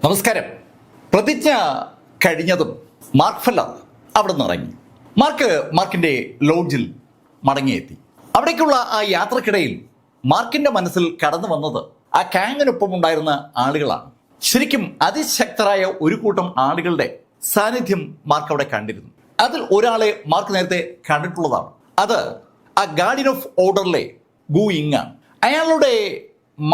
നമസ്കാരം. പ്രതിജ്ഞ കഴിഞ്ഞതും മാർക്ക് ഫെല്ലർ അവിടെ നിന്ന് ഇറങ്ങി. മാർക്കിന്റെ ലോഡ്ജിൽ മടങ്ങിയെത്തി. അവിടേക്കുള്ള ആ യാത്രക്കിടയിൽ മാർക്കിന്റെ മനസ്സിൽ കടന്നു വന്നത് ആ കാങ്ങിനൊപ്പം ഉണ്ടായിരുന്ന ആളുകളാണ്. ശരിക്കും അതിശക്തരായ ഒരു കൂട്ടം ആളുകളുടെ സാന്നിധ്യം മാർക്ക് അവിടെ കണ്ടിരുന്നു. അതിൽ ഒരാളെ മാർക്ക് നേരത്തെ കണ്ടിട്ടുള്ളതാണ്. അത് ആ ഗാർഡിയൻ ഓഫ് ഓർഡറിലെ ഗു ഇങ് ആണ്. അയാളുടെ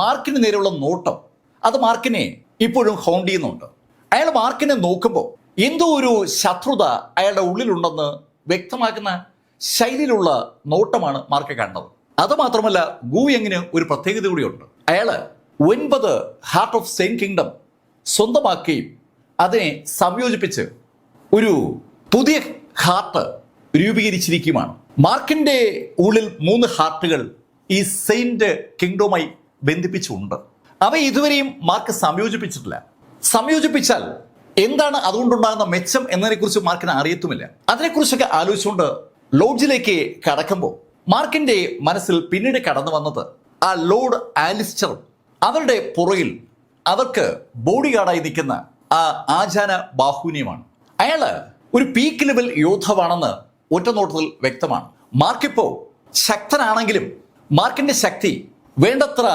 മാർക്കിന് നേരെയുള്ള നോട്ടം അത് മാർക്കിനെ ഇപ്പോഴും ഹോണ്ട് ചെയ്യുന്നുണ്ട്. അയാൾ മാർക്കിനെ നോക്കുമ്പോൾ എന്തോ ഒരു ശത്രുത അയാളുടെ ഉള്ളിലുണ്ടെന്ന് വ്യക്തമാക്കുന്ന ശൈലിയിലുള്ള നോട്ടമാണ് മാർക്ക് കണ്ടത്. അതുമാത്രമല്ല, ഗു യങ്ങിന് ഒരു പ്രത്യേകത കൂടിയുണ്ട്. അയാള് 9 ഹാർട്ട് ഓഫ് സെയിന്റ് കിങ്ഡം സ്വന്തമാക്കുകയും അതിനെ സംയോജിപ്പിച്ച് ഒരു പുതിയ ഹാർട്ട് രൂപീകരിച്ചിരിക്കുകയുമാണ്. മാർക്കിന്റെ ഉള്ളിൽ 3 ഹാർട്ടുകൾ ഈ സെയിന്റ് കിങ്ഡവുമായി ബന്ധിപ്പിച്ചുണ്ട്. അവ ഇതുവരെയും മാർക്ക് സംയോജിപ്പിച്ചിട്ടില്ല. സംയോജിപ്പിച്ചാൽ എന്താണ് അതുകൊണ്ടുണ്ടാകുന്ന മെച്ചം എന്നതിനെക്കുറിച്ച് മാർക്കിന് അറിയത്തുമില്ല. അതിനെക്കുറിച്ചൊക്കെ ആലോചിച്ചുകൊണ്ട് ലോഡ്ജിലേക്ക് കടക്കുമ്പോൾ മാർക്കിന്റെ മനസ്സിൽ പിന്നീട് കടന്നു വന്നത് ആ ലോർഡ് ആലിസ്റ്ററും അവരുടെ പുറകിൽ അവർക്ക് ബോഡി ഗാർഡായി നിൽക്കുന്ന ആ ആചാന ബാഹുവിനെയുമാണ്. അയാള് ഒരു പീക്ക് ലെവൽ യോദ്ധാവാണെന്ന് ഒറ്റനോട്ടത്തിൽ വ്യക്തമാണ്. മാർക്കിപ്പോ ശക്തനാണെങ്കിലും മാർക്കിന്റെ ശക്തി വേണ്ടത്ര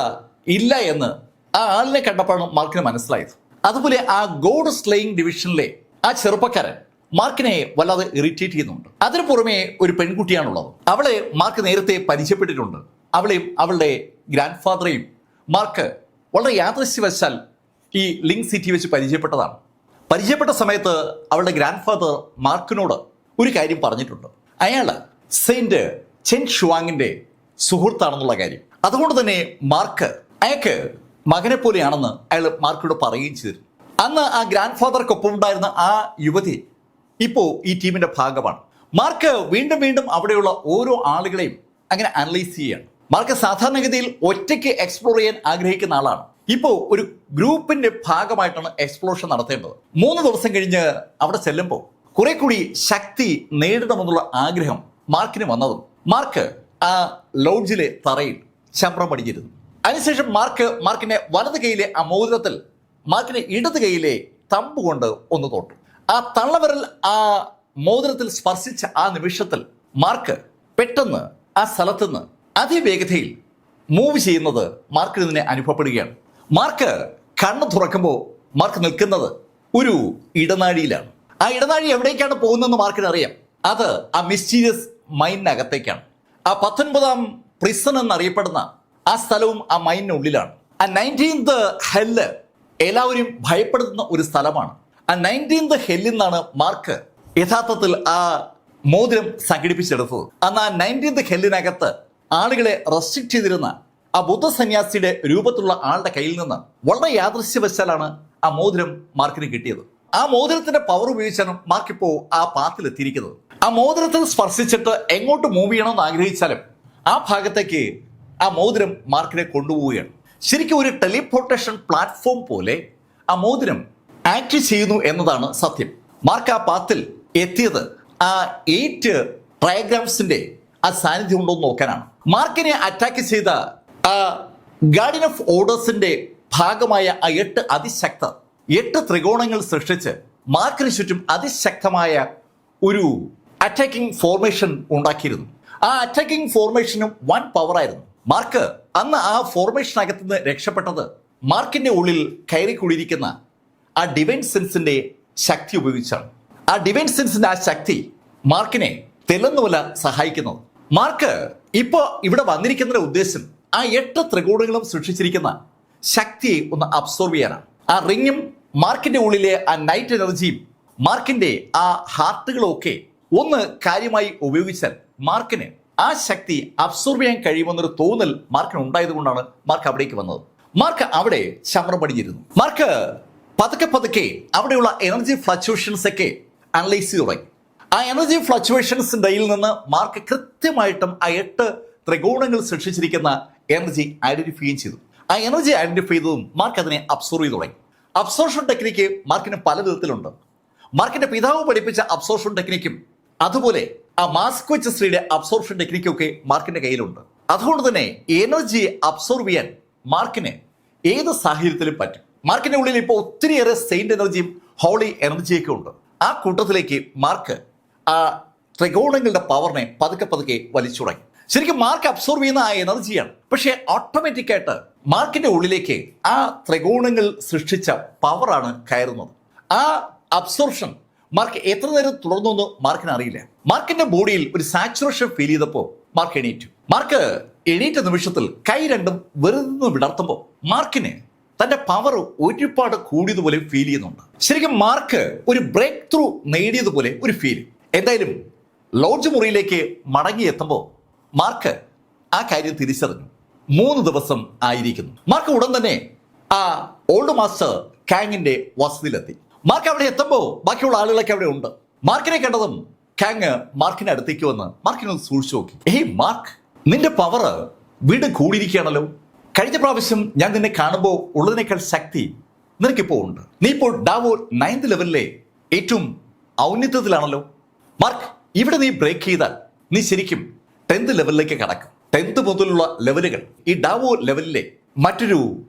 ഇല്ല എന്ന് ആ ആളിനെ കണ്ടപ്പോഴാണ് മാർക്കിന് മനസ്സിലായത്. അതുപോലെ ആ ഗോഡ് സ്ലേയിങ് ഡിവിഷനിലെ ആ ചെറുപ്പക്കാരൻ മാർക്കിനെ വല്ലാതെ ഇറിറ്റേറ്റ് ചെയ്യുന്നുണ്ട്. അതിനു പുറമെ ഒരു പെൺകുട്ടിയാണുള്ളത്. അവളെ മാർക്ക് നേരത്തെ പരിചയപ്പെട്ടിട്ടുണ്ട്. അവളെയും അവളുടെ ഗ്രാൻഡ് ഫാദറെയും മാർക്ക് വളരെ യാദൃശ്യവശാൽ ഈ ലിങ്ക് സിറ്റി വെച്ച് പരിചയപ്പെട്ടതാണ്. പരിചയപ്പെട്ട സമയത്ത് അവളുടെ ഗ്രാൻഡ് ഫാദർ മാർക്കിനോട് ഒരു കാര്യം പറഞ്ഞിട്ടുണ്ട്. അയാൾ സെയിന്റ് ചെൻ ഷുവാങ്ങിന്റെ സുഹൃത്താണെന്നുള്ള കാര്യം. അതുകൊണ്ട് തന്നെ മാർക്ക് അയാൾക്ക് മകനെ പോലെയാണെന്ന് അയാൾ മാർക്കിനോട് പറയുകയും ചെയ്തിരുന്നു. അന്ന് ആ ഗ്രാൻഡ് ഫാദർക്കൊപ്പം ഉണ്ടായിരുന്ന ആ യുവതി ഇപ്പോൾ ഈ ടീമിന്റെ ഭാഗമാണ്. മാർക്ക് വീണ്ടും വീണ്ടും അവിടെയുള്ള ഓരോ ആളുകളെയും അങ്ങനെ അനലൈസ് ചെയ്യുകയാണ്. മാർക്ക് സാധാരണഗതിയിൽ ഒറ്റയ്ക്ക് എക്സ്പ്ലോർ ചെയ്യാൻ ആഗ്രഹിക്കുന്ന ആളാണ്. ഇപ്പോൾ ഒരു ഗ്രൂപ്പിന്റെ ഭാഗമായിട്ടാണ് എക്സ്പ്ലോഷൻ നടത്തേണ്ടത്. 3 ദിവസം കഴിഞ്ഞ് അവിടെ ചെല്ലുമ്പോൾ കുറെ കൂടി ശക്തി നേടണമെന്നുള്ള ആഗ്രഹം മാർക്കിന് വന്നതും മാർക്ക് ആ ലോഡ്ജിലെ തറയിൽ ശമ്പളം പഠിച്ചിരുന്നു. അതിനുശേഷം മാർക്കിന്റെ വലത് കൈയിലെ ആ മോതിരത്തിൽ മാർക്കിന്റെ ഇടത് കൈയിലെ തമ്പ് കൊണ്ട് ഒന്ന് തൊട്ടു. ആ തള്ളവിരൽ ആ മോതിരത്തിൽ സ്പർശിച്ച ആ നിമിഷത്തിൽ മാർക്ക് പെട്ടെന്ന് ആ സ്ഥലത്തുനിന്ന് അതിവേഗതയിൽ മൂവ് ചെയ്യുന്നത് മാർക്കിന് ഇതിനെ അനുഭവപ്പെടുകയാണ്. മാർക്ക് കണ്ണ് തുറക്കുമ്പോൾ മാർക്ക് നിൽക്കുന്നത് ഒരു ഇടനാഴിയിലാണ്. ആ ഇടനാഴി എവിടേക്കാണ് പോകുന്നതെന്ന് മാർക്കിന് അറിയാം. അത് ആ മിസ്റ്റീരിയസ് മൈനിനകത്തേക്കാണ്. ആ 19ാം പ്രിസൺ എന്നറിയപ്പെടുന്ന ആ സ്ഥലവും ആ മൈനിനുള്ളിലാണ്. ആ 19th ഹെല്ല് എല്ലാവരും ഭയപ്പെടുത്തുന്ന ഒരു സ്ഥലമാണ്. ആ 19th ഹെല്ലിൽ നിന്നാണ് മാർക്ക് യഥാർത്ഥത്തിൽ ആ മോതിരം സംഘടിപ്പിച്ചെടുത്തത്. അന്ന് ആ 19th ഹെല്ലിനകത്ത് ആളുകളെ റെസ്ട്രിക്ട് ചെയ്തിരുന്ന ആ ബുദ്ധ സന്യാസിയുടെ രൂപത്തിലുള്ള ആളുടെ കയ്യിൽ നിന്ന് വളരെ യാദൃശ്യവശാലാണ് ആ മോതിരം മാർക്കിന് കിട്ടിയത്. ആ മോതിരത്തിന്റെ പവർ ഉപയോഗിച്ചാണ് മാർക്ക് ഇപ്പോൾ ആ പാത്തിൽ എത്തിയിരിക്കുന്നത്. ആ മോതിരത്തിൽ സ്പർശിച്ചിട്ട് എങ്ങോട്ട് മൂവ് ചെയ്യണമെന്ന് ആഗ്രഹിച്ചാലും ആ ഭാഗത്തേക്ക് ആ മോതിരം മാർക്കിനെ കൊണ്ടുപോവുകയാണ്. ശരിക്കും ഒരു ടെലിപ്പോർട്ടേഷൻ പ്ലാറ്റ്ഫോം പോലെ ആ മോതിരം ആക്ട് ചെയ്യുന്നു എന്നതാണ് സത്യം. മാർക്ക് ആ പാത്തിൽ എത്തിയത് ആ 8 ട്രയഗ്രാംസിന്റെ ആ സാന്നിധ്യം ഉണ്ടോ എന്ന് നോക്കാനാണ്. മാർക്കിനെ അറ്റാക്ക് ചെയ്ത ആ ഗാർഡിയൻ ഓഫ് ഓർഡേഴ്സിന്റെ ഭാഗമായ ആ 8 അതിശക്തർ 8 ത്രികോണങ്ങൾ സൃഷ്ടിച്ച് മാർക്കിന് ചുറ്റും അതിശക്തമായ ഒരു അറ്റാക്കിംഗ് ഫോർമേഷൻ ഉണ്ടാക്കിയിരുന്നു. ആ അറ്റാക്കിംഗ് ഫോർമേഷനും വൻ പവറായിരുന്നു. മാർക്ക് അന്ന് ആ ഫോർമേഷനകത്ത് നിന്ന് രക്ഷപ്പെട്ടത് മാർക്കിന്റെ ഉള്ളിൽ കയറിക്കൂടിയിരിക്കുന്ന ആ ഡിവൈൻ സെൻസിന്റെ ശക്തി ഉപയോഗിച്ചാണ്. ആ ഡിവൈൻ സെൻസിന്റെ ആ ശക്തി മാർക്കിനെ തെല്ലുന്നുമല്ല സഹായിക്കുന്നത്. മാർക്ക് ഇപ്പോൾ ഇവിടെ വന്നിരിക്കുന്നതിന്റെ ഉദ്ദേശം ആ 8 ത്രികോണങ്ങളും സൃഷ്ടിച്ചിരിക്കുന്ന ശക്തിയെ ഒന്ന് അബ്സോർബ് ചെയ്യാനാണ്. ആ റിങ്ങും മാർക്കിന്റെ ഉള്ളിലെ ആ നൈറ്റ് എനർജിയും മാർക്കിന്റെ ആ ഹാർട്ടുകളും ഒക്കെ ഒന്ന് കാര്യമായി ഉപയോഗിച്ചാൽ മാർക്കിന് ആ ശക്തി അബ്സോർബ് ചെയ്യാൻ കഴിയുമെന്നൊരു തോന്നൽ മാർക്കിന് ഉണ്ടായത് കൊണ്ടാണ് മാർക്ക് അവിടേക്ക് വന്നത്. മാർക്ക് അവിടെ ശമ്പളം പഠിച്ചിരുന്നു. മാർക്ക് പതുക്കെ അവിടെയുള്ള എനർജി ഫ്ലക്ച്വേഷൻസ് ഒക്കെ അനലൈസ് ചെയ്ത് തുടങ്ങി. ആ എനർജി ഫ്ലക്ച്വേഷൻസിന്റെ നിന്ന് മാർക്ക് കൃത്യമായിട്ടും ആ 8 ത്രികോണങ്ങൾ സൃഷ്ടിച്ചിരിക്കുന്ന എനർജി ഐഡന്റിഫൈ ചെയ്തു. ആ എനർജി ഐഡന്റിഫൈ ചെയ്തതും മാർക്ക് അതിനെ അബ്സോർവ് ചെയ്ത് തുടങ്ങി. അബ്സോർഷൻ ടെക്നിക്ക് മാർക്കിന് പല വിധത്തിലുണ്ട്. മാർക്കിന്റെ പിതാവ് പഠിപ്പിച്ച അബ്സോർഷൻ ടെക്നിക്കും അതുപോലെ ആ മാസ്കോച്ചസ്ട്രിയുടെ അബ്സോർപ്ഷൻ ടെക്നിക്കൊക്കെ മാർക്കിന്റെ കയ്യിലുണ്ട്. അതുകൊണ്ട് തന്നെ എനർജി അബ്സോർവ് ചെയ്യാൻ മാർക്കിന് ഏത് സാഹചര്യത്തിലും പറ്റും. മാർക്കിന്റെ ഉള്ളിൽ ഇപ്പോൾ ഒത്തിരിയേറെ സെയിന്റ് എനർജിയും ഹോളി എനർജിയൊക്കെ ഉണ്ട്. ആ കൂട്ടത്തിലേക്ക് മാർക്ക് ആ ത്രികോണങ്ങളുടെ പവറിനെ പതുക്കെ പതുക്കെ വലിച്ചു തുടങ്ങി. ശരിക്കും മാർക്ക് അബ്സോർവ് ചെയ്യുന്ന ആ എനർജിയാണ്. പക്ഷേ ഓട്ടോമാറ്റിക്കായിട്ട് മാർക്കിന്റെ ഉള്ളിലേക്ക് ആ ത്രികോണങ്ങൾ സൃഷ്ടിച്ച പവറാണ് കയറുന്നത്. ആ അബ്സോർപ്ഷൻ മാർക്ക് എത്ര നേരം തുടർന്നു എന്ന് മാർക്കിന് അറിയില്ല. മാർക്കിന്റെ ബോഡിയിൽ ഒരു സാച്ചുറേഷൻ ഫീൽ ചെയ്തപ്പോൾ മാർക്ക് എണീറ്റു. മാർക്ക് എണീറ്റ നിമിഷത്തിൽ കൈ രണ്ടും വെറുതെ വിടർത്തുമ്പോൾ മാർക്കിന് തന്റെ പവർ ഒരുപാട് കൂടിയതുപോലെ ഫീൽ ചെയ്യുന്നുണ്ട്. ശരിക്കും മാർക്ക് ഒരു ബ്രേക്ക് ത്രൂ നേടിയതുപോലെ ഒരു ഫീൽ. എന്തായാലും ലോഡ്ജ് മുറിയിലേക്ക് മടങ്ങിയെത്തുമ്പോൾ മാർക്ക് ആ കാര്യം തിരിച്ചറിഞ്ഞു. 3 ദിവസം ആയിരിക്കുന്നു. മാർക്ക് ഉടൻ തന്നെ ആ ഓൾഡ് മാസ്റ്റർ കാങ്ങിന്റെ വസതിയിലെത്തി. മാർക്ക് അവിടെ എത്തുമ്പോൾ ബാക്കിയുള്ള ആളുകളൊക്കെ അവിടെ ഉണ്ട്. മാർക്കിനെ കണ്ടതും കാങ് മാർക്കിന്റെ അടുത്തേക്ക് വന്ന് മാർക്കിനെ സൂക്ഷിച്ചു നോക്കി. മാർക്ക്, നിന്റെ പവർ വീണ്ടും കൂടിയിരിക്കുകയാണല്ലോ. കഴിഞ്ഞ പ്രാവശ്യം ഞാൻ നിന്നെ കാണുമ്പോൾ ഉള്ളതിനേക്കാൾ ശക്തി നിനക്കിപ്പോൾ ഉണ്ട്. നീ ഇപ്പോൾ ഡാവോ 9th ലെവലിലെ ഏറ്റവും ഔന്നത്യത്തിലാണല്ലോ. മാർക്ക്, ഇവിടെ നീ ബ്രേക്ക് ചെയ്താൽ നീ ശരിക്കും 10th ലെവലിലേക്ക് കടക്കും. 10th മുതലുള്ള ലെവലുകൾ ഈ ഡാവോ ലെവലിലെ മറ്റൊരു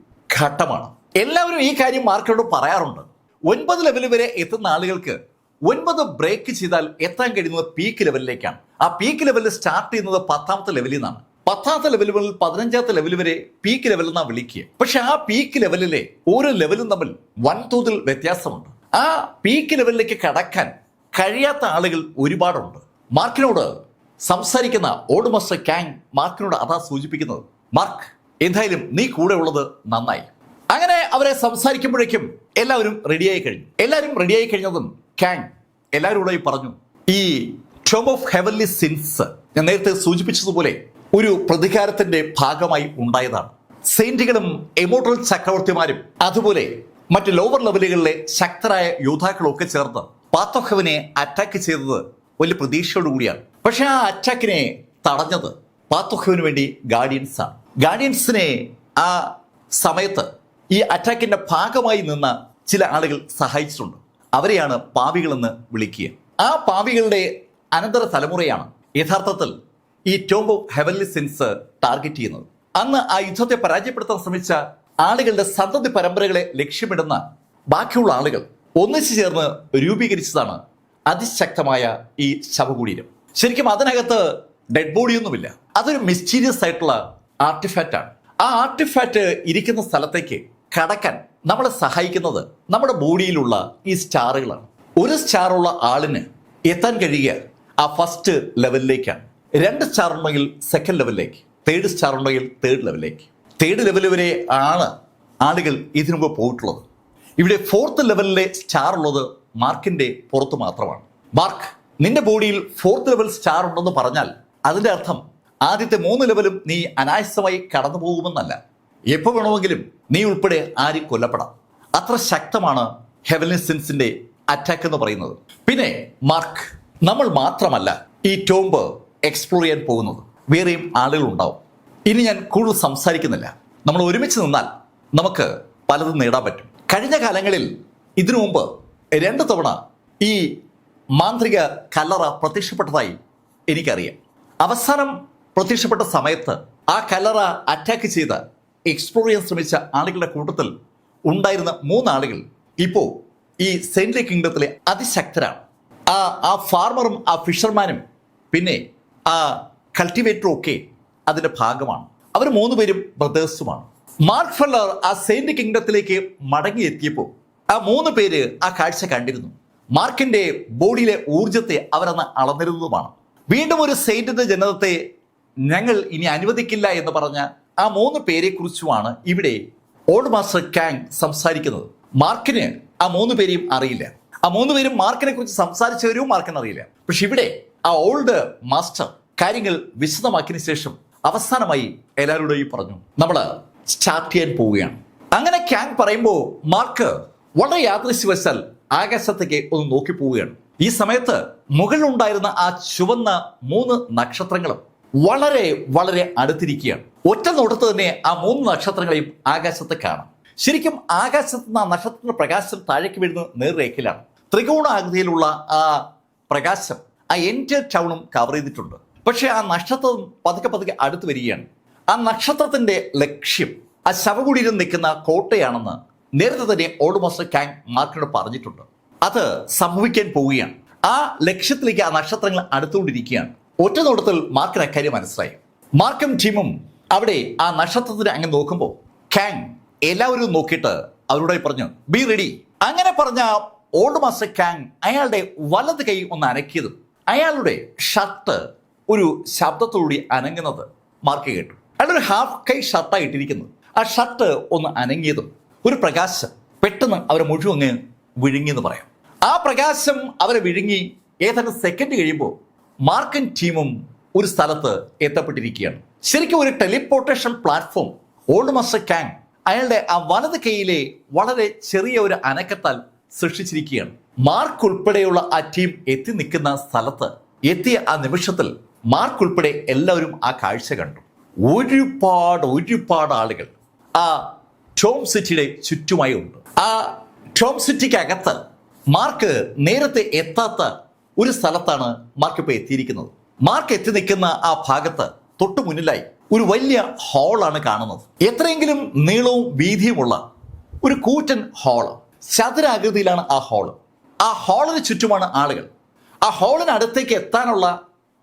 ഘട്ടമാണ്. എല്ലാവരും ഈ കാര്യം മാർക്കിനോട് പറയാറുണ്ട്. 9 ലെവൽ വരെ എത്തുന്ന ആളുകൾക്ക് 9 ബ്രേക്ക് ചെയ്താൽ എത്താൻ കഴിയുന്നത് പീക്ക് ലെവലിലേക്കാണ്. ആ പീക്ക് ലെവലിൽ സ്റ്റാർട്ട് ചെയ്യുന്നത് 10th ലെവലിൽ നിന്നാണ്. 10th ലെവൽ മുതൽ 15th ലെവൽ വരെ പീക്ക് ലെവൽ എന്നാണ് വിളിക്കുക. പക്ഷെ ആ പീക്ക് ലെവലിലെ ഓരോ ലെവലും തമ്മിൽ വൻതോതിൽ വ്യത്യാസമുണ്ട്. ആ പീക്ക് ലെവലിലേക്ക് കടക്കാൻ കഴിയാത്ത ആളുകൾ ഒരുപാടുണ്ട്. മാർക്കിനോട് സംസാരിക്കുന്ന ഓൾഡ് മാസ്റ്റർ കാങ് മാർക്കിനോട് അതാ സൂചിപ്പിക്കുന്നത്. മാർക്ക്, എന്തായാലും നീ കൂടെ ഉള്ളത് നന്നായി. അങ്ങനെ അവരെ സംസാരിക്കുമ്പോഴേക്കും എല്ലാവരും റെഡിയായി കഴിഞ്ഞു. എല്ലാവരും റെഡിയായി കഴിഞ്ഞതും കാങ് എല്ലാവരോടായി പറഞ്ഞു, ഈ ടോംബ് ഓഫ് ഹെവൻലി സിൻസ് ഞാൻ നേരത്തെ സൂചിപ്പിച്ചതുപോലെ ഒരു പ്രതികാരത്തിന്റെ ഭാഗമായി ഉണ്ടായതാണ്. സെയിന്റുകളും ഇമ്മോർട്ടൽ ചക്രവർത്തിമാരും അതുപോലെ മറ്റ് ലോവർ ലെവലുകളിലെ ശക്തരായ യോദ്ധാക്കളും ഒക്കെ ചേർന്ന് പാത്ത് ഓഫ് ഹെവനെ അറ്റാക്ക് ചെയ്തത് വലിയ പ്രതീക്ഷയോടുകൂടിയാണ്. പക്ഷെ ആ അറ്റാക്കിനെ തടഞ്ഞത് പാത്ത് ഓഫ് ഹെവന് വേണ്ടി ഗാർഡിയൻസ് ആണ്. ഗാർഡിയൻസിനെ ആ സമയത്ത് ഈ അറ്റാക്കിന്റെ ഭാഗമായി നിന്ന ചില ആളുകൾ സഹായിച്ചിട്ടുണ്ട്. അവരെയാണ് പാവികളെന്ന് വിളിക്കുക. ആ പാവികളുടെ അനന്തര തലമുറയാണ് യഥാർത്ഥത്തിൽ ഈ tomb of heavenly since target ചെയ്യുന്നത്. അന്ന് ആ യുദ്ധത്തെ പരാജയപ്പെടുത്താൻ ശ്രമിച്ച ആളുകളുടെ സന്തതി പരമ്പരകളെ ലക്ഷ്യമിടുന്ന ബാക്കിയുള്ള ആളുകൾ ഒന്നിച്ചു ചേർന്ന് രൂപീകരിച്ചതാണ് അതിശക്തമായ ഈ ശവകുടീരം. ശരിക്കും അതിനകത്ത് ഡെഡ് ബോഡിയൊന്നുമില്ല. അതൊരു മിസ്റ്റീരിയസ് ആയിട്ടുള്ള ആർട്ടിഫാക്റ്റ് ആണ്. ആ ആർട്ടിഫാക്റ്റ് ഇരിക്കുന്ന സ്ഥലത്തേക്ക് കടക്കാൻ നമ്മളെ സഹായിക്കുന്നത് നമ്മുടെ ബോഡിയിലുള്ള ഈ സ്റ്റാറുകളാണ്. ഒരു സ്റ്റാറുള്ള ആളിന് എത്താൻ കഴിയുക ആ ഫസ്റ്റ് ലെവലിലേക്കാണ്. 2 സ്റ്റാർ ഉണ്ടെങ്കിൽ 2nd ലെവലിലേക്ക്, 3rd സ്റ്റാർ ഉണ്ടെങ്കിൽ 3rd ലെവലിലേക്ക്. 3rd ലെവൽ വരെ ആണ് ആളുകൾ ഇതിനു മുമ്പ് പോയിട്ടുള്ളത്. ഇവിടെ 4th ലെവലിലെ സ്റ്റാർ ഉള്ളത് മാർക്കിന്റെ പുറത്ത് മാത്രമാണ്. മാർക്ക്, നിന്റെ ബോഡിയിൽ 4th ലെവൽ സ്റ്റാർ ഉണ്ടെന്ന് പറഞ്ഞാൽ അതിന്റെ അർത്ഥം ആദ്യത്തെ 3 ലെവലും നീ അനായാസമായി കടന്നു പോകുമെന്നല്ല. എപ്പോൾ വേണമെങ്കിലും നീ ഉൾപ്പെടെ ആരും കൊല്ലപ്പെടാം. അത്ര ശക്തമാണ് ഹെവൻലി സിൻസിന്റെ അറ്റാക്ക് എന്ന് പറയുന്നത്. പിന്നെ മാർക്ക്, നമ്മൾ മാത്രമല്ല ഈ ടോംബ് എക്സ്പ്ലോർ ചെയ്യാൻ പോകുന്നത്, വേറെയും ആളുകൾ ഉണ്ടാവും. ഇനി ഞാൻ കൂടുതൽ സംസാരിക്കുന്നില്ല. നമ്മൾ ഒരുമിച്ച് നിന്നാൽ നമുക്ക് പലതും നേടാൻ പറ്റും. കഴിഞ്ഞ കാലങ്ങളിൽ ഇതിനു മുമ്പ് 2 തവണ ഈ മാന്ത്രിക കല്ലറ പ്രത്യക്ഷപ്പെട്ടതായി എനിക്കറിയാം. അവസാനം പ്രത്യക്ഷപ്പെട്ട സമയത്ത് ആ കല്ലറ അറ്റാക്ക് ചെയ്ത് എക്സ്പ്ലോർ ചെയ്യാൻ ശ്രമിച്ച ആളുകളുടെ കൂട്ടത്തിൽ ഉണ്ടായിരുന്ന 3 ആളുകൾ ഇപ്പോൾ ഈ സെയിന്റ് കിങ്ഡത്തിലെ അതിശക്തരാണ്. ആ ഫാർമറും ആ ഫിഷർമാനും പിന്നെ ആ കൾട്ടിവേറ്ററും ഒക്കെ അതിന്റെ ഭാഗമാണ്. അവർ 3 പേരും ബ്രദേഴ്സുമാണ്. മാർക്ക് ഫെല്ലർ ആ സെയിന്റ് കിങ്ഡത്തിലേക്ക് മടങ്ങിയെത്തിയപ്പോൾ ആ 3 പേര് ആ കാഴ്ച കണ്ടിരുന്നു. മാർക്കിന്റെ ബോഡിയിലെ ഊർജത്തെ അവരന്ന് അളന്നിരുന്നതുമാണ്. വീണ്ടും ഒരു സെയിന്റിന്റെ ജനനത്തെ ഞങ്ങൾ ഇനി അനുവദിക്കില്ല എന്ന് പറഞ്ഞ ആ 3 പേരെ കുറിച്ചുമാണ് ഇവിടെ ഓൾഡ് മാസ്റ്റർ കാങ് സംസാരിക്കുന്നത്. മാർക്കിന് ആ 3 പേരെയും അറിയില്ല. ആ 3 പേരും മാർക്കിനെ കുറിച്ച് സംസാരിച്ചവരും മാർക്കിന് അറിയില്ല. പക്ഷെ ഇവിടെ ആ ഓൾഡ് മാസ്റ്റർ കാര്യങ്ങൾ വിശദമാക്കിയതിനു ശേഷം അവസാനമായി എല്ലാവരോടും പറഞ്ഞു, നമ്മൾ സ്റ്റാർട്ട് ചെയ്യാൻ പോവുകയാണ്. അങ്ങനെ കാങ് പറയുമ്പോൾ മാർക്ക് വളരെ യാദൃശ്യവശാൽ ആകാശത്തേക്ക് ഒന്ന് നോക്കി പോവുകയാണ്. ഈ സമയത്ത് മുകളിലുണ്ടായിരുന്ന ആ ചുവന്ന 3 നക്ഷത്രങ്ങളും വളരെ വളരെ അടുത്തിരിക്കുകയാണ്. ഒറ്റ നോട്ടത്ത് തന്നെ ആ 3 നക്ഷത്രങ്ങളെയും ആകാശത്ത് കാണാം. ശരിക്കും ആകാശത്ത് നിന്ന് ആ നക്ഷത്രത്തിന്റെ പ്രകാശം താഴേക്ക് വീഴുന്ന നേർരേഖയിലാണ്. ത്രികോണാകൃതിയിലുള്ള ആ പ്രകാശം ആ എൻറ്റയർ ടൗണും കവർ ചെയ്തിട്ടുണ്ട്. പക്ഷെ ആ നക്ഷത്രം പതുക്കെ പതുക്കെ അടുത്ത് വരികയാണ്. ആ നക്ഷത്രത്തിന്റെ ലക്ഷ്യം ആ ശവകുടീരം നിൽക്കുന്ന കോട്ടയാണെന്ന് നേരത്തെ തന്നെ ഓൾഡ് മാസ്റ്റർ കാങ് മാർക്കിനോട് പറഞ്ഞിട്ടുണ്ട്. അത് സംഭവിക്കാൻ പോവുകയാണ്. ആ ലക്ഷ്യത്തിലേക്ക് ആ നക്ഷത്രങ്ങൾ അടുത്തുകൊണ്ടിരിക്കുകയാണ്. ഒറ്റ നോട്ടത്തിൽ മാർക്കിന് അക്കാര്യം മനസ്സിലായി. മാർക്കും ടീമും അവിടെ ആ നക്ഷത്രത്തിന് അങ്ങ് നോക്കുമ്പോൾ കാങ് എല്ലാവരും നോക്കിയിട്ട് അവരോട് പറഞ്ഞു, ബി റെഡി. അങ്ങനെ പറഞ്ഞ ഓൾഡ് മാസ്റ്റർ കാങ് അയാളുടെ വലത് കൈ ഒന്ന് അനക്കിയതും അയാളുടെ ഷർട്ട് ഒരു ശബ്ദത്തോടുകൂടി അനങ്ങുന്നത് മാർക്ക് കേട്ടു. അയാളൊരു ഹാഫ് കൈ ഷർട്ടായി ഇട്ടിരിക്കുന്നത്. ആ ഷർട്ട് ഒന്ന് അനങ്ങിയതും ഒരു പ്രകാശം പെട്ടെന്ന് അവരെ മുഴുവൻ വിഴുങ്ങിയെന്ന് പറയാം. ആ പ്രകാശം അവരെ വിഴുങ്ങി ഏതാണ്ട് സെക്കൻഡ് കഴിയുമ്പോൾ മാർക്കും ടീമും ഒരു സ്ഥലത്ത് എത്തപ്പെട്ടിരിക്കുകയാണ്. ശരിക്കും ഒരു teleportation platform old master Kang അയാളുടെ ആ വലത് കൈയിലെ വളരെ ചെറിയ ഒരു അനക്കത്താൽ സൃഷ്ടിച്ചിരിക്കുകയാണ്. മാർക്ക് ഉൾപ്പെടെയുള്ള ആ ടീം എത്തി നിൽക്കുന്ന സ്ഥലത്ത് എത്തിയ ആ നിമിഷത്തിൽ മാർക്ക് ഉൾപ്പെടെ എല്ലാവരും ആ കാഴ്ച കണ്ടു. ഒരുപാട് ആളുകൾ ആ ടോം സിറ്റിയുടെ ചുറ്റുമായി ഉണ്ട്. ആ ടോം സിറ്റിക്ക് അകത്ത് മാർക്ക് നേരത്തെ എത്താത്ത ഒരു സ്ഥലത്താണ് മാർക്ക് ഇപ്പോൾ എത്തിയിരിക്കുന്നത്. മാർക്ക് എത്തി നിൽക്കുന്ന ആ ഭാഗത്ത് തൊട്ടു മുന്നിലായി ഒരു വലിയ ഹാളാണ് കാണുന്നത്. എത്രയെങ്കിലും നീളവും വീതിയുമുള്ള ഒരു കൂറ്റൻ ഹാള്, ചതുരാകൃതിയിലാണ് ആ ഹാള്. ആ ഹാളിന് ചുറ്റുമാണ് ആളുകൾ. ആ ഹാളിന് അടുത്തേക്ക് എത്താനുള്ള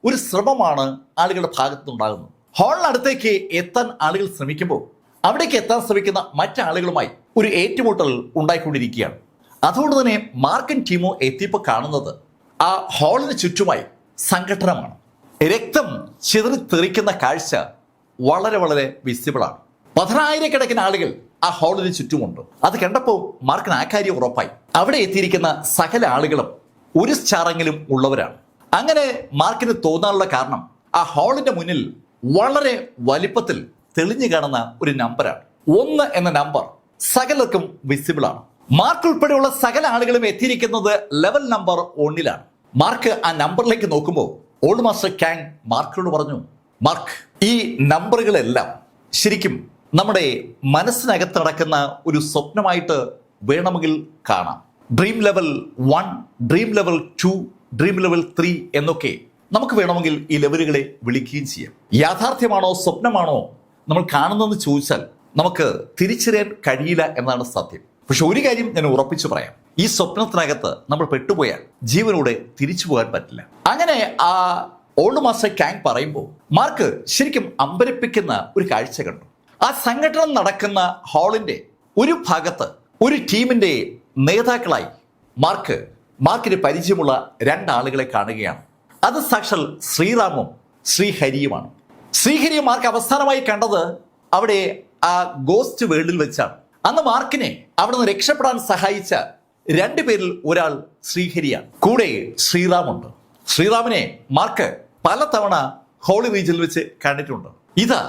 ഒരു ശ്രമമാണ് ആളുകളുടെ ഭാഗത്തുനിന്നുണ്ടാകുന്നത്. ഹാളിനടുത്തേക്ക് എത്താൻ ആളുകൾ ശ്രമിക്കുമ്പോൾ അവിടേക്ക് എത്താൻ ശ്രമിക്കുന്ന മറ്റാളുകളുമായി ഒരു ഏറ്റുമുട്ടൽ ഉണ്ടായിക്കൊണ്ടിരിക്കുകയാണ്. അതുകൊണ്ട് തന്നെ മാർക്കും ടീമോ എത്തിയപ്പോൾ കാണുന്നത് ആ ഹാളിന് ചുറ്റുമായി സംഘടനമാണ്. രക്തം ചിതറിത്തെറിക്കുന്ന കാഴ്ച വളരെ വിസിബിളാണ്. 10,000-കണക്കിന് ആളുകൾ ആ ഹാളിന് ചുറ്റുമുണ്ട്. അത് കണ്ടപ്പോൾ മാർക്കിന് ആ കാര്യം ഉറപ്പായി. അവിടെ എത്തിയിരിക്കുന്ന സകല ആളുകളും ഒരു സ്റ്റാറെങ്കിലും ഉള്ളവരാണ്. അങ്ങനെ മാർക്കിന് തോന്നാനുള്ള കാരണം ആ ഹാളിന്റെ മുന്നിൽ വളരെ വലിപ്പത്തിൽ തെളിഞ്ഞു കാണുന്ന ഒരു നമ്പറാണ്. 1 എന്ന നമ്പർ സകലർക്കും വിസിബിളാണ്. മാർക്ക് ഉൾപ്പെടെയുള്ള സകല ആളുകളും എത്തിയിരിക്കുന്നത് ലെവൽ നമ്പർ 1-ലാണ്. മാർക്ക് ആ നമ്പറിലേക്ക് നോക്കുമ്പോൾ ഓൾഡ് മാസ്റ്റർ കാങ് മാർക്കിനോട് പറഞ്ഞു, മാർക്ക്, ഈ നമ്പറുകളെല്ലാം ശരിക്കും നമ്മുടെ മനസ്സിനകത്ത് നടക്കുന്ന ഒരു സ്വപ്നമായിട്ട് വേണമെങ്കിൽ കാണാം. Dream level 1, dream level 2, dream level 3 എന്നൊക്കെ നമുക്ക് വേണമെങ്കിൽ ഈ ലെവലുകളെ വിളിക്കുകയും ചെയ്യാം. യാഥാർത്ഥ്യമാണോ സ്വപ്നമാണോ നമ്മൾ കാണുന്നതെന്ന് ചോദിച്ചാൽ നമുക്ക് തിരിച്ചറിയാൻ കഴിയില്ല എന്നാണ് സത്യം. പക്ഷെ ഒരു കാര്യം ഞാൻ ഉറപ്പിച്ചു പറയാം, ഈ സ്വപ്നത്തിനകത്ത് നമ്മൾ പെട്ടുപോയാൽ ജീവനോടെ തിരിച്ചു പോകാൻ പറ്റില്ല. അങ്ങനെ ആ ഓൾഡ് മാസ്റ്റർ കാങ് പറയുമ്പോൾ മാർക്ക് ശരിക്കും അമ്പരപ്പിക്കുന്ന ഒരു കാഴ്ച കണ്ടു. ആ സംഘടന നടക്കുന്ന ഹാളിന്റെ ഒരു ഭാഗത്ത് ഒരു ടീമിന്റെ നേതാക്കളായി മാർക്കിന് പരിചയമുള്ള 2 ആളുകളെ കാണുകയാണ്. അത് സാക്ഷാൽ ശ്രീറാമും ശ്രീഹരിയുമാണ്. ശ്രീഹരിയെ മാർക്ക് അവസാനമായി കണ്ടത് അവിടെ ആ ഗോസ്റ്റ് വേൾഡിൽ വെച്ചാണ്. അന്ന് മാർക്കിനെ അവിടെ നിന്ന് രക്ഷപ്പെടാൻ സഹായിച്ച 2 പേരിൽ ഒരാൾ ശ്രീഹരിയാണ്. കൂടെ ശ്രീറാമുണ്ട്. ശ്രീറാമിനെ മാർക്ക് പലതവണ ഹോളി റീജിയനിൽ വെച്ച് കണ്ടിട്ടുണ്ട്. ഇതാ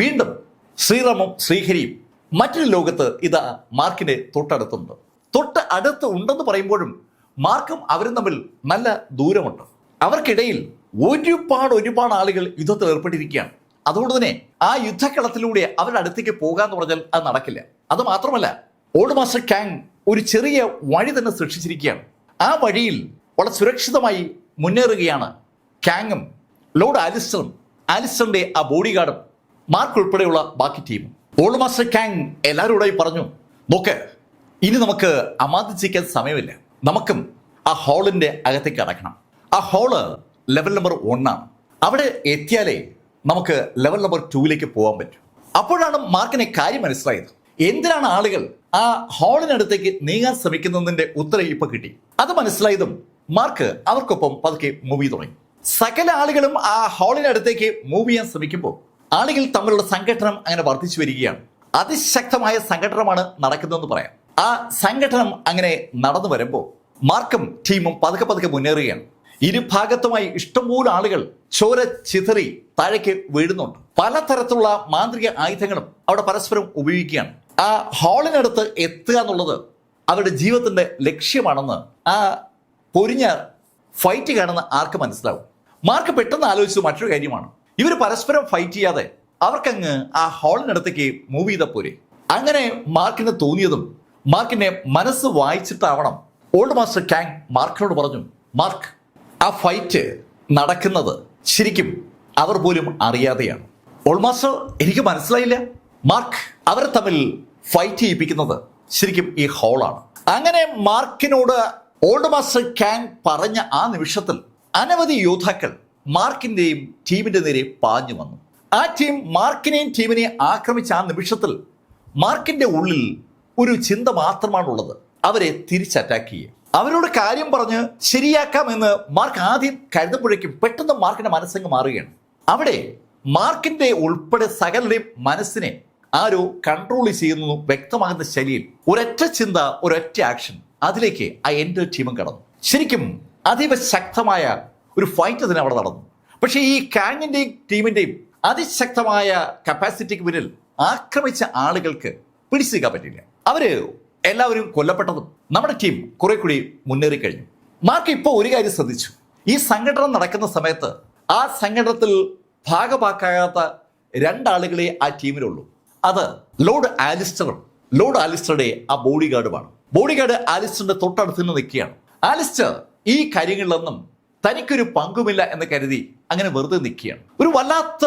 വീണ്ടും ശ്രീറാമും ശ്രീഹരിയും മറ്റൊരു ലോകത്ത് ഇതാ മാർക്കിന്റെ തൊട്ടടുത്തുണ്ട്. തൊട്ട് അടുത്ത് ഉണ്ടെന്ന് പറയുമ്പോഴും മാർക്കും അവരും തമ്മിൽ നല്ല ദൂരമുണ്ട്. അവർക്കിടയിൽ ഒരുപാട് ആളുകൾ യുദ്ധത്തിൽ ഏർപ്പെട്ടിരിക്കുകയാണ്. അതുകൊണ്ട് തന്നെ ആ യുദ്ധക്കളത്തിലൂടെ അവരുടെ അടുത്തേക്ക് പോകാന്ന് പറഞ്ഞാൽ അത് നടക്കില്ല. അത് മാത്രമല്ല, ഓൾഡ് മാസ്റ്റർ കാങ് ഒരു ചെറിയ വഴി തന്നെ സൃഷ്ടിച്ചിരിക്കുകയാണ്. ആ വഴിയിൽ വളരെ സുരക്ഷിതമായി മുന്നേറുകയാണ് കാങ്ങും ലോർഡ് ആലിസ്റ്ററിന്റെ ആ ബോഡി ഗാർഡും മാർക്ക് ഉൾപ്പെടെയുള്ള ബാക്കി ടീമും. ഓൾഡ് മാസ്റ്റർ കാങ് എല്ലാവരോടായി പറഞ്ഞു, നോക്ക്, ഇനി നമുക്ക് അമാന്തിച്ചിരിക്കാൻ സമയമില്ല. നമുക്കും ആ ഹാളിന്റെ അകത്തേക്ക് അടക്കണം. ആ ഹാള് ലെവൽ നമ്പർ 1-ആണ്. അവിടെ എത്തിയാലേ നമുക്ക് ലെവൽ നമ്പർ 2-ലേക്ക് പോകാൻ പറ്റും. അപ്പോഴാണ് മാർക്കിനെ കാര്യം മനസ്സിലായത്. എന്തിനാണ് ആളുകൾ ആ ഹാളിനടുത്തേക്ക് നീങ്ങാൻ ശ്രമിക്കുന്നതിന്റെ ഉത്തരം ഇപ്പൊ കിട്ടി. അത് മനസ്സിലായതും മാർക്ക് അവർക്കൊപ്പം പതുക്കെ മൂവ് ചെയ്ത് തുടങ്ങി. സകല ആളുകളും ആ ഹാളിനടുത്തേക്ക് മൂവ് ചെയ്യാൻ ശ്രമിക്കുമ്പോൾ ആളുകൾ തമ്മിലുള്ള സംഘടനം അങ്ങനെ വർദ്ധിച്ചു വരികയാണ്. അതിശക്തമായ സംഘടനമാണ് നടക്കുന്നതെന്ന് പറയാം. ആ സംഘടനം അങ്ങനെ നടന്നു വരുമ്പോൾ മാർക്കും ടീമും പതുക്കെ മുന്നേറുകയാണ്. ഇരുഭാഗത്തുമായി ഇഷ്ടംപോലെ ആളുകൾ ചോര ചിതറി താഴേക്ക് വീഴുന്നുണ്ട്. പലതരത്തിലുള്ള മാന്ത്രിക ആയുധങ്ങളും അവിടെ പരസ്പരം ഉപയോഗിക്കുകയാണ്. ആ ഹാളിനടുത്ത് എത്തുക എന്നുള്ളത് അവരുടെ ജീവിതത്തിന്റെ ലക്ഷ്യമാണെന്ന് ആ പൊരിഞ്ഞ ഫൈറ്റ് കാണുന്ന ആർക്ക് മനസ്സിലാവും. മാർക്ക് പെട്ടെന്ന് ആലോചിച്ചു മറ്റൊരു കാര്യമാണ്, ഇവർ പരസ്പരം ഫൈറ്റ് ചെയ്യാതെ അവർക്കങ്ങ് ആ ഹാളിനടുത്തേക്ക് മൂവ് ചെയ്ത പോരെ. അങ്ങനെ മാർക്കിന് തോന്നിയതും മാർക്കിന്റെ മനസ്സ് വായിച്ചിട്ടാവണം ഓൾഡ് മാസ്റ്റർ കാങ് മാർക്കിനോട് പറഞ്ഞു, മാർക്ക്, ആ ഫൈറ്റ് നടക്കുന്നത് ശരിക്കും അവർ പോലും അറിയാതെയാണ്. ഓൾഡ് മാസ്റ്റർ, എനിക്ക് മനസ്സിലായില്ല. മാർക്ക്, അവർ തമ്മിൽ ഫൈറ്റ് ചെയ്യിപ്പിക്കുന്നത് ശരിക്കും ഈ ഹോളാണ്. അങ്ങനെ മാർക്കിനോട് ഓൾഡ് മാസ്റ്റർ കാങ് പറഞ്ഞ ആ നിമിഷത്തിൽ അനവധി യോദ്ധാക്കൾ മാർക്കിന്റെയും ടീമിന്റെ നേരെ പാഞ്ഞു വന്നു. ആ ടീം മാർക്കിനെയും ടീമിനെയും ആക്രമിച്ച ആ നിമിഷത്തിൽ മാർക്കിന്റെ ഉള്ളിൽ ഒരു ചിന്ത മാത്രമാണുള്ളത്, അവരെ തിരിച്ച് അറ്റാക്ക് ചെയ്യുക. അവരോട് കാര്യം പറഞ്ഞ് ശരിയാക്കാമെന്ന് മാർക്ക് ആദ്യം കരുതുമ്പോഴേക്കും പെട്ടെന്ന് മാർക്കിന്റെ മനസ്സങ്ങ് മാറുകയാണ്. അവിടെ മാർക്കിന്റെ ഉൾപ്പെടെ സകലരുടെയും മനസ്സിനെ ആരോ കൺട്രോൾ ചെയ്യുന്നു വ്യക്തമാകുന്ന ശൈലിയിൽ ഒരൊറ്റ ചിന്ത, ഒരൊറ്റ ആക്ഷൻ, അതിലേക്ക് ആ എൻ്റെ ടീമും കടന്നു. ശരിക്കും അതീവ ശക്തമായ ഒരു ഫൈറ്റ് തന്നെ അവിടെ നടന്നു. പക്ഷേ ഈ കാങ്ങിന്റെയും ടീമിന്റെയും അതിശക്തമായ കപ്പാസിറ്റിക്ക് മുന്നിൽ ആക്രമിച്ച ആളുകൾക്ക് പിടിച്ചിരിക്കാൻ പറ്റില്ല. അവര് എല്ലാവരും കൊല്ലപ്പെട്ടതും നമ്മുടെ ടീം കുറെ കൂടി മുന്നേറി കഴിഞ്ഞു. മാർക്ക് ഇപ്പോൾ ഒരു കാര്യം ശ്രദ്ധിച്ചു. ഈ സംഘടന നടക്കുന്ന സമയത്ത് ആ സംഘടനത്തിൽ ഭാഗമാക്കാത്ത രണ്ടാളുകളെ ആ ടീമിലുള്ളൂ. അത് ലോർഡ് ആലിസ്റ്ററും ലോർഡ് ആലിസ്റ്ററുടെ ആ ബോഡി ഗാർഡുമാണ്. ബോഡി ഗാർഡ് ആലിസ്റ്ററിന്റെ തൊട്ടടുത്ത് നിന്ന് നിൽക്കുകയാണ്. ആലിസ്റ്റർ ഈ കാര്യങ്ങളിലൊന്നും തനിക്കൊരു പങ്കുമില്ല എന്ന് കരുതി അങ്ങനെ വെറുതെ നിൽക്കുകയാണ്. ഒരു വല്ലാത്ത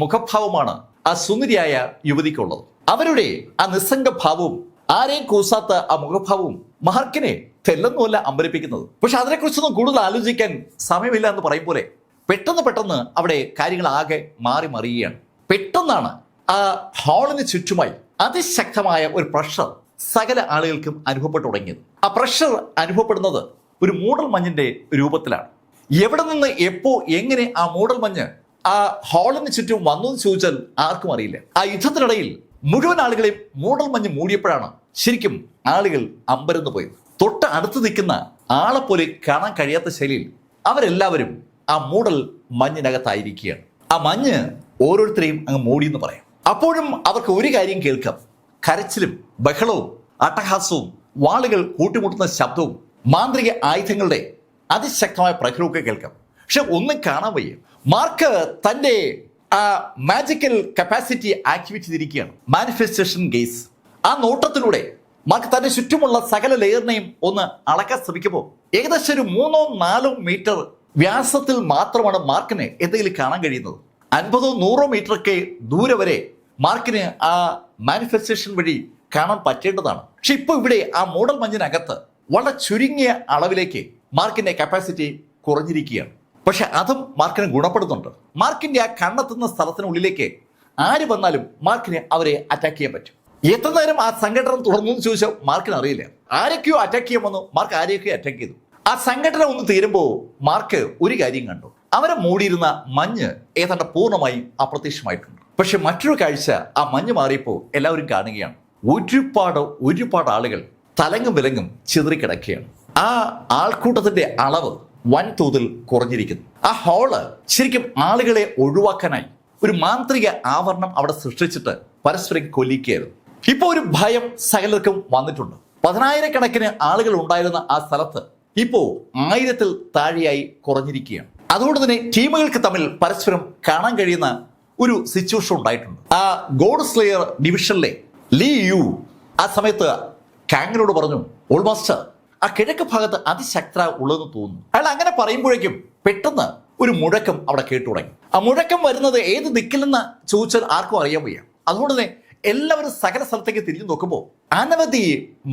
മുഖഭാവമാണ് ആ സുന്ദരിയായ യുവതിക്കുള്ളത്. അവരുടെ ആ നിസ്സംഗ ഭാവവും ആരെയും കൂസാത്ത ആ മുഖഭാവവും മാർക്കിനെ തെല്ലൊന്നുമല്ല അമ്പരിപ്പിക്കുന്നത്. പക്ഷെ അതിനെക്കുറിച്ചൊന്നും കൂടുതൽ ആലോചിക്കാൻ സമയമില്ല എന്ന് പറയും പോലെ പെട്ടെന്ന് അവിടെ കാര്യങ്ങൾ ആകെ മാറി മറിയുകയാണ്. പെട്ടെന്നാണ് ആ ഹാളിന് ചുറ്റുമായി അതിശക്തമായ ഒരു പ്രഷർ സകല ആളുകൾക്കും അനുഭവപ്പെട്ടു തുടങ്ങിയത്. ആ പ്രഷർ അനുഭവപ്പെടുന്നത് ഒരു മൂടൽ മഞ്ഞിന്റെ രൂപത്തിലാണ്. എവിടെ നിന്ന് എപ്പോ എങ്ങനെ ആ മൂടൽ മഞ്ഞ് ആ ഹാളിന് ചുറ്റും വന്നു എന്ന് ചോദിച്ചാൽ ആർക്കും അറിയില്ല. ആ യുദ്ധത്തിനിടയിൽ മുഴുവൻ ആളുകളെയും മൂടൽ മഞ്ഞ് മൂടിയപ്പോഴാണ് ശരിക്കും ആളുകൾ അമ്പരന്ന് പോയത്. തൊട്ട് അടുത്ത് നിൽക്കുന്ന ആളെ പോലെ കാണാൻ കഴിയാത്ത ശൈലിയിൽ അവരെല്ലാവരും ആ മൂടൽ മഞ്ഞിനകത്തായിരിക്കുകയാണ്. ആ മഞ്ഞ് ഓരോരുത്തരെയും അങ്ങ് മൂടിയെന്ന് പറയാം. അപ്പോഴും അവർക്ക് ഒരു കാര്യം കേൾക്കാം: കരച്ചിലും ബഹളവും അട്ടഹാസവും വാളുകൾ കൂട്ടിമുട്ടുന്ന ശബ്ദവും മാന്ത്രിക ആയുധങ്ങളുടെ അതിശക്തമായ പ്രഹരമൊക്കെ കേൾക്കാം. പക്ഷെ ഒന്നും കാണാൻ വയ്യ. മാർക്ക് തന്റെ ആ മാജിക്കൽ കപ്പാസിറ്റി ആക്ടിവേറ്റ് ചെയ്തിരിക്കുകയാണ്, മാനിഫെസ്റ്റേഷൻ ഗേസ്. ആ നോട്ടത്തിലൂടെ മാർക്ക് തന്റെ ചുറ്റുമുള്ള സകല ലെയറിനെയും ഒന്ന് അളക്കാൻ ശ്രമിക്കുമ്പോൾ ഏകദേശം ഒരു 3-4 മീറ്റർ വ്യാസത്തിൽ മാത്രമാണ് മാർക്കിന് എന്തെങ്കിലും കാണാൻ കഴിയുന്നത്. 50-100 മീറ്ററൊക്കെ ദൂരെ വരെ മാർക്കിന് ആ മാനിഫെസ്റ്റേഷൻ വഴി കാണാൻ പറ്റേണ്ടതാണ്. പക്ഷെ ഇപ്പോൾ ഇവിടെ ആ മൂടൽ മഞ്ഞിനകത്ത് വളരെ ചുരുങ്ങിയ അളവിലേക്ക് മാർക്കിന്റെ കപ്പാസിറ്റി കുറഞ്ഞിരിക്കുകയാണ്. പക്ഷെ അതും മാർക്കിന് ഗുണപ്പെടുന്നുണ്ട്. മാർക്കിന്റെ ആ കണ്ണെത്തുന്ന സ്ഥലത്തിനുള്ളിലേക്ക് ആര് വന്നാലും മാർക്കിന് അവരെ അറ്റാക്ക് ചെയ്യാൻ പറ്റും. എത്ര നേരം ആ സംഘടന തുടർന്നു എന്ന് ചോദിച്ചാൽ മാർക്കിന് അറിയില്ല. ആരൊക്കെയോ അറ്റാക്ക് ചെയ്യാൻ വന്നു, മാർക്ക് ആരെയൊക്കെയോ അറ്റാക്ക് ചെയ്തു. ആ സംഘടന ഒന്ന് തീരുമ്പോൾ മാർക്ക് ഒരു കാര്യം കണ്ടു: അവരെ മൂടിയിരുന്ന മഞ്ഞ് ഏതാണ്ട് പൂർണ്ണമായും അപ്രത്യക്ഷമായിട്ടുണ്ട്. പക്ഷെ മറ്റൊരു കാഴ്ച, ആ മഞ്ഞ് മാറിയപ്പോൾ എല്ലാവരും കാണുകയാണ്, ഒരുപാട് ആളുകൾ തലങ്ങും വിലങ്ങും ചിതറിക്കിടക്കുകയാണ്. ആ ആൾക്കൂട്ടത്തിന്റെ അളവ് വൻതോതിൽ കുറഞ്ഞിരിക്കുന്നു. ആ ഹാള് ശരിക്കും ആളുകളെ ഒഴിവാക്കാനായി ഒരു മാന്ത്രിക ആവരണം അവിടെ സൃഷ്ടിച്ചിട്ട് പരസ്പരം കൊല്ലിക്കുകയായിരുന്നു. ഇപ്പോൾ ഒരു ഭയം സകലർക്കും വന്നിട്ടുണ്ട്. 10,000-കണക്കിന് ആളുകൾ ഉണ്ടായിരുന്ന ആ സ്ഥലത്ത് ഇപ്പോൾ 1000-ൽ താഴെയായി കുറഞ്ഞിരിക്കുകയാണ്. അതുകൊണ്ട് തന്നെ ടീമുകൾക്ക് തമ്മിൽ പരസ്പരം കാണാൻ കഴിയുന്ന ഒരു സിറ്റുവേഷൻ ഉണ്ടായിട്ടുണ്ട്. ആ ഗോഡ് സ്ലെയർ ഡിവിഷനിലെ ലീ യു ആ സമയത്ത് കാങ്ങിനോട് പറഞ്ഞു, ഓൾമോസ്റ്റ് ആ കിഴക്ക് ഭാഗത്ത് അതിശക്ത ഉള്ളതെന്ന് തോന്നുന്നു. അയാൾ അങ്ങനെ പറയുമ്പോഴേക്കും പെട്ടെന്ന് ഒരു മുഴക്കം അവിടെ കേട്ടു തുടങ്ങി. ആ മുഴക്കം വരുന്നത് ഏത് ദിക്കിലെന്ന് ചോദിച്ചാൽ ആർക്കും അറിയാൻ വയ്യ. അതുകൊണ്ട് തന്നെ എല്ലാവരും സകല സ്ഥലത്തേക്ക് തിരിഞ്ഞു നോക്കുമ്പോൾ അനവധി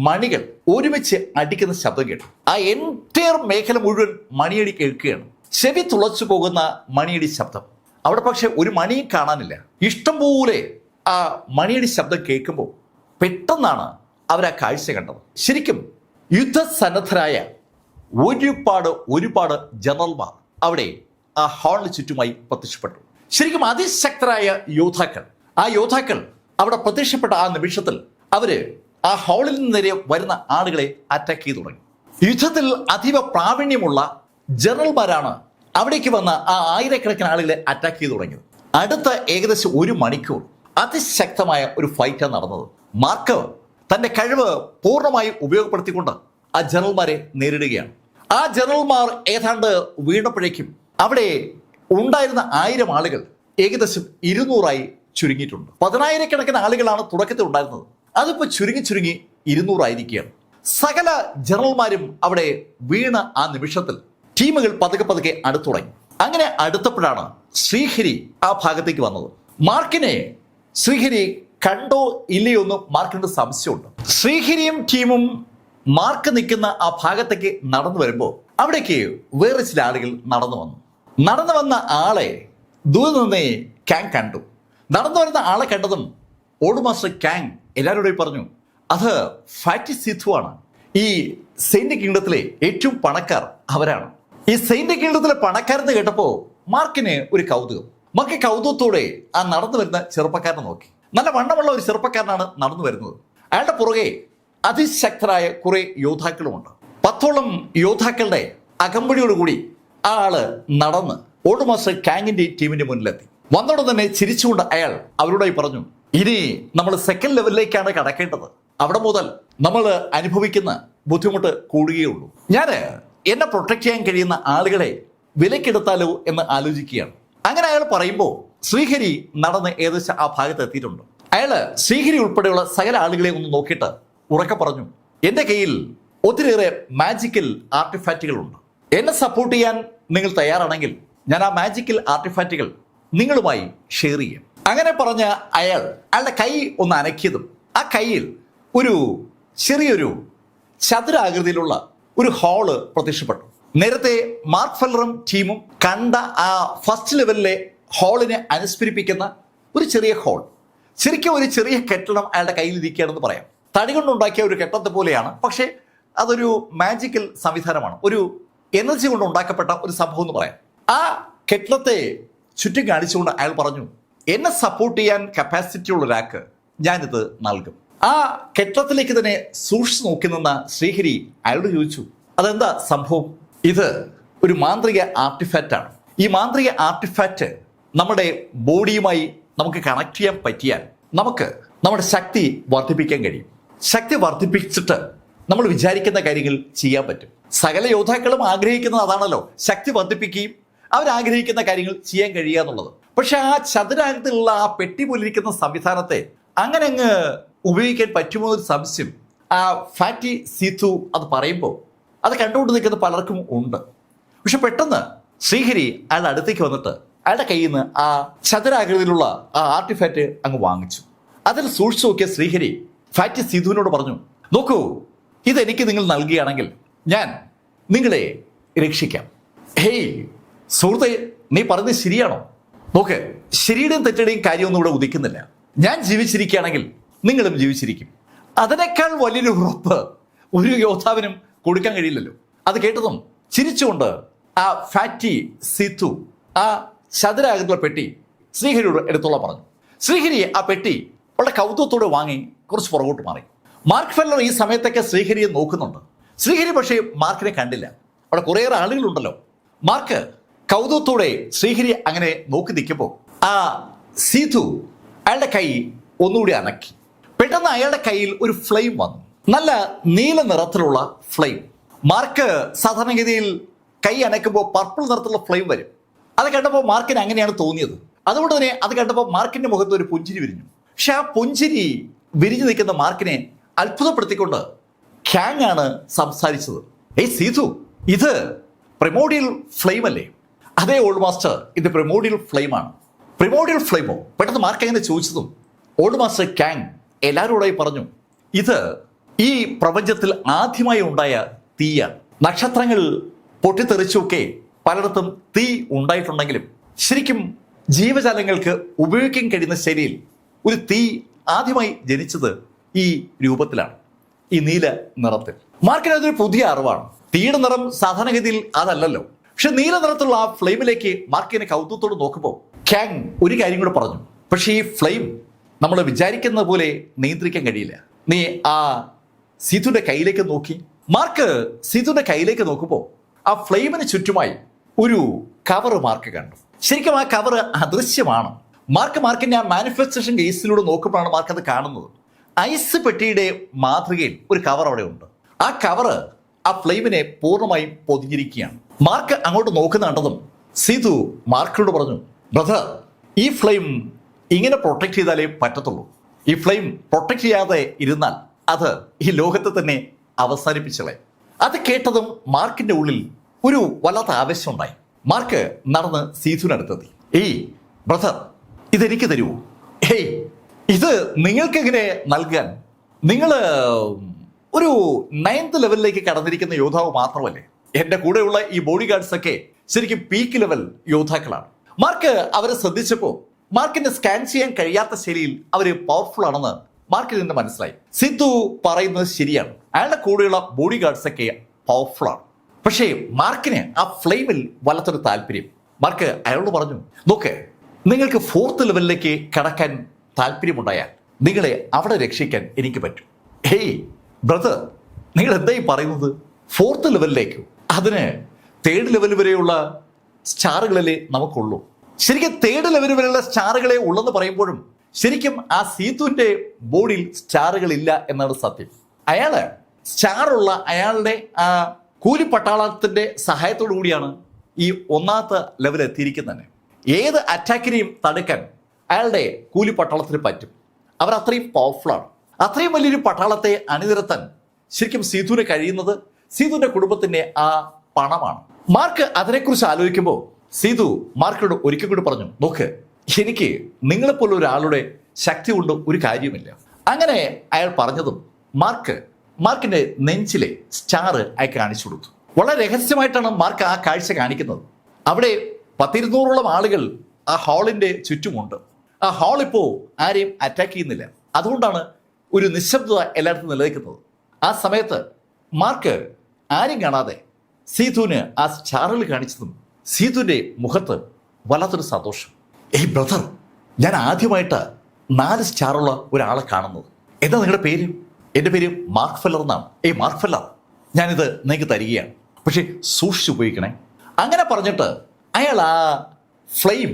മണികൾ ഒരുമിച്ച് അടിക്കുന്ന ശബ്ദം കേട്ടു. ആ എൻറ്റയർ മേഖല മുഴുവൻ മണിയടി കേൾക്കുകയാണ്. ചെവി തുളച്ചു പോകുന്ന മണിയടി ശബ്ദം. അവിടെ പക്ഷെ ഒരു മണിയും കാണാനില്ല. ഇഷ്ടംപോലെ ആ മണിയടി ശബ്ദം കേൾക്കുമ്പോൾ പെട്ടെന്നാണ് അവർ ആ കാഴ്ച കണ്ടത്. ശരിക്കും യുദ്ധസന്നദ്ധരായ ഒരുപാട് ജനറൽമാർ അവിടെ ആ ഹാളിന് ചുറ്റുമായി പ്രത്യക്ഷപ്പെട്ടു. ശരിക്കും അതിശക്തരായ യോദ്ധാക്കൾ. ആ യോദ്ധാക്കൾ അവിടെ പ്രത്യക്ഷപ്പെട്ട ആ നിമിഷത്തിൽ അവര് ആ ഹാളിൽ നിന്ന് നേരെ വരുന്ന ആളുകളെ അറ്റാക്ക് ചെയ്തു തുടങ്ങി. യുദ്ധത്തിൽ അതീവ പ്രാവീണ്യമുള്ള ജനറൽമാരാണ് അവിടേക്ക് വന്ന ആ 1000-കണക്കിന് ആളുകളെ അറ്റാക്ക് ചെയ്തു തുടങ്ങിയത്. അടുത്ത ഏകദേശം 1 മണിക്കൂർ അതിശക്തമായ ഒരു ഫൈറ്റാണ് നടന്നത്. മാർക്ക് തന്റെ കഴിവ് പൂർണ്ണമായി ഉപയോഗപ്പെടുത്തിക്കൊണ്ട് ആ ജനറൽമാരെ നേരിടുകയാണ്. ആ ജനറൽമാർ ഏതാണ്ട് വീണപ്പോഴേക്കും അവിടെ ഉണ്ടായിരുന്ന 1000 ആളുകൾ ഏകദേശം 200-ആയി ചുരുങ്ങിയിട്ടുണ്ട്. 10,000-കണക്കിന് ആളുകളാണ് തുടക്കത്തിൽ ഉണ്ടായിരുന്നത്. അതിപ്പോൾ ചുരുങ്ങി 200 ആയിരിക്കുകയാണ്. സകല ജനറൽമാരും അവിടെ വീണ ആ നിമിഷത്തിൽ ടീമുകൾ പതുക്കെ അടുത്തു തുടങ്ങി. അങ്ങനെ അടുത്തപ്പോഴാണ് ശ്രീഹരി ആ ഭാഗത്തേക്ക് വന്നത്. മാർക്കിനെ ശ്രീഹരി കണ്ടോ ഇല്ലയോ എന്ന് മാർക്കിന് സംശയമുണ്ട്. ശ്രീഹരിയും ടീമും മാർക്ക് നിൽക്കുന്ന ആ ഭാഗത്തേക്ക് നടന്നു വരുമ്പോൾ അവിടേക്ക് വേറെ ചില ആളുകൾ നടന്നു വന്ന ആളെ ദൂരെ നിന്നേ കാങ് കണ്ടു. നടന്നു വരുന്ന ആളെ കണ്ടതും ഓൾഡ് മാസ്റ്റർ കാങ് എല്ലാവരോടും പറഞ്ഞു, അത് ഫാറ്റി സിഥു ആണ്. ഈ സെയിന്റ് കിങ്ഡത്തിലെ ഏറ്റവും പണക്കാർ അവരാണ്. ഈ സെയിന്റ് കിങ്ഡത്തിലെ പണക്കാരെന്ന് കേട്ടപ്പോൾ മാർക്കിന് ഒരു കൗതുകം. മാർക്ക് കൗതുകത്തോടെ ആ നടന്നു വരുന്ന ചെറുപ്പക്കാരനെ നോക്കി. നല്ല വണ്ണമുള്ള ഒരു ചെറുപ്പക്കാരനാണ് നടന്നു വരുന്നത്. അയാളുടെ പുറകെ അതിശക്തരായ കുറെ യോദ്ധാക്കളുമുണ്ട്. 10ഓളം യോദ്ധാക്കളുടെ അകമ്പടിയോടുകൂടി ആ ആള് നടന്ന് ഓൾഡ് മാസ്റ്റർ കാങ്ങിന്റെ ടീമിന്റെ മുന്നിലെത്തി. വന്നോടെ തന്നെ ചിരിച്ചുകൊണ്ട് അയാൾ അവരോടായി പറഞ്ഞു, ഇനി നമ്മൾ സെക്കൻഡ് ലെവലിലേക്കാണ് കടക്കേണ്ടത്. അവിടെ മുതൽ നമ്മൾ അനുഭവിക്കുന്ന ബുദ്ധിമുട്ട് കൂടുകയുള്ളൂ. ഞാൻ എന്നെ പ്രൊട്ടക്ട് ചെയ്യാൻ കഴിയുന്ന ആളുകളെ വിലക്കെടുത്താലോ എന്ന് ആലോചിക്കുകയാണ്. അങ്ങനെ അയാൾ പറയുമ്പോൾ ശ്രീഹരി നടന്ന് ഏകദേശം ആ ഭാഗത്ത് എത്തിയിട്ടുണ്ട്. അയാള് ശ്രീഹരി ഉൾപ്പെടെയുള്ള സകല ആളുകളെ ഒന്ന് നോക്കിയിട്ട് ഉറക്കെ പറഞ്ഞു, എന്റെ കയ്യിൽ ഒത്തിരിയേറെ മാജിക്കൽ ആർട്ടിഫാക്റ്റുകളുണ്ട്. എന്നെ സപ്പോർട്ട് ചെയ്യാൻ നിങ്ങൾ തയ്യാറാണെങ്കിൽ ഞാൻ ആ മാജിക്കൽ ആർട്ടിഫാക്റ്റുകൾ നിങ്ങളുമായി ഷെയർ ചെയ്യും. അങ്ങനെ പറഞ്ഞ അയാളുടെ കൈ ഒന്ന് അനക്കിയതും ആ കയ്യിൽ ഒരു ചെറിയൊരു ചതുരാകൃതിയിലുള്ള ഒരു ഹാള് പ്രത്യക്ഷപ്പെട്ടു. നേരത്തെ മാർക്ക് ഫെല്ലറും ടീമും കണ്ട ആ ഫസ്റ്റ് ലെവലിലെ ഹാളിനെ അനുസ്മരിപ്പിക്കുന്ന ഒരു ചെറിയ ഹാൾ. ശരിക്കും ഒരു ചെറിയ കെട്ടിടം അയാളുടെ കയ്യിൽ ഇരിക്കുകയാണെന്ന് പറയാം. തടി കൊണ്ടുണ്ടാക്കിയ ഒരു കെട്ടിടത്തെ പോലെയാണ്, പക്ഷേ അതൊരു മാജിക്കൽ സംവിധാനമാണ്, ഒരു എനർജി കൊണ്ട് ഉണ്ടാക്കപ്പെട്ട ഒരു സംഭവം എന്ന് പറയാം. ആ കെട്ടിടത്തെ ചുറ്റും കാണിച്ചുകൊണ്ട് അയാൾ പറഞ്ഞു, എന്നെ സപ്പോർട്ട് ചെയ്യാൻ കപ്പാസിറ്റി ഉള്ള ഒരാൾക്ക് ഞാനിത് നൽകും. ആ കെട്ടിടത്തിലേക്ക് തന്നെ സൂക്ഷിച്ചു നോക്കി നിന്ന ശ്രീഹരി അയാളോട് ചോദിച്ചു, അതെന്താ സംഭവം? ഇത് ഒരു മാന്ത്രിക ആർട്ടിഫാക്റ്റ് ആണ്. ഈ മാന്ത്രിക ആർട്ടിഫാക്റ്റ് നമ്മുടെ ബോഡിയുമായി നമുക്ക് കണക്ട് ചെയ്യാൻ പറ്റിയാൽ നമുക്ക് നമ്മുടെ ശക്തി വർദ്ധിപ്പിക്കാൻ കഴിയും. ശക്തി വർദ്ധിപ്പിച്ചിട്ട് നമ്മൾ വിചാരിക്കുന്ന കാര്യങ്ങൾ ചെയ്യാൻ പറ്റും. സകല യോദ്ധാക്കളും ആഗ്രഹിക്കുന്നത് അതാണല്ലോ, ശക്തി വർദ്ധിപ്പിക്കുകയും അവരാഗ്രഹിക്കുന്ന കാര്യങ്ങൾ ചെയ്യാൻ കഴിയുക എന്നുള്ളത്. പക്ഷെ ആ ചതുരാകൃതിയിലുള്ള ആ പെട്ടി പോലിരിക്കുന്ന സംവിധാനത്തെ അങ്ങനെ അങ്ങ് ഉപയോഗിക്കാൻ പറ്റുമോ എന്നൊരു സംശയം ആ ഫാറ്റി സീതു അത് പറയുമ്പോൾ അത് കണ്ടുകൊണ്ട് നിൽക്കുന്ന പലർക്കും ഉണ്ട്. പക്ഷെ പെട്ടെന്ന് ശ്രീഹരി അയാളുടെ അടുത്തേക്ക് വന്നിട്ട് അയാളുടെ കയ്യിൽ നിന്ന് ആ ചതുരാകൃതിയിലുള്ള ആ ആർട്ടിഫാക്റ്റ് അങ്ങ് വാങ്ങിച്ചു. അതിൽ സൂക്ഷിച്ചു നോക്കിയ ശ്രീഹരി ഫാറ്റി സീതുവിനോട് പറഞ്ഞു, നോക്കൂ, ഇതെനിക്ക് നിങ്ങൾ നൽകുകയാണെങ്കിൽ ഞാൻ നിങ്ങളെ രക്ഷിക്കാം. ഹേയ് സുഹൃത്തെ, നീ പറഞ്ഞത് ശരിയാണോ? നോക്ക്, ശരിയുടെയും തെറ്റുടെയും കാര്യമൊന്നും ഇവിടെ ഉദിക്കുന്നില്ല. ഞാൻ ജീവിച്ചിരിക്കുകയാണെങ്കിൽ നിങ്ങളും ജീവിച്ചിരിക്കും. അതിനേക്കാൾ വലിയൊരു ഉറപ്പ് ഒരു യോദ്ധാവിനും കൊടുക്കാൻ കഴിയില്ലല്ലോ. അത് കേട്ടതും ചിരിച്ചുകൊണ്ട് ആ ഫാറ്റി സീതു ആ ചതുരാകൃതിയുള്ള പെട്ടി ശ്രീഹരിയോട് എടുത്തോളം പറഞ്ഞു. ശ്രീഹരി ആ പെട്ടി വളരെ കൗതുകത്തോടെ വാങ്ങി കുറച്ച് പുറകോട്ട് മാറി. മാർക്ക് ഫെല്ലർ ഈ സമയത്തൊക്കെ ശ്രീഹരിയെ നോക്കുന്നുണ്ട്. ശ്രീഹരി പക്ഷേ മാർക്കിനെ കണ്ടില്ല. അവിടെ കുറേയേറെ ആളുകളുണ്ടല്ലോ. മാർക്ക് കൗതുകത്തോടെ ശ്രീഹരി അങ്ങനെ നോക്കി നിൽക്കുമ്പോൾ ആ സീതു അയാളുടെ കൈ ഒന്നുകൂടി അനക്കി. പെട്ടെന്ന് അയാളുടെ കയ്യിൽ ഒരു ഫ്ലെയിം വന്നു, നല്ല നീല നിറത്തിലുള്ള ഫ്ലെയിം. മാർക്ക് സാധാരണഗതിയിൽ കൈ അനക്കുമ്പോൾ പർപ്പിൾ നിറത്തിലുള്ള ഫ്ലെയിം വരും. അത് കണ്ടപ്പോൾ മാർക്കിന് അങ്ങനെയാണ് തോന്നിയത്. അതുകൊണ്ട് തന്നെ അത് കണ്ടപ്പോൾ മാർക്കിന്റെ മുഖത്ത് ഒരു പുഞ്ചിരി വിരിഞ്ഞു. പക്ഷെ ആ പുഞ്ചിരി വിരിഞ്ഞു നിൽക്കുന്ന മാർക്കിനെ അത്ഭുതപ്പെടുത്തിക്കൊണ്ട് കാങ് ആണ് സംസാരിച്ചത്. ഏയ് സീതു, ഇത് പ്രിമോഡിയൽ ഫ്ലെയിം അല്ലേ? അതേ ഓൾഡ് മാസ്റ്റർ, ഇത് പ്രിമോഡിയൽ ഫ്ലെയിം ആണ്. പ്രിമോഡിയൽ ഫ്ലെയിമോ? പെട്ടെന്ന് മാർക്ക് അങ്ങനെ ചോദിച്ചതും ഓൾഡ് മാസ്റ്റർ കാങ് എല്ലാവരോടായി പറഞ്ഞു, ഇത് ഈ പ്രപഞ്ചത്തിൽ ആദ്യമായി ഉണ്ടായ തീയാണ്. നക്ഷത്രങ്ങൾ പൊട്ടിത്തെറിച്ചൊക്കെ പലയിടത്തും തീ ഉണ്ടായിട്ടുണ്ടെങ്കിലും ശരിക്കും ജീവജാലങ്ങൾക്ക് ഉപയോഗിക്കാൻ കഴിയുന്ന ശൈലിയിൽ ഒരു തീ ആദ്യമായി ജനിച്ചത് ഈ രൂപത്തിലാണ്, ഈ നീല നിറത്തിൽ. മാർക്കിന് അതൊരു പുതിയ അറിവാണ്. തീയുടെ നിറം സാധാരണഗതിയിൽ അതല്ലല്ലോ. പക്ഷെ നീല നിറത്തിലുള്ള ആ ഫ്ലെയിമിലേക്ക് മാർക്കിനെ കൗതുകത്തോട് നോക്കുമ്പോൾ കാങ് ഒരു കാര്യം കൂടെ പറഞ്ഞു, പക്ഷേ ഈ ഫ്ലെയിം നമ്മൾ വിചാരിക്കുന്ന പോലെ നിയന്ത്രിക്കാൻ കഴിയില്ല. നീ ആ സീതുവിന്റെ കയ്യിലേക്ക് നോക്കി. മാർക്ക് സീതുവിന്റെ കയ്യിലേക്ക് നോക്കുമ്പോൾ ആ ഫ്ലെയിമിന് ചുറ്റുമായി ഒരു കവർ മാർക്ക് കണ്ടു. ശരിക്കും ആ കവർ അദൃശ്യമാണ്. മാർക്കിന്റെ ആ മാനിഫെസ്റ്റേഷൻ കേസിലൂടെ നോക്കുമ്പോഴാണ് മാർക്ക് അത് കാണുന്നത്. ഐസ് പെട്ടിയുടെ മാതൃകയിൽ ഒരു കവർ അവിടെ ഉണ്ട്. ആ കവർ ആ ഫ്ലെയിമിനെ പൂർണ്ണമായും പൊതിഞ്ഞിരിക്കുകയാണ്. മാർക്ക് അങ്ങോട്ട് നോക്കുന്ന കണ്ടതും സീതു മാർക്കിനോട് പറഞ്ഞു, ബ്രദർ, ഈ ഫ്ലെയിം ഇങ്ങനെ പ്രൊട്ടക്ട് ചെയ്താലേ പറ്റത്തുള്ളൂ. ഈ ഫ്ലെയിം പ്രൊട്ടക്ട് ചെയ്യാതെ ഇരുന്നാൽ അത് ഈ ലോകത്തെ തന്നെ അവസാനിപ്പിച്ചളെ. അത് കേട്ടതും മാർക്കിന്റെ ഉള്ളിൽ ഒരു വല്ലാത്ത ആവേശം ഉണ്ടായി. മാർക്ക് നടന്ന് സീതുവിനടുത്തെത്തി. ഏയ് ബ്രദർ, ഇതെനിക്ക് തരുമോ? ഏയ് ഇത് നിങ്ങൾക്കെങ്ങനെ നൽകാൻ? നിങ്ങൾ ഒരു 9th ലെവലിലേക്ക് കടന്നിരിക്കുന്ന യോദ്ധാവ് മാത്രമല്ലേ? എൻ്റെ കൂടെയുള്ള ഈ ബോഡി ഗാർഡ്സ് ഒക്കെ ശരിക്കും പീക്ക് ലെവൽ യോദ്ധാക്കളാണ്. മാർക്ക് അവരെ ശ്രദ്ധിച്ചപ്പോൾ മാർക്കിനെ സ്കാൻ ചെയ്യാൻ കഴിയാത്ത ശൈലിയിൽ അവര് പവർഫുൾ ആണെന്ന് മാർക്കിൽ നിന്ന് മനസ്സിലായി. സിദ്ധു പറയുന്നത് ശരിയാണ്, അയാളുടെ കൂടെയുള്ള ബോഡി ഗാർഡ്സ് ഒക്കെ പവർഫുൾ ആണ്. പക്ഷേ മാർക്കിന് ആ ഫ്ലെയിമിൽ വല്ലാത്തൊരു താല്പര്യം. മാർക്ക് അയാളോട് പറഞ്ഞു, നോക്ക്, നിങ്ങൾക്ക് 4th ലെവലിലേക്ക് കടക്കാൻ താല്പര്യമുണ്ടായാൽ നിങ്ങളെ അവിടെ രക്ഷിക്കാൻ എനിക്ക് പറ്റും. ഹേയ് ബ്രദർ, നിങ്ങൾ എന്തായി പറയുന്നത്? 4th ലെവലിലേക്കോ? അതിന് 3rd ലെവൽ വരെയുള്ള സ്റ്റാറുകളല്ലേ നമുക്കുള്ളൂ. ശരിക്കും 3rd ലെവൽ വരെയുള്ള സ്റ്റാറുകളെ ഉള്ളെന്ന് പറയുമ്പോഴും ശരിക്കും ആ സീതുവിന്റെ ബോഡിയിൽ സ്റ്റാറുകൾ ഇല്ല എന്നാണ് സത്യം. അയാള് സ്റ്റാറുള്ള അയാളുടെ ആ കൂലിപ്പട്ടാളത്തിന്റെ സഹായത്തോടു കൂടിയാണ് ഈ 1ാമത്തെ ലെവൽ എത്തിയിരിക്കുന്നത്. ഏത് അറ്റാക്കിനെയും തടുക്കാൻ അയാളുടെ കൂലിപ്പട്ടാളത്തിന് പറ്റും. അവർ അത്രയും പവർഫുള്ളാണ്. അത്രയും വലിയൊരു പട്ടാളത്തെ അണിനിരത്താൻ ശരിക്കും സീതുവിന് കഴിയുന്നത് സീതുവിന്റെ കുടുംബത്തിന്റെ ആ പണമാണ്. മാർക്ക് അതിനെക്കുറിച്ച് ആലോചിക്കുമ്പോൾ സീതു മാർക്കിനോട് ഒരിക്കൽ കൂടി പറഞ്ഞു, നോക്ക്, എനിക്ക് നിങ്ങളെപ്പോലെ ഒരാളുടെ ശക്തി കൊണ്ട് ഒരു കാര്യമില്ല. അങ്ങനെ അയാൾ പറഞ്ഞതും മാർക്കിന്റെ നെഞ്ചിലെ സ്റ്റാർ അയാൾ കാണിച്ചു കൊടുത്തു. വളരെ രഹസ്യമായിട്ടാണ് മാർക്ക് ആ കാഴ്ച കാണിക്കുന്നത്. അവിടെ 100-200ഓളം ആളുകൾ ആ ഹാളിന്റെ ചുറ്റുമുണ്ട്. ആ ഹാൾ ഇപ്പോൾ ആരെയും അറ്റാക്ക് ചെയ്യുന്നില്ല. അതുകൊണ്ടാണ് ഒരു നിശബ്ദത എല്ലായിടത്തും നിലനിൽക്കുന്നത്. ആ സമയത്ത് മാർക്ക് ആരും കാണാതെ സീതുവിന് ആ സ്റ്റാറുകൾ കാണിച്ചതും സീതുവിന്റെ മുഖത്ത് വല്ലാത്തൊരു സന്തോഷം. ഏയ് ബ്രദർ, ഞാൻ ആദ്യമായിട്ട് 4 സ്റ്റാറുള്ള ഒരാളെ കാണുന്നത്. എന്താ നിങ്ങളുടെ പേര്? എൻ്റെ പേര് മാർക്ക് ഫെല്ലർ എന്നാണ്. ഏയ് മാർക്ക് ഫെല്ലർ, ഞാനിത് നിങ്ങൾക്ക് തരികയാണ്, പക്ഷെ സൂക്ഷിച്ച് ഉപയോഗിക്കണേ. അങ്ങനെ പറഞ്ഞിട്ട് അയാൾ ആ ഫ്ലെയിം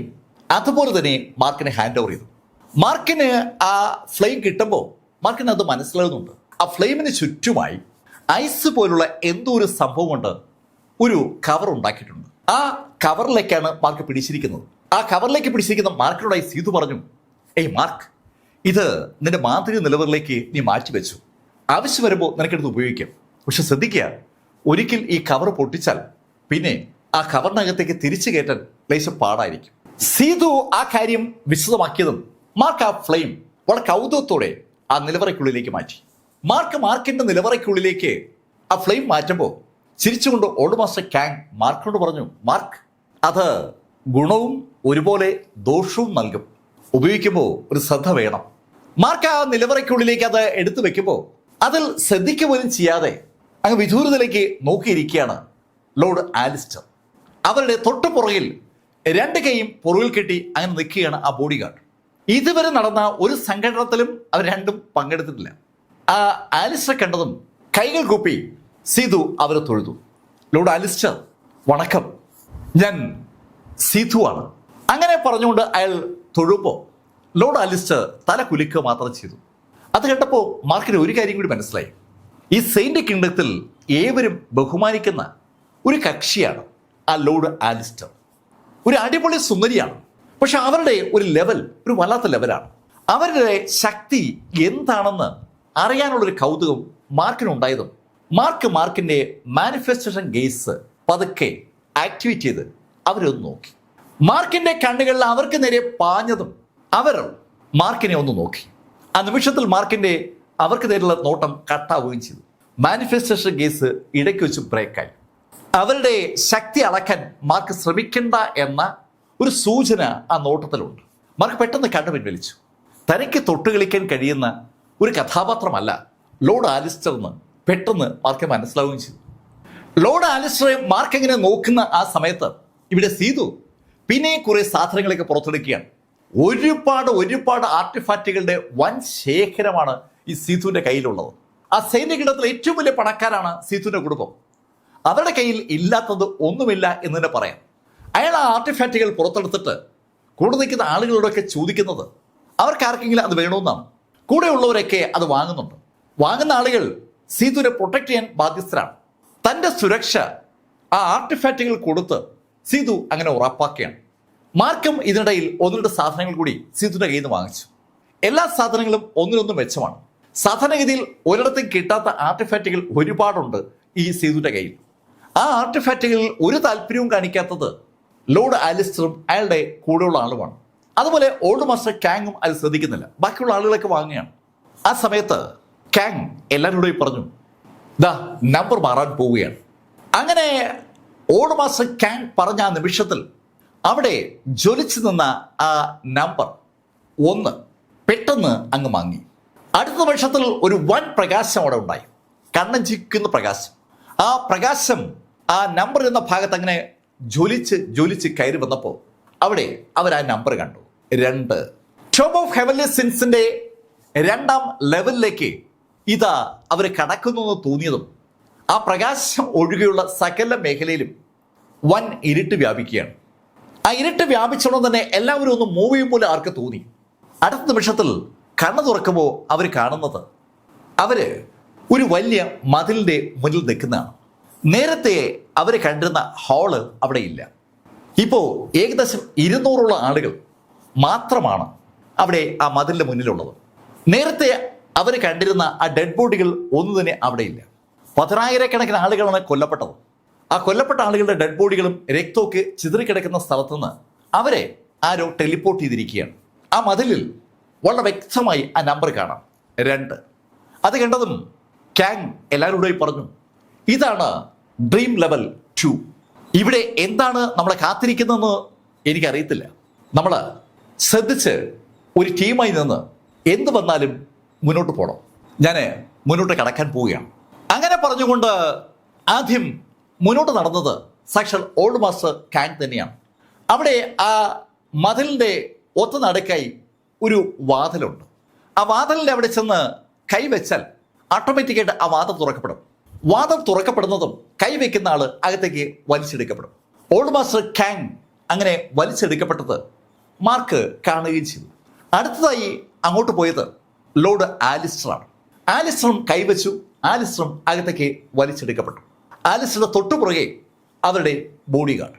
അതുപോലെ തന്നെ മാർക്കിനെ ഹാൻഡ് ഓവർ ചെയ്തു. മാർക്കിന് ആ ഫ്ലെയിം കിട്ടുമ്പോൾ മാർക്കിന് അത് മനസ്സിലാകുന്നുണ്ട്. ആ ഫ്ലെയിമിന് ചുറ്റുമായി ഐസ് പോലുള്ള എന്തോ ഒരു സംഭവം കൊണ്ട് ഒരു കവർ ഉണ്ടാക്കിയിട്ടുണ്ട്. ആ കവറിലേക്കാണ് മാർക്ക് പിടിച്ചിരിക്കുന്നത്. ആ കവറിലേക്ക് പിടിച്ചിരിക്കുന്ന മാർക്കിനോടായി സീതു പറഞ്ഞു, ഏയ് മാർക്ക്, ഇത് നിന്റെ മാന്ത്രിക നിലവറിലേക്ക് നീ മാറ്റി വെച്ചു. ആവശ്യം വരുമ്പോൾ നിനക്കെടുത്ത് ഉപയോഗിക്കാം. പക്ഷെ ശ്രദ്ധിക്കുക, ഒരിക്കൽ ഈ കവർ പൊട്ടിച്ചാൽ പിന്നെ ആ കവറിനകത്തേക്ക് തിരിച്ചു കയറ്റാൻ ലേശം പാടായിരിക്കും. സീതു ആ കാര്യം വിശദമാക്കിയതും മാർക്ക് ആ ഫ്ലെയിം വളരെ കൗതുകത്തോടെ ആ നിലവറയ്ക്കുള്ളിലേക്ക് മാറ്റി. മാർക്കിന്റെ നിലവറയ്ക്കുള്ളിലേക്ക് ആ ഫ്ലെയിം മാറ്റുമ്പോൾ ചിരിച്ചുകൊണ്ട് ഓൾഡ് മാസ്റ്റർ കാങ് മാർക്കിനോട് പറഞ്ഞു, മാർക്ക്, അത് ഗുണവും ഒരുപോലെ ദോഷവും നൽകും. ഉപയോഗിക്കുമ്പോൾ ഒരു ശ്രദ്ധ വേണം. മാർക്ക് ആ നിലവറയ്ക്കുള്ളിലേക്ക് അത് എടുത്തു വെക്കുമ്പോൾ അതിൽ ശ്രദ്ധിക്കുക പോലും ചെയ്യാതെ അങ്ങ് വിദൂരതയിലേക്ക് നോക്കിയിരിക്കുകയാണ് ലോർഡ് ആലിസ്റ്റർ. അവരുടെ തൊട്ടു പുറകിൽ 2 കൈയും പുറകിൽ കെട്ടി അങ്ങനെ നിൽക്കുകയാണ് ആ ബോഡി ഗാർഡ്. ഇതുവരെ നടന്ന ഒരു സംഘടനത്തിലും അവർ രണ്ടും പങ്കെടുത്തിട്ടില്ല. ആ ആലിസ്റ്റർ കണ്ടതും കൈകൾ കൂപ്പി സീതു അവരെ തൊഴുതു. ലോർഡ് ആലിസ്റ്റർ, വണക്കം, ഞാൻ സീതു ആണ്. അങ്ങനെ പറഞ്ഞുകൊണ്ട് അയാൾ തൊഴുമ്പോൾ ലോർഡ് ആലിസ്റ്റർ തല കുലുക്കുക മാത്രം ചെയ്തു. അത് കേട്ടപ്പോൾ മാർക്കിന് ഒരു കാര്യം കൂടി മനസ്സിലായി. ഈ സെയിന്റ് കിങ്ഡത്തിൽ ഏവരും ബഹുമാനിക്കുന്ന ഒരു കക്ഷിയാണ് ആ ലോർഡ് ആലിസ്റ്റർ. ഒരു അടിപൊളി സുന്ദരിയാണ്. പക്ഷെ അവരുടെ ഒരു ലെവൽ ഒരു വല്ലാത്ത ലെവലാണ്. അവരുടെ ശക്തി എന്താണെന്ന് അറിയാനുള്ളൊരു കൗതുകം മാർക്കിനുണ്ടായതും മാർക്കിന്റെ മാനിഫെസ്റ്റേഷൻ ഗേസ് പതുക്കെ ആക്ടിവേറ്റ് ചെയ്ത് അവരൊന്ന് നോക്കി. മാർക്കിന്റെ കണ്ണുകളിൽ അവർക്ക് നേരെ പാഞ്ഞതും അവർ മാർക്കിനെ ഒന്ന് നോക്കി. ആ നിമിഷത്തിൽ മാർക്കിന്റെ അവർക്ക് നേരെയുള്ള നോട്ടം കട്ടാവുകയും ചെയ്തു. മാനിഫെസ്റ്റേഷൻ ഗേസ് ഇടയ്ക്ക് വെച്ച് ബ്രേക്കായി. അവരുടെ ശക്തി അളക്കാൻ മാർക്ക് ശ്രമിക്കണ്ട എന്ന ഒരു സൂചന ആ നോട്ടത്തിലുണ്ട്. മാർക്ക് പെട്ടെന്ന് കണ്ണു പിൻവലിച്ചു. തനിക്ക് തൊട്ടുകളിക്കാൻ കഴിയുന്ന ഒരു കഥാപാത്രമല്ല ലോർഡ് ആലിസ്റ്റർ എന്ന് പെട്ടെന്ന് മാർക്ക് മനസ്സിലാവുകയും ചെയ്തു. ലോർഡ് ആലിസ്റ്ററെ മാർക്ക് എങ്ങനെ നോക്കുന്ന ആ സമയത്ത് ഇവിടെ സീതു പിന്നെയും കുറെ സാധനങ്ങളൊക്കെ പുറത്തെടുക്കുകയാണ്. ഒരുപാട് ആർട്ടിഫാക്റ്റുകളുടെ വൻ ശേഖരമാണ് ഈ സീതുവിന്റെ കയ്യിലുള്ളത്. ആ സൈന്യകിടത്തിൽ ഏറ്റവും വലിയ പണക്കാരാണ് സീതുവിന്റെ കുടുംബം. അവരുടെ കയ്യിൽ ഇല്ലാത്തത് ഒന്നുമില്ല എന്ന് തന്നെ പറയാം. അയാൾ ആ ആർട്ടിഫാക്റ്റുകൾ പുറത്തെടുത്തിട്ട് കൂടെ നിൽക്കുന്ന ആളുകളോടൊക്കെ ചോദിക്കുന്നത് അവർക്ക് ആർക്കെങ്കിലും അത് വേണമെന്നാണ്. കൂടെയുള്ളവരൊക്കെ അത് വാങ്ങുന്നുണ്ട്. വാങ്ങുന്ന ആളുകൾ സീതുവിനെ പ്രൊട്ടക്ട് ചെയ്യാൻ ബാധ്യസ്ഥരാണ്. തൻ്റെ സുരക്ഷ ആ ആർട്ടിഫാക്റ്റുകൾ കൊടുത്ത് സീതു അങ്ങനെ ഉറപ്പാക്കുകയാണ്. മാർക്കും ഇതിനിടയിൽ 1-2 സാധനങ്ങൾ കൂടി സീതുവിന്റെ കയ്യിൽ നിന്ന് വാങ്ങിച്ചു. എല്ലാ സാധനങ്ങളും ഒന്നിനൊന്നും മെച്ചമാണ്. സാധാരണഗതിയിൽ ഒരിടത്തും കിട്ടാത്ത ആർട്ടിഫാക്റ്റുകൾ ഒരുപാടുണ്ട് ഈ സീതുവിന്റെ കയ്യിൽ. ആ ആർട്ടിഫാക്റ്റുകളിൽ ഒരു താല്പര്യവും കാണിക്കാത്തത് ലോർഡ് ആലിസ്റ്ററും അയാളുടെ കൂടെയുള്ള ആളുമാണ്. അതുപോലെ ഓൾഡ് മാസ്റ്റർ കാങ്ങും അത് ശ്രദ്ധിക്കുന്നില്ല, ബാക്കിയുള്ള ആളുകളൊക്കെ വാങ്ങുകയാണ്. ആ സമയത്ത് കാങ് എല്ലാവരോടും പറഞ്ഞു, ദാ നമ്പർ മാറാൻ പോവുകയാണ്. അങ്ങനെ ഓൾഡ് മാസ്റ്റർ കാങ് പറഞ്ഞ ആ നിമിഷത്തിൽ അവിടെ ജ്വലിച്ചു നിന്ന ആ നമ്പർ 1 പെട്ടെന്ന് അങ്ങ് മങ്ങി. അടുത്ത നിമിഷത്തിൽ ഒരു വൻ പ്രകാശം അവിടെ ഉണ്ടായി, കണ്ണഞ്ചിക്കുന്ന പ്രകാശം. ആ പ്രകാശം ആ നമ്പർ എന്ന ഭാഗത്ത് അങ്ങനെ ജ്വലിച്ച് കയറി വന്നപ്പോൾ അവിടെ അവർ ആ നമ്പർ കണ്ടു, 2. ടോപ്പ് ഓഫ് ഹെവൻലി സിൻസിന്റെ 2ാം ലെവലിലേക്ക് ഇതാ അവർ കടക്കുന്നു എന്ന് തോന്നിയതും ആ പ്രകാശം ഒഴികെയുള്ള സകല മേഖലയിലും വൻ ഇരുട്ട് വ്യാപിക്കുകയാണ്. ആ ഇരുട്ട് വ്യാപിച്ചോളം തന്നെ എല്ലാവരും ഒന്ന് മൂവ് ചെയ്യുമ്പോൾ ആർക്ക് തോന്നി. അടുത്ത നിമിഷത്തിൽ കണ്ണു തുറക്കുമ്പോൾ അവർ കാണുന്നത് അവര് ഒരു വലിയ മതിലിന്റെ മുന്നിൽ നിൽക്കുന്നതാണ്. നേരത്തെ അവർ കണ്ടിരുന്ന ഹാള് അവിടെ ഇല്ല. ഇപ്പോൾ ഏകദേശം 200 ആളുകൾ മാത്രമാണ് അവിടെ ആ മതിലിന്റെ മുന്നിലുള്ളത്. നേരത്തെ അവർ കണ്ടിരുന്ന ആ ഡെഡ് ബോഡികൾ ഒന്നും തന്നെ അവിടെ ഇല്ല. 10,000-കണക്കിന് ആളുകളാണ് കൊല്ലപ്പെട്ടത്. ആ കൊല്ലപ്പെട്ട ആളുകളുടെ ഡെഡ് ബോഡികളും രക്തമൊക്കെ ചിതറിക്കിടക്കുന്ന സ്ഥലത്തുനിന്ന് അവരെ ആരോ ടെലിപ്പോർട്ട് ചെയ്തിരിക്കുകയാണ്. ആ മതിലിൽ വളരെ വ്യക്തമായി ആ നമ്പർ കാണാം, 2. അത് കണ്ടതും കാങ് എല്ലാവരോടും പറഞ്ഞു, ഇതാണ് ഡ്രീം ലെവൽ 2. ഇവിടെ എന്താണ് നമ്മളെ കാത്തിരിക്കുന്നതെന്ന് എനിക്കറിയത്തില്ല. നമ്മൾ ശ്രദ്ധിച്ച് ഒരു ടീമായി നിന്ന് എന്ത് വന്നാലും മുന്നോട്ട് പോകണം. ഞാൻ മുന്നോട്ട് കടക്കാൻ പോവുകയാണ്. അങ്ങനെ പറഞ്ഞുകൊണ്ട് ആദ്യം മുന്നോട്ട് നടന്നത് സാക്ഷാൽ ഓൾഡ് മാസ്റ്റർ കാങ് തന്നെയാണ്. അവിടെ ആ മതിലിൻ്റെ ഒത്ത നടുക്കായി ഒരു വാതിലുണ്ട്. ആ വാതിലിൻ്റെ അവിടെ ചെന്ന് കൈവച്ചാൽ ഓട്ടോമാറ്റിക്കായിട്ട് ആ വാതിൽ തുറക്കപ്പെടും. വാതിൽ തുറക്കപ്പെടുന്നതും കൈവയ്ക്കുന്ന ആൾ അകത്തേക്ക് വലിച്ചെടുക്കപ്പെടും. ഓൾഡ് മാസ്റ്റർ കാങ് അങ്ങനെ വലിച്ചെടുക്കപ്പെട്ടത് മാർക്ക് കാണുകയും ചെയ്തു. അടുത്തതായി അങ്ങോട്ട് പോയത് ലോർഡ് ആലിസ്റ്ററാണ്. ആലിസ്റ്ററും കൈവച്ചു. ആലിസ്റ്ററും അകത്തേക്ക് വലിച്ചെടുക്കപ്പെട്ടു. ആലിസ്റ്ററുടെ തൊട്ടുപുറകെ അവരുടെ ബോഡി ഗാർഡ്.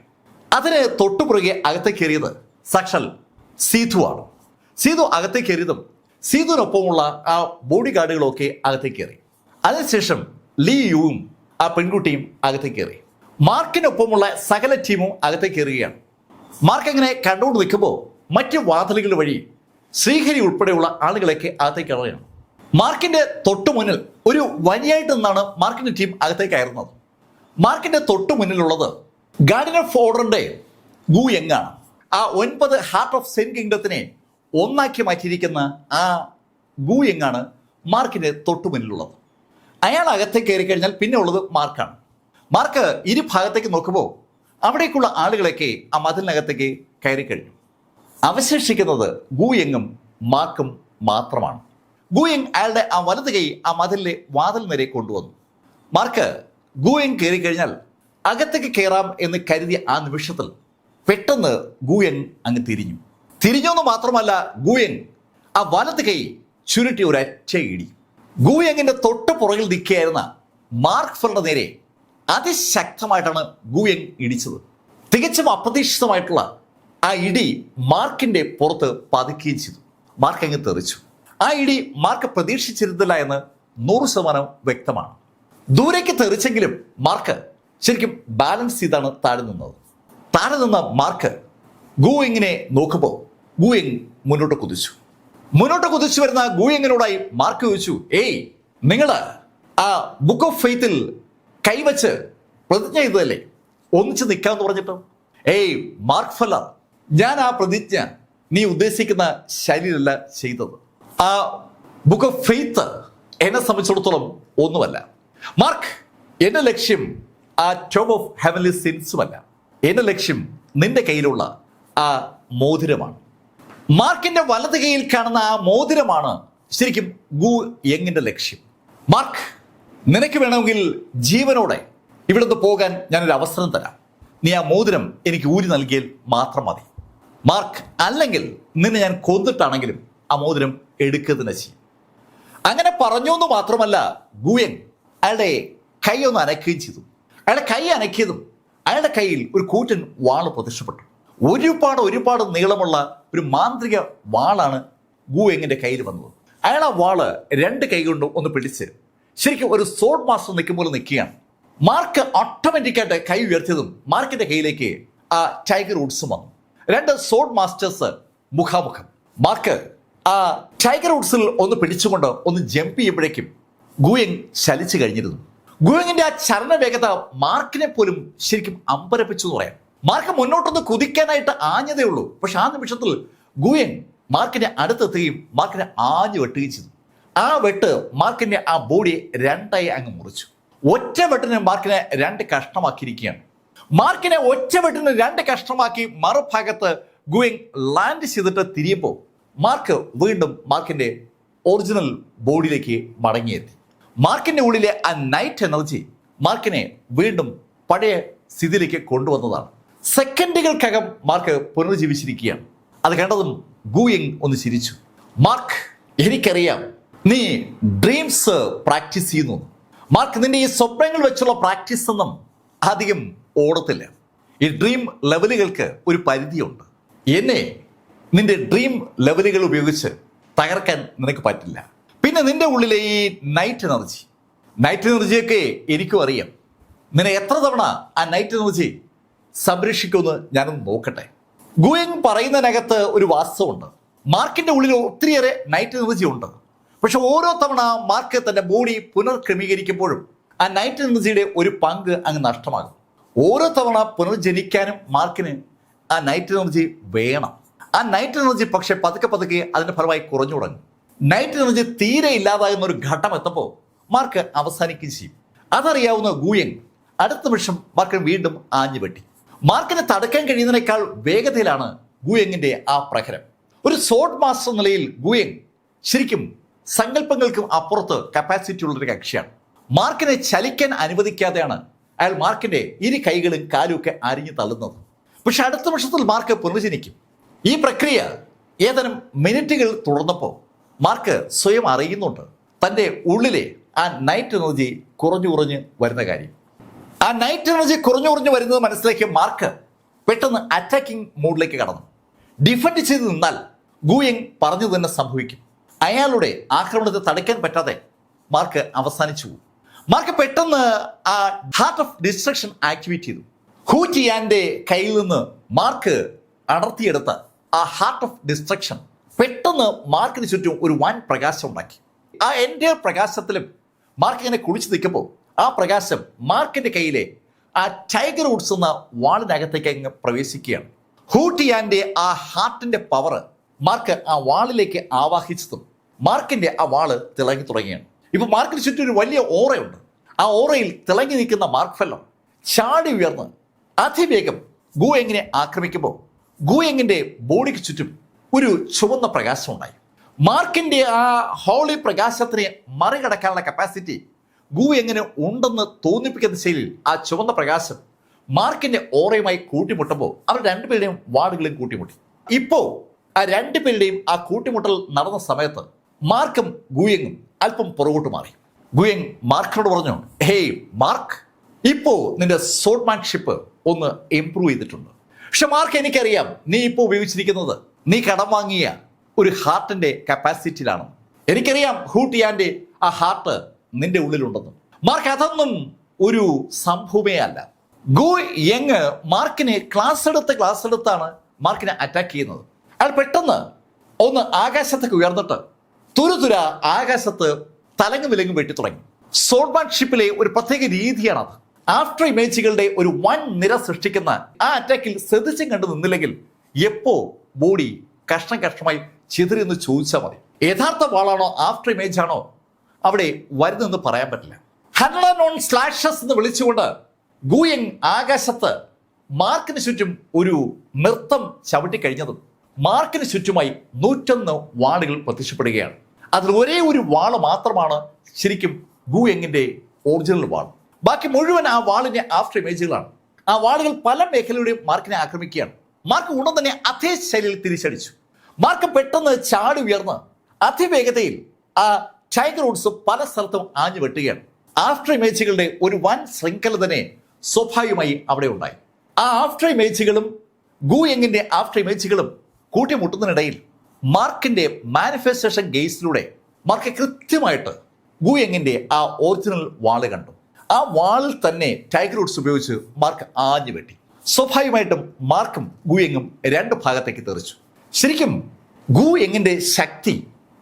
അതിന് തൊട്ടുപുറകെ അകത്തേക്ക് കയറിയത് സാക്ഷാൽ സീതു ആണ്. സീതു അകത്തേക്ക് കയറിയതും സീതുവിനൊപ്പമുള്ള ആ ബോഡി ഗാർഡുകളൊക്കെ അകത്തേക്ക് കയറി. അതിനുശേഷം ലീ യുവും ആ പെൺകുട്ടിയും അകത്തേക്ക് കയറി. മാർക്കിനൊപ്പമുള്ള സകല ടീമും അകത്തേക്ക് കയറുകയാണ്. മാർക്ക് അങ്ങനെ കണ്ടുകൊണ്ട് നിൽക്കുമ്പോൾ മറ്റ് വാതിലുകൾ വഴി ശ്രീഹരി ഉൾപ്പെടെയുള്ള ആളുകളൊക്കെ അകത്തേക്ക് കയറുകയാണ്. മാർക്കിന്റെ തൊട്ടു മുന്നിൽ ഒരു വനിയായിട്ട് നിന്നാണ് മാർക്കിന്റെ ടീം അകത്തേക്ക് കയറുന്നത്. മാർക്കിന്റെ തൊട്ടു മുന്നിലുള്ളത് ഗാർഡിയൻ ഓഫ് ഓർഡറിന്റെ ഗു യങ് ആണ്. ആ 9 ഹാർട്ട് ഓഫ് സെൻ കിങ്ഡത്തിനെ ഒന്നാക്കി മാറ്റിയിരിക്കുന്ന ആ ഗു യങ് ആണ് മാർക്കിന്റെ തൊട്ടു മുന്നിലുള്ളത്. അയാൾ അകത്തേക്ക് കയറി കഴിഞ്ഞാൽ പിന്നെ ഉള്ളത് മാർക്കാണ്. മാർക്ക് ഇരുഭാഗത്തേക്ക് നോക്കുമ്പോൾ അവിടേക്കുള്ള ആളുകളൊക്കെ ആ മതിലിനകത്തേക്ക് കയറി കഴിഞ്ഞു. അവശേഷിക്കുന്നത് ഗു യങ്ങും മാർക്കും മാത്രമാണ്. ഗു യങ് അയാളുടെ ആ വലത് കൈ ആ മതിലിലെ വാതിൽ നേരെ കൊണ്ടുവന്നു. മാർക്ക് ഗു യങ് കയറി കഴിഞ്ഞാൽ അകത്തേക്ക് കയറാം എന്ന് കരുതിയ ആ നിമിഷത്തിൽ പെട്ടെന്ന് ഗു യങ് അങ്ങ് തിരിഞ്ഞെന്ന് മാത്രമല്ല, ഗു യങ് ആ വലത് കൈ ചുരുട്ടി ഒരൊറ്റ ഇടി. ഗു യങ്ങിന്റെ തൊട്ട് പുറകിൽ നിൽക്കുകയായിരുന്ന മാർക്ക് ഫെലിന്റെ നേരെ അതിശക്തമായിട്ടാണ് ഗു യങ് ഇടിച്ചത്. തികച്ചും അപ്രതീക്ഷിതമായിട്ടുള്ള ആ ഇടി മാർക്കിന്റെ പുറത്ത് പതിക്കുകയും ചെയ്തു. മാർക്ക് അങ്ങ് തെറിച്ചു. ആ ഇടി മാർക്ക് പ്രതീക്ഷിച്ചിരുന്നില്ല എന്ന് 100% വ്യക്തമാണ്. ദൂരേക്ക് തെറിച്ചെങ്കിലും മാർക്ക് ശരിക്കും ബാലൻസ് ചെയ്താണ് താഴെ നിന്നത്. താഴെ നിന്ന മാർക്ക് ഗു യങ്ങിനെ നോക്കുമ്പോൾ ഗു യങ് മുന്നോട്ട് കുതിച്ചു വരുന്ന ഗു യങ്ങിനോടായി മാർക്ക് ചോദിച്ചു, ഏയ് നിങ്ങൾ ആ ബുക്ക് ഓഫ് ഫെയ്ത്തിൽ കൈവച്ച് പ്രതിജ്ഞ ചെയ്തതല്ലേ, ഒന്നിച്ച് നിൽക്കാമെന്ന് പറഞ്ഞിട്ട്. ഏയ് മാർക്ക് ഫെല്ലർ, ഞാൻ ആ പ്രതിജ്ഞ നീ ഉദ്ദേശിക്കുന്ന ശൈലിയിലല്ല ചെയ്തത്. ആ ബുക്ക് ഓഫ് ഫെയ്ത്ത് എന്നെ സംബന്ധിച്ചിടത്തോളം ഒന്നുമല്ല. മാർക്ക്, എന്റെ ലക്ഷ്യം ആ ടോപ്പ് ഓഫ് ഹെവൻലി സിൻസുമല്ല. എന്റെ ലക്ഷ്യം നിന്റെ കയ്യിലുള്ള ആ മോതിരമാണ്. മാർക്കിന്റെ വലത് കൈയിൽ കാണുന്ന ആ മോതിരമാണ് ശരിക്കും ഗു യങ്ങിന്റെ ലക്ഷ്യം. മാർക്ക്, നിനക്ക് വേണമെങ്കിൽ ജീവനോടെ ഇവിടുന്ന് പോകാൻ ഞാനൊരു അവസരം തരാം. നീ ആ മോതിരം എനിക്ക് ഊരി നൽകിയാൽ മാത്രം മതി. മാർക്ക്, അല്ലെങ്കിൽ നിന്നെ ഞാൻ കൊന്നിട്ടാണെങ്കിലും ആ മോതിരം എടുക്കുക തന്നെ ചെയ്യും. അങ്ങനെ പറഞ്ഞു എന്ന് മാത്രമല്ല, ഗു യങ് അയാളുടെ കൈ ഒന്ന് അനക്കുകയും ചെയ്തു. അയാളുടെ കൈ അനക്കിയതും അയാളുടെ കയ്യിൽ ഒരു കൂറ്റൻ വാള് പ്രത്യക്ഷപ്പെട്ടു. ഒരുപാട് നീളമുള്ള ഒരു മാന്ത്രിക വാളാണ് ഗു യങ്ങിന്റെ കയ്യിൽ വന്നത്. അയാൾ ആ വാള് 2 കൈ കൊണ്ടും ഒന്ന് പിടിച്ച് ശരിക്കും ഒരു സോഡ് മാസ്റ്റർ നിൽക്കും പോലെ നിൽക്കുകയാണ്. മാർക്ക് ഓട്ടോമാറ്റിക്കായിട്ട് കൈ ഉയർത്തിയതും മാർക്കിന്റെ കയ്യിലേക്ക് ആ ടൈഗർ വുഡ്സും വന്നു. 2 സോഡ് മാസ്റ്റേഴ്സ് മുഖാമുഖം. മാർക്ക് ആ ടൈഗർ വുഡ്സിൽ ഒന്ന് പിടിച്ചുകൊണ്ട് ഒന്ന് ജമ്പ് ചെയ്യുമ്പോഴേക്കും ഗുയെങ് ചലിച്ചു കഴിഞ്ഞിരുന്നു. ഗുയെങ്ങിന്റെ ആ ചലന വേഗത മാർക്കിനെ പോലും ശരിക്കും അമ്പരപ്പിച്ചു എന്ന് പറയാം. മാർക്ക് മുന്നോട്ടൊന്ന് കുതിക്കാനായിട്ട് ആഞ്ഞതേ ഉള്ളൂ. പക്ഷെ ആ നിമിഷത്തിൽ ഗുയെങ് മാർക്കിന്റെ അടുത്തെത്തുകയും മാർക്കിനെ ആഞ്ഞു വെട്ടുകയും ചെയ്തു. ആ വെട്ട് മാർക്കിന്റെ ആ ബോഡി രണ്ടായി അങ്ങ് മുറിച്ചു. ഒറ്റ വെട്ടിന് മാർക്കിനെ രണ്ട് കഷ്ണമാക്കിയിരിക്കുകയാണ്. മാർക്കിനെ ഒറ്റ വെട്ടിന് രണ്ട് കഷ്ണമാക്കി മറുഭാഗത്ത് ഗുയെങ് ലാൻഡ് ചെയ്തിട്ട് തിരിയുമ്പോൾ മാർക്ക് വീണ്ടും മാർക്കിന്റെ ഒറിജിനൽ ബോഡിയിലേക്ക് മടങ്ങിയെത്തി. മാർക്കിന്റെ ഉള്ളിലെ ആ നൈറ്റ് എനർജി മാർക്കിനെ വീണ്ടും പഴയ സ്ഥിതിയിലേക്ക് കൊണ്ടുവന്നതാണ്. സെക്കൻഡുകൾക്കകം മാർക്ക് പുനർജീവിച്ചിരിക്കുകയാണ്. അത് കണ്ടതും ഗുയെങ് ഒന്ന് ചിരിച്ചു. മാർക്ക്, എനിക്കറിയാം നീ ഡ്രീംസ് പ്രാക്ടീസ് ചെയ്യുന്നു. മാർക്ക്, നിന്റെ ഈ സ്വപ്നങ്ങൾ വെച്ചുള്ള പ്രാക്ടീസ് ഒന്നും അധികം ഓടത്തില്ല. ഈ ഡ്രീം ലെവലുകൾക്ക് ഒരു പരിധിയുണ്ട്. എന്നെ നിന്റെ ഡ്രീം ലെവലുകൾ ഉപയോഗിച്ച് തകർക്കാൻ നിനക്ക് പറ്റില്ല. പിന്നെ നിന്റെ ഉള്ളിലെ ഈ നൈറ്റ് എനർജിയൊക്കെ എനിക്കും അറിയാം. നിന്നെ എത്ര തവണ ആ നൈറ്റ് എനർജി സംരക്ഷിക്കുമെന്ന് ഞാനൊന്ന് നോക്കട്ടെ. ഗുയെങ് പറയുന്നതിനകത്ത് ഒരു വാസ്തവമുണ്ട്. മാർക്കിന്റെ ഉള്ളിൽ ഒത്തിരിയേറെ നൈറ്റ് എനർജി ഉണ്ട്. പക്ഷെ ഓരോ തവണ മാർക്ക് തന്റെ ബോഡി പുനർക്രമീകരിക്കുമ്പോഴും ആ നൈറ്റ് എനർജിയുടെ ഒരു പങ്ക് അങ്ങ് നഷ്ടമാകും. ഓരോ തവണ പുനർജനിക്കാനും മാർക്കിന് ആ നൈറ്റ് എനർജി വേണം. ആ നൈറ്റ് എനർജി പക്ഷെ പതുക്കെ അതിന്റെ ഫലമായി കുറഞ്ഞു തുടങ്ങും. നൈറ്റ് എനർജി തീരെ ഇല്ലാതാകുന്ന ഒരു ഘട്ടം എത്തുമ്പോൾ മാർക്ക് അവസാനിക്കുകയും ചെയ്യും. അതറിയാവുന്ന ഗുയെങ് അടുത്ത നിമിഷം മാർക്കിന് വീണ്ടും ആഞ്ഞു വെട്ടി. മാർക്കിനെ തടുക്കാൻ കഴിയുന്നതിനേക്കാൾ വേഗതയിലാണ് ഗുയെങ്ങിന്റെ ആ പ്രഹരം. ഒരു സോർഡ് മാസ്റ്റർ നിലയിൽ ഗുയെങ് ശരിക്കും സങ്കല്പങ്ങൾക്കും അപ്പുറത്ത് കപ്പാസിറ്റി ഉള്ളൊരു കക്ഷിയാണ്. മാർക്കിനെ ചലിക്കാൻ അനുവദിക്കാതെയാണ് അയാൾ മാർക്കിന്റെ ഇരു കൈകളും കാലും ഒക്കെ അരിഞ്ഞു തള്ളുന്നത്. പക്ഷെ അടുത്ത നിമിഷത്തിൽ മാർക്ക് പുനർജനിക്കും. ഈ പ്രക്രിയ ഏതാനും മിനിറ്റുകൾ തുടർന്നപ്പോൾ മാർക്ക് സ്വയം അറിയുന്നുണ്ട് തൻ്റെ ഉള്ളിലെ ആ നൈറ്റ് എനർജി കുറഞ്ഞു വരുന്ന കാര്യം. ആ നൈറ്റ് എനർജി കുറഞ്ഞു വരുന്നത് മനസ്സിലാക്കിയ മാർക്ക് പെട്ടെന്ന് അറ്റാക്കിംഗ് മോഡിലേക്ക് കടന്നു. ഡിഫെൻഡ് ചെയ്ത് നിന്നാൽ ഗുയെങ് പറഞ്ഞു തന്നെ സംഭവിക്കും. അയാളുടെ ആക്രമണത്തെ തടയ്ക്കാൻ പറ്റാതെ മാർക്ക് അവസാനിച്ചു പോകും. മാർക്ക് പെട്ടെന്ന് ആ ഹാർട്ട് ഓഫ് ഡിസ്ട്രക്ഷൻ ആക്ടിവേറ്റ് ചെയ്തു. ഹൂ ടിയാന്റെ കയ്യിൽ നിന്ന് മാർക്ക് അടർത്തിയെടുത്ത ആ ഹാർട്ട് ഓഫ് ഡിസ്ട്രക്ഷൻ പെട്ടെന്ന് മാർക്കിന് ചുറ്റും ഒരു വൻ പ്രകാശം ഉണ്ടാക്കി. ആ എൻ്റെ പ്രകാശത്തിലും മാർക്ക് ഇങ്ങനെ കുളിച്ചു നിൽക്കുമ്പോൾ ആ പ്രകാശം മാർക്കിന്റെ കയ്യിലെ ആ ടൈഗർ വുഡ്സ് എന്ന വാളിനകത്തേക്ക് അങ്ങ് പ്രവേശിക്കുകയാണ്. ഹൂ ടിയാന്റെ ആ ഹാർട്ടിന്റെ പവർ മാർക്ക് ആ വാളിലേക്ക് ആവാഹിച്ചതും മാർക്കിന്റെ ആ വാള് തിളങ്ങി തുടങ്ങിയാണ്. ഇപ്പൊ മാർക്കിന് ചുറ്റും ഒരു വലിയ ഓറയുണ്ട്. ആ ഓറയിൽ തിളങ്ങി നിൽക്കുന്ന മാർക്ക് ഫെല്ലോ ചാടി ഉയർന്ന് അതിവേഗം ഗുയെങ്ങിനെ ആക്രമിക്കുമ്പോൾ ഗുയെങ്ങിന്റെ ബോഡിക്ക് ചുറ്റും ഒരു ചുവന്ന പ്രകാശം ഉണ്ടായി. മാർക്കിന്റെ ആ ഹോളി പ്രകാശത്തിനെ മറികടക്കാനുള്ള കപ്പാസിറ്റി ഗുയെങ്ങിന് ഉണ്ടെന്ന് തോന്നിപ്പിക്കുന്ന ശൈലിയിൽ ആ ചുവന്ന പ്രകാശം മാർക്കിന്റെ ഓറയുമായി കൂട്ടിമുട്ടുമ്പോൾ അവർ രണ്ടുപേരുടെയും വാളുകളും കൂട്ടിമുട്ടി. ഇപ്പോ ആ രണ്ടുപേരുടെയും ആ കൂട്ടിമുട്ടൽ നടന്ന സമയത്ത് മാർക്കും ഗുയെങ്ങും അല്പം പുറകോട്ട് മാറി. ഗുയെങ് മാർക്കിനോട് പറഞ്ഞു, ഹേയ് മാർക്ക്, ഇപ്പോ നിന്റെ സോർട്ട്മാൻഷിപ്പ് ഒന്ന് ഇംപ്രൂവ് ചെയ്തിട്ടുണ്ട്. പക്ഷെ മാർക്ക്, എനിക്കറിയാം നീ ഇപ്പോൾ ഉപയോഗിച്ചിരിക്കുന്നത് നീ കടം വാങ്ങിയ ഒരു ഹാർട്ടിന്റെ കപ്പാസിറ്റിയിലാണ്. എനിക്കറിയാം ഹൂ ടിയാന്റെ ആ ഹാർട്ട് നിന്റെ ഉള്ളിലുണ്ടെന്ന്. മാർക്ക്, അതൊന്നും ഒരു സംഭവമേ അല്ല. ഗുയെങ് മാർക്കിനെ ക്ലാസ് എടുത്താണ് മാർക്കിനെ അറ്റാക്ക് ചെയ്യുന്നത്. അയാൾ പെട്ടെന്ന് ഒന്ന് ആകാശത്തേക്ക് ഉയർന്നിട്ട് തുരുതുര ആകാശത്ത് തലങ്ങും വിലങ്ങും വെട്ടി തുടങ്ങി. സോർട്ട്മാൻഷിപ്പിലെ ഒരു പ്രത്യേക രീതിയാണത്. ആഫ്റ്റർ ഇമേജുകളുടെ ഒരു വൻ നിര സൃഷ്ടിക്കുന്ന ആ അറ്റാക്കിൽ ശ്രദ്ധിച്ചും കണ്ടു നിന്നില്ലെങ്കിൽ എപ്പോ ബോഡി കഷ്ണമായി ചിതറിയെന്ന് ചോദിച്ചാൽ മതി. യഥാർത്ഥ വാളാണോ ആഫ്റ്റർ ഇമേജ് ആണോ അവിടെ വരുന്നെന്ന് പറയാൻ പറ്റില്ല. 101 സ്ലാഷസ് എന്ന് വിളിച്ചുകൊണ്ട് ഗുയെങ് ആകാശത്ത് മാർക്കിന് ചുറ്റും ഒരു നൃത്തം ചവിട്ടിക്കഴിഞ്ഞതും മാർക്കിന് ചുറ്റുമായി 101 വാളുകൾ പ്രത്യക്ഷപ്പെടുകയാണ്. അതിൽ ഒരേ ഒരു വാള് മാത്രമാണ് ശരിക്കും ഗുയെങ്ങിന്റെ ഒറിജിനൽ വാൾ. ബാക്കി മുഴുവൻ ആ വാളിന്റെ ആഫ്റ്റർ ഇമേജുകളാണ്. ആ വാളുകൾ പല മേഖലയുടെയും മാർക്കിനെ ആക്രമിക്കുകയാണ്. മാർക്ക് ഉടൻ തന്നെ അതേ ശൈലിയിൽ തിരിച്ചടിച്ചു. മാർക്ക് പെട്ടെന്ന് ചാടി ഉയർന്ന് അതിവേഗതയിൽ ആ ടൈഗർ വുഡ്സ് പല സ്ഥലത്തും ആഞ്ഞു വെട്ടുകയാണ്. ആഫ്റ്റർ ഇമേജുകളുടെ ഒരു വൻ ശൃംഖല തന്നെ സ്വാഭാവികമായി അവിടെ ഉണ്ടായി. ആ ആഫ്റ്റർ ഇമേജുകളും ഗുയെങ്ങിന്റെ ആഫ്റ്റർ ഇമേജുകളും കൂട്ടിമുട്ടുന്നതിനിടയിൽ മാർക്കിന്റെ മാനിഫെസ്റ്റേഷൻ ഗെയ്സിലൂടെ മാർക്ക് കൃത്യമായിട്ട് ഗുയെങ്ങിന്റെ ആ ഒറിജിനൽ വാള് കണ്ടു. ആ വാളിൽ തന്നെ ടൈഗർ വുഡ്സ് ഉപയോഗിച്ച് മാർക്ക് ആഞ്ഞു വെട്ടി. സ്വാഭാവികമായിട്ടും മാർക്കും ഗുയെങ്ങും രണ്ട് ഭാഗത്തേക്ക് തെറിച്ചു. ശരിക്കും ഗു യെങ്ങിന്റെ ശക്തി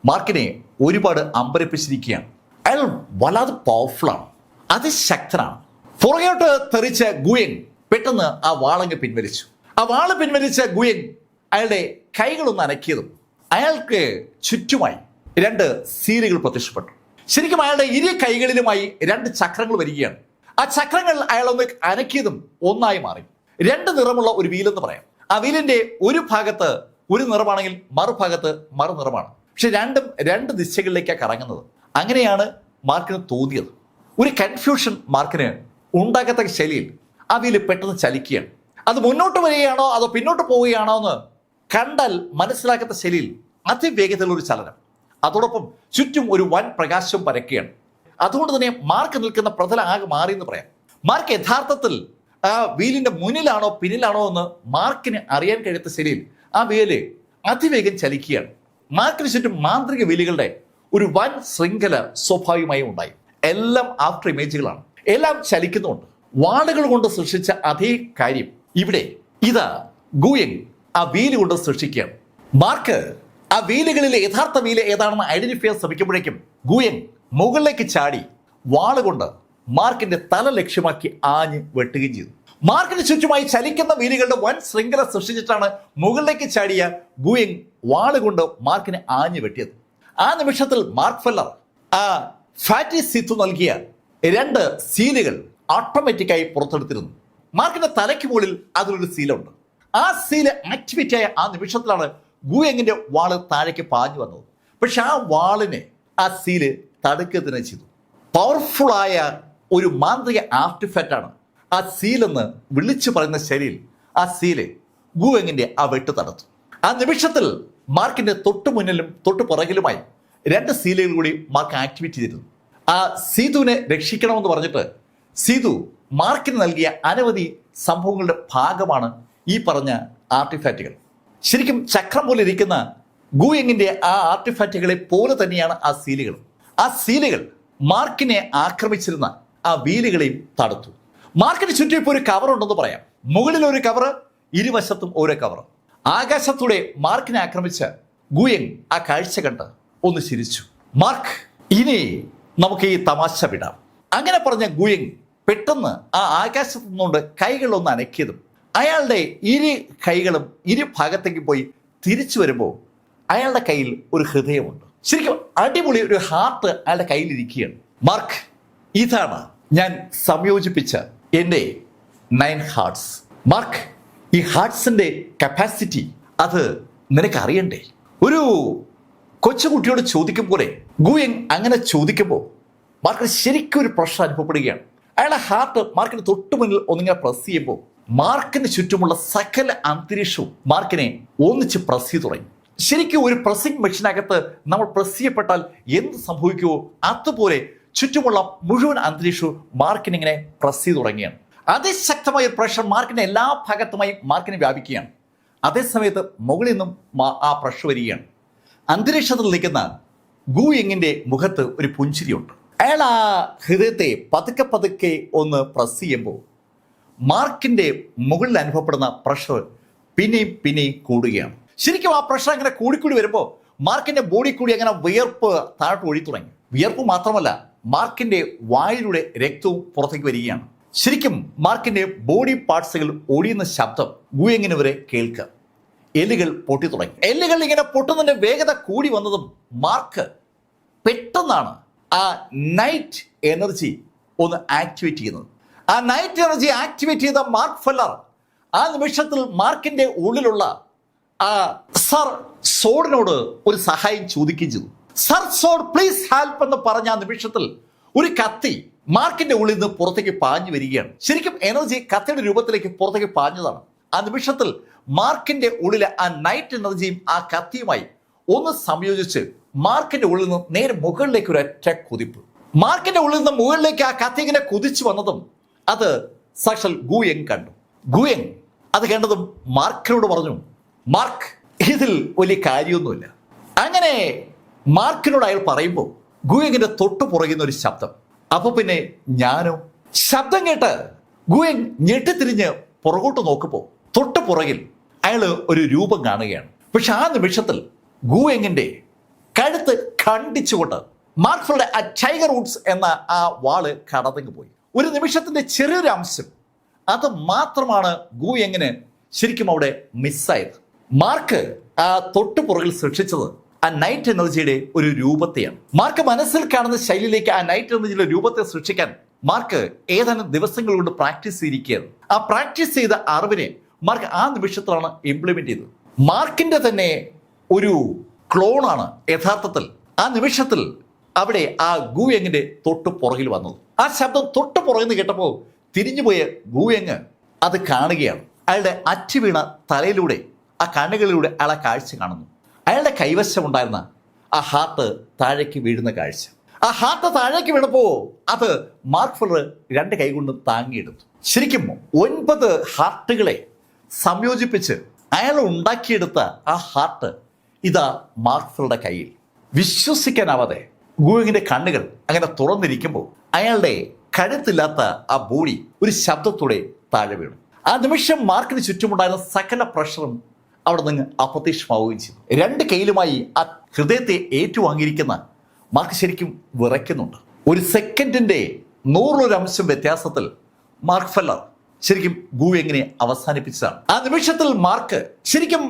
മാർക്കിനെ ഒരുപാട് അമ്പരപ്പിച്ചിരിക്കുകയാണ്. അയാൾ വല്ലാതെ പവർഫുള്ളാണ്, അതിശക്തനാണ്. പുറകോട്ട് തെറിച്ച ഗുയങ് പെട്ടെന്ന് ആ വാളങ്ങ് പിൻവലിച്ചു. ആ വാള് പിൻവലിച്ച ഗുയങ് അയാളുടെ കൈകളൊന്ന് അനക്കിയതും അയാൾക്ക് ചുറ്റുമായി 2 സീലുകൾ പ്രത്യക്ഷപ്പെട്ടു. ശരിക്കും അയാളുടെ ഇരു കൈകളിലുമായി 2 ചക്രങ്ങൾ വരികയാണ്. ആ ചക്രങ്ങൾ അയാളൊന്ന് അനക്കിയതും ഒന്നായി മാറി. 2 നിറമുള്ള ഒരു വീലെന്ന് പറയാം. ആ വീലിന്റെ ഒരു ഭാഗത്ത് ഒരു നിറമാണെങ്കിൽ മറുഭാഗത്ത് മറു നിറമാണ്. പക്ഷെ രണ്ടും 2 ദിശകളിലേക്കാണ് കറങ്ങുന്നത്. അങ്ങനെയാണ് മാർക്കിന് തോന്നിയത്. ഒരു കൺഫ്യൂഷൻ മാർക്കിന് ഉണ്ടാക്കത്തക്ക ശൈലിയിൽ ആ വീല് പെട്ടെന്ന് ചലിക്കുകയാണ്. അത് മുന്നോട്ട് വരികയാണോ അതോ പിന്നോട്ട് പോവുകയാണോ എന്ന് കണ്ടാൽ മനസ്സിലാക്കാത്ത ശൈലിയിൽ അതിവേഗത്തിലുള്ള ഒരു ചലനം. അതോടൊപ്പം ചുറ്റും ഒരു വൻ പ്രകാശം പരക്കുകയാണ്. അതുകൊണ്ട് തന്നെ മാർക്ക് നിൽക്കുന്ന പ്രതലം ആകെ മാറി എന്ന് പറയാം. മാർക്ക് യഥാർത്ഥത്തിൽ ആ വീലിന്റെ മുന്നിലാണോ പിന്നിലാണോ എന്ന് മാർക്കിന് അറിയാൻ കഴിയാത്ത ശൈലിയിൽ ആ വീല് അതിവേഗം ചലിക്കുകയാണ്. മാർക്കിന് ചുറ്റും മാന്ത്രിക വീലുകളുടെ ഒരു വൻ ശൃംഖല സ്വാഭാവികമായും ഉണ്ടായി. എല്ലാം ആഫ്റ്റർ ഇമേജുകളാണ്, എല്ലാം ചലിക്കുന്നുണ്ട്. വാളുകൾ കൊണ്ട് സൃഷ്ടിച്ച അതേ കാര്യം ഇവിടെ ഇതാ ഗുയങ് ആ വീല് കൊണ്ട് സൃഷ്ടിക്കുകയാണ്. മാർക്ക് ആ വീലുകളിലെ യഥാർത്ഥ വീല് ഏതാണെന്ന് ഐഡന്റിഫൈ ചെയ്യാൻ ശ്രമിക്കുമ്പോഴേക്കും ഗുയങ് മുകളിലേക്ക് ചാടി വാളുകൊണ്ട് മാർക്കിന്റെ തല ലക്ഷ്യമാക്കി ആഞ്ഞ് വെട്ടുകയും ചെയ്തു. മാർക്കിന് ചുറ്റുമായി ചലിക്കുന്ന വീലുകളുടെ വൻ ശൃംഖല സൃഷ്ടിച്ചിട്ടാണ് മുകളിലേക്ക് ചാടിയ ഗുയങ് വാളുകൊണ്ട് മാർക്കിനെ ആഞ്ഞു വെട്ടിയത്. ആ നിമിഷത്തിൽ മാർക്ക് ഫെല്ലർ ആ ഫാറ്റി സിത്തു നൽകിയ 2 സീലുകൾ ഓട്ടോമാറ്റിക്കായി പുറത്തെടുത്തിരുന്നു. മാർക്കിന്റെ തലയ്ക്ക് മുകളിൽ അതിലൊരു സീലുണ്ട്. ആ സീല് ആക്ടിവേറ്റ് ആയ ആ നിമിഷത്തിലാണ് ഗുയങ്ങിന്റെ വാള് താഴേക്ക് പാഞ്ഞു വന്നത്. പക്ഷെ ആ വാളിനെ ആ സീല് തടുക്കുക തന്നെ ചെയ്തു. പവർഫുള്ളായ ഒരു മാന്ത്രിക ആർട്ടിഫാക്റ്റാണ് ആ സീലെന്ന് വിളിച്ചു പറയുന്ന ശൈലിയിൽ ആ സീല് ഗുയങ്ങിന്റെ ആ വെട്ട് തടുത്തു. ആ നിമിഷത്തിൽ മാർക്കിന്റെ തൊട്ടു മുന്നിലും തൊട്ടു പുറകിലുമായി 2 സീലുകൾ കൂടി മാർക്ക് ആക്ടിവേറ്റ് ചെയ്തിരുന്നു. ആ സീതുവിനെ രക്ഷിക്കണമെന്ന് പറഞ്ഞിട്ട് സീതു മാർക്കിന് നൽകിയ അനവധി സംഭവങ്ങളുടെ ഭാഗമാണ് ഈ പറഞ്ഞ ആർട്ടിഫാക്റ്റുകൾ. ശരിക്കും ചക്രം പോലെ ഇരിക്കുന്ന ഗുയങ്ങിന്റെ ആ ആർട്ടിഫാക്റ്റുകളെ പോലെ തന്നെയാണ് ആ സീലുകൾ. ആ സീലുകൾ മാർക്കിനെ ആക്രമിച്ചിരുന്ന ആ വീലുകളെയും തടുത്തു. മാർക്കിന് ചുറ്റും ഇപ്പോൾ ഒരു കവർ ഉണ്ടെന്ന് പറയാം. മുകളിൽ ഒരു കവർ, ഇരുവശത്തും ഓരോ കവർ. ആകാശത്തൂടെ മാർക്കിനെ ആക്രമിച്ച ഗുയങ് ആ കാഴ്ച കണ്ട് ഒന്ന് ചിരിച്ചു. മാർക്ക്, ഇനി നമുക്ക് ഈ തമാശ വിടാം. അങ്ങനെ പറഞ്ഞ ഗുയങ് പെട്ടെന്ന് ആ ആകാശത്ത് നിന്നുകൊണ്ട് കൈകളൊന്ന് അനക്കിയതും അയാളുടെ ഇരു കൈകളും ഇരു ഭാഗത്തേക്ക് പോയി തിരിച്ചു വരുമ്പോൾ അയാളുടെ കയ്യിൽ ഒരു ഹൃദയമുണ്ട്. ശരിക്കും അടിപൊളി ഒരു ഹാർട്ട് അയാളുടെ കയ്യിലിരിക്കുകയാണ്. മാർക്ക്, ഇതാണ് ഞാൻ സംയോജിപ്പിച്ച എൻ്റെ 9 ഹാർട്ട്സ്. മാർക്ക്, ഈ ഹാർട്ട്സിന്റെ കപ്പാസിറ്റി അത് നിനക്ക് അറിയണ്ടേ? ഒരു കൊച്ചുകുട്ടിയോട് ചോദിക്കും പോലെ ഗുയങ് അങ്ങനെ ചോദിക്കുമ്പോൾ മാർക്കിന് ശരിക്കും ഒരു പ്രശ്നം അനുഭവപ്പെടുകയാണ്. അയാളുടെ ഹാർട്ട് മാർക്കിന് തൊട്ടു മുന്നിൽ ഒന്നിങ്ങനെ പ്രസ് ചെയ്യുമ്പോൾ മാർക്കിന് ചുറ്റുമുള്ള സകല അന്തരീക്ഷവും മാർക്കിനെ ഒന്നിച്ച് പ്രസ് ചെയ്തു തുടങ്ങി. ശരിക്കും ഒരു പ്രസ്സിംഗ് മെഷീനകത്ത് നമ്മൾ പ്രസ് ചെയ്യപ്പെട്ടാൽ എന്ത് സംഭവിക്കുമോ അതുപോലെ ചുറ്റുമുള്ള മുഴുവൻ അന്തരീക്ഷവും മാർക്കിനിങ്ങനെ പ്രസ് ചെയ്തു തുടങ്ങിയാണ്. അതിശക്തമായ പ്രഷർ മാർക്കിന്റെ എല്ലാ ഭാഗത്തുമായി മാർക്കിനെ വ്യാപിക്കുകയാണ്. അതേസമയത്ത് മുകളിൽ നിന്നും ആ പ്രഷർ വരികയാണ്. അന്തരീക്ഷത്തിൽ നിൽക്കുന്ന ഗുയങ്ങിന്റെ മുഖത്ത് ഒരു പുഞ്ചിരിയുണ്ട്. അയാൾ ആ ഹൃദയത്തെ പതുക്കെ പതുക്കെ ഒന്ന് പ്രസ് ചെയ്യുമ്പോൾ മാർക്കിന്റെ മുകളിൽ അനുഭവപ്പെടുന്ന പ്രഷർ പിന്നെയും പിന്നെയും കൂടുകയാണ്. ശരിക്കും ആ പ്രഷർ അങ്ങനെ കൂടിക്കൂടി വരുമ്പോൾ മാർക്കിന്റെ ബോഡി കൂടി അങ്ങനെ വിയർപ്പ് താഴോട്ട് ഒഴി തുടങ്ങി. വിയർപ്പ് മാത്രമല്ല, മാർക്കിന്റെ വായിലൂടെ രക്തവും പുറത്തേക്ക് വരികയാണ്. ശരിക്കും മാർക്കിന്റെ ബോഡി പാർട്സുകൾ ഒടിയുന്ന ശബ്ദം ഗുയങ്ങിന് വരെ കേൾക്കുക. എല്ലുകൾ പൊട്ടി തുടങ്ങി. എല്ലുകൾ ഇങ്ങനെ പൊട്ടുന്നതിന്റെ വേഗത കൂടി വന്നതും മാർക്ക് പെട്ടെന്നാണ് ആ നൈറ്റ് എനർജി ഒന്ന് ആക്ടിവേറ്റ് ചെയ്യുന്നത്. ആ നൈറ്റ് എനർജി ആക്ടിവേറ്റ് ചെയ്ത മാർക്ക് ഫെല്ലർ ആ നിമിഷത്തിൽ മാർക്കിന്റെ ഉള്ളിലുള്ള ആ സർ സോഡിനോട് ഒരു സഹായം ചോദിക്കുകയും ചെയ്തു. സർ സോഡ് പ്ലീസ് ഹെൽപ്പ് എന്ന് പറഞ്ഞ ആ നിമിഷത്തിൽ ഒരു കത്തി മാർക്കിന്റെ ഉള്ളിൽ നിന്ന് പുറത്തേക്ക് പാഞ്ഞു വരികയാണ്. ശരിക്കും എനർജി കത്തിയുടെ രൂപത്തിലേക്ക് പുറത്തേക്ക് പാഞ്ഞതാണ്. ആ നിമിഷത്തിൽ മാർക്കിന്റെ ഉള്ളിലെ ആ നൈറ്റ് എനർജിയും ആ കത്തിയുമായി ഒന്ന് സംയോജിച്ച് മാർക്കിന്റെ ഉള്ളിൽ നിന്ന് നേരെ മുകളിലേക്ക് ഒരു ഒറ്റ കുതിപ്പ്. മാർക്കിന്റെ ഉള്ളിൽ നിന്ന് മുകളിലേക്ക് ആ കത്തി ഇങ്ങനെ കുതിച്ചു വന്നതും അത് സാക്ഷാൽ ഗുയങ് കണ്ടു. ഗുയങ് അത് കണ്ടതും മാർക്കിനോട് പറഞ്ഞു, മാർക്ക്, ഇതിൽ വലിയ കാര്യമൊന്നുമില്ല. അങ്ങനെ മാർക്കിനോട് അയാൾ പറയുമ്പോൾ ഗുയങ്ങിന്റെ തൊട്ടു പുറകുന്ന ഒരു ശബ്ദം. അപ്പൊ പിന്നെ ഞാനോ? ശബ്ദം കേട്ട് ഗുയങ് ഞെട്ടിത്തിരിഞ്ഞ് പുറകോട്ട് നോക്കുമ്പോൾ തൊട്ടു പുറകിൽ അയാൾ ഒരു രൂപം കാണുകയാണ്. പക്ഷെ ആ നിമിഷത്തിൽ ഗുയെങ്ങിന്റെ കഴുത്ത് ഖണ്ഡിച്ചുകൊണ്ട് മാർക്ഫെൽഡ് ആ ടൈഗർ വുഡ്സ് എന്ന ആ വാള് കടന്നു പോയി. ഒരു നിമിഷത്തിന്റെ ചെറിയൊരു അംശം അത് മാത്രമാണ് ഗുയെങ്ങിന് ശരിക്കും അവിടെ മിസ്സായത്. മാർക്ക് ആ തൊട്ടു പുറകിൽ സൃഷ്ടിച്ചത് ആ നൈറ്റ് എനർജിയുടെ ഒരു രൂപത്തെയാണ്. മാർക്ക് മനസ്സിൽ കാണുന്ന ശൈലിയിലേക്ക് ആ നൈറ്റ് എനർജിയുടെ രൂപത്തെ സൃഷ്ടിക്കാൻ മാർക്ക് ഏതാനും ദിവസങ്ങൾ കൊണ്ട് പ്രാക്ടീസ് ചെയ്തിരിക്കുകയാണ്. ആ പ്രാക്ടീസ് ചെയ്ത അറിവിനെ മാർക്ക് ആ നിമിഷത്തിലാണ് ഇംപ്ലിമെന്റ് ചെയ്തത്. മാർക്കിന്റെ തന്നെ ഒരു ക്ലോണാണ് യഥാർത്ഥത്തിൽ ആ നിമിഷത്തിൽ അവിടെ ആ ഗുയെങ്ങിന്റെ തൊട്ടു പുറകിൽ വന്നത്. ആ ശബ്ദം തൊട്ടു പുറകിൽ കേട്ടപ്പോൾ തിരിഞ്ഞുപോയ ഗുയെങ് അത് കാണുകയാണ്. അയാളുടെ അറ്റുവീണ തലയിലൂടെ ആ കണ്ണുകളിലൂടെ അയാളെ കാഴ്ച കാണുന്നു. അയാളുടെ കൈവശമുണ്ടായിരുന്ന ആ ഹാർട്ട് താഴേക്ക് വീഴുന്ന കാഴ്ച. ആ ഹാർട്ട് താഴേക്ക് വീണപ്പോൾ അത് മാർക്ഫെൽഡ് രണ്ട് കൈകൊണ്ട് താങ്ങിയെടുത്തു. ശരിക്കും 9 ഹാർട്ടുകളെ സംയോജിപ്പിച്ച് അയാൾ ഉണ്ടാക്കിയെടുത്ത ആ ഹാർട്ട് ഇതാ മാർക്ഫെൽഡുടെ കയ്യിൽ. വിശ്വസിക്കാനാവാതെ ഗുയെങ്ങിന്റെ കണ്ണുകൾ അങ്ങനെ തുറന്നിരിക്കുമ്പോൾ അയാളുടെ കഴുത്തില്ലാത്ത ആ ബോഡി ഒരു ശബ്ദത്തോടെ താഴെ വീണു. ആ നിമിഷം മാർക്കിന് ചുറ്റുമുണ്ടായിരുന്ന സകല പ്രഷറും അവിടെ നിന്ന് അപ്രത്യക്ഷമാവുകയും ചെയ്തു. രണ്ട് കയ്യിലുമായി ആ ഹൃദയത്തെ ഏറ്റുവാങ്ങിയിരിക്കുന്ന മാർക്ക് ശരിക്കും വിറയ്ക്കുന്നുണ്ട്. ഒരു സെക്കൻഡിന്റെ 100% വ്യത്യാസത്തിൽ മാർക്ഫെല്ലർ ശരിക്കും ഗുയെങ്ങിനെ അവസാനിപ്പിച്ചതാണ്. ആ നിമിഷത്തിൽ മാർക്ക് ശരിക്കും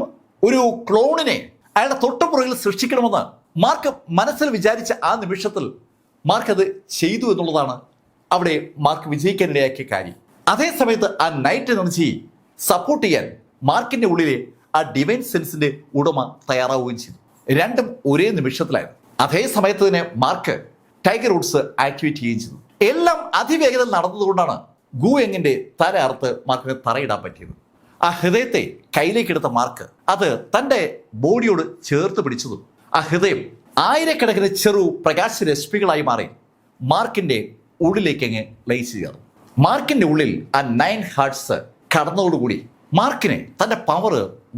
ഒരു ക്ലോണിനെ അയാളുടെ തൊട്ടുപുറകിൽ സൃഷ്ടിക്കണമെന്ന് മാർക്ക് മനസ്സിൽ വിചാരിച്ച ആ നിമിഷത്തിൽ മാർക്ക് അത് ചെയ്തു എന്നുള്ളതാണ് അവിടെ മാർക്ക് വിജയിക്കാനിടയാക്കിയ കാര്യം. അതേ സമയത്ത് ആ നൈറ്റ് എനർജി സപ്പോർട്ട് ചെയ്യാൻ മാർക്കിന്റെ ഉള്ളിലെ ആ ഡിവൈൻ സെൻസിന്റെ ഉടമ തയ്യാറാവുകയും ചെയ്തു. രണ്ടും ഒരേ നിമിഷത്തിലായിരുന്നു. അതേ സമയത്ത് തന്നെ മാർക്ക് ടൈഗർ വുഡ്സ് ആക്ടിവേറ്റ് ചെയ്യുകയും ചെയ്തു. എല്ലാം അതിവേഗത്തിൽ നടന്നതുകൊണ്ടാണ് ഗുയെങ്ങിന്റെ തല അറുത്ത് മാർക്കിന് തറയിടാൻ പറ്റിയത്. ആ ഹൃദയത്തെ കയ്യിലേക്ക് എടുത്ത മാർക്ക് അത് തൻ്റെ ബോഡിയോട് ചേർത്ത് പിടിച്ചതും ആ ഹൃദയം ആയിരക്കണക്കിന് ചെറു പ്രകാശരശ്മികളായി മാറി മാർക്കിന്റെ ഉള്ളിലേക്ക് അങ്ങ് ലയിച്ചു ചേർന്നു. മാർക്കിന്റെ ഉള്ളിൽ ആ 9 ഹാർട്ട്സ് കടന്നതോടുകൂടി മാർക്കിന് തൻ്റെ പവർ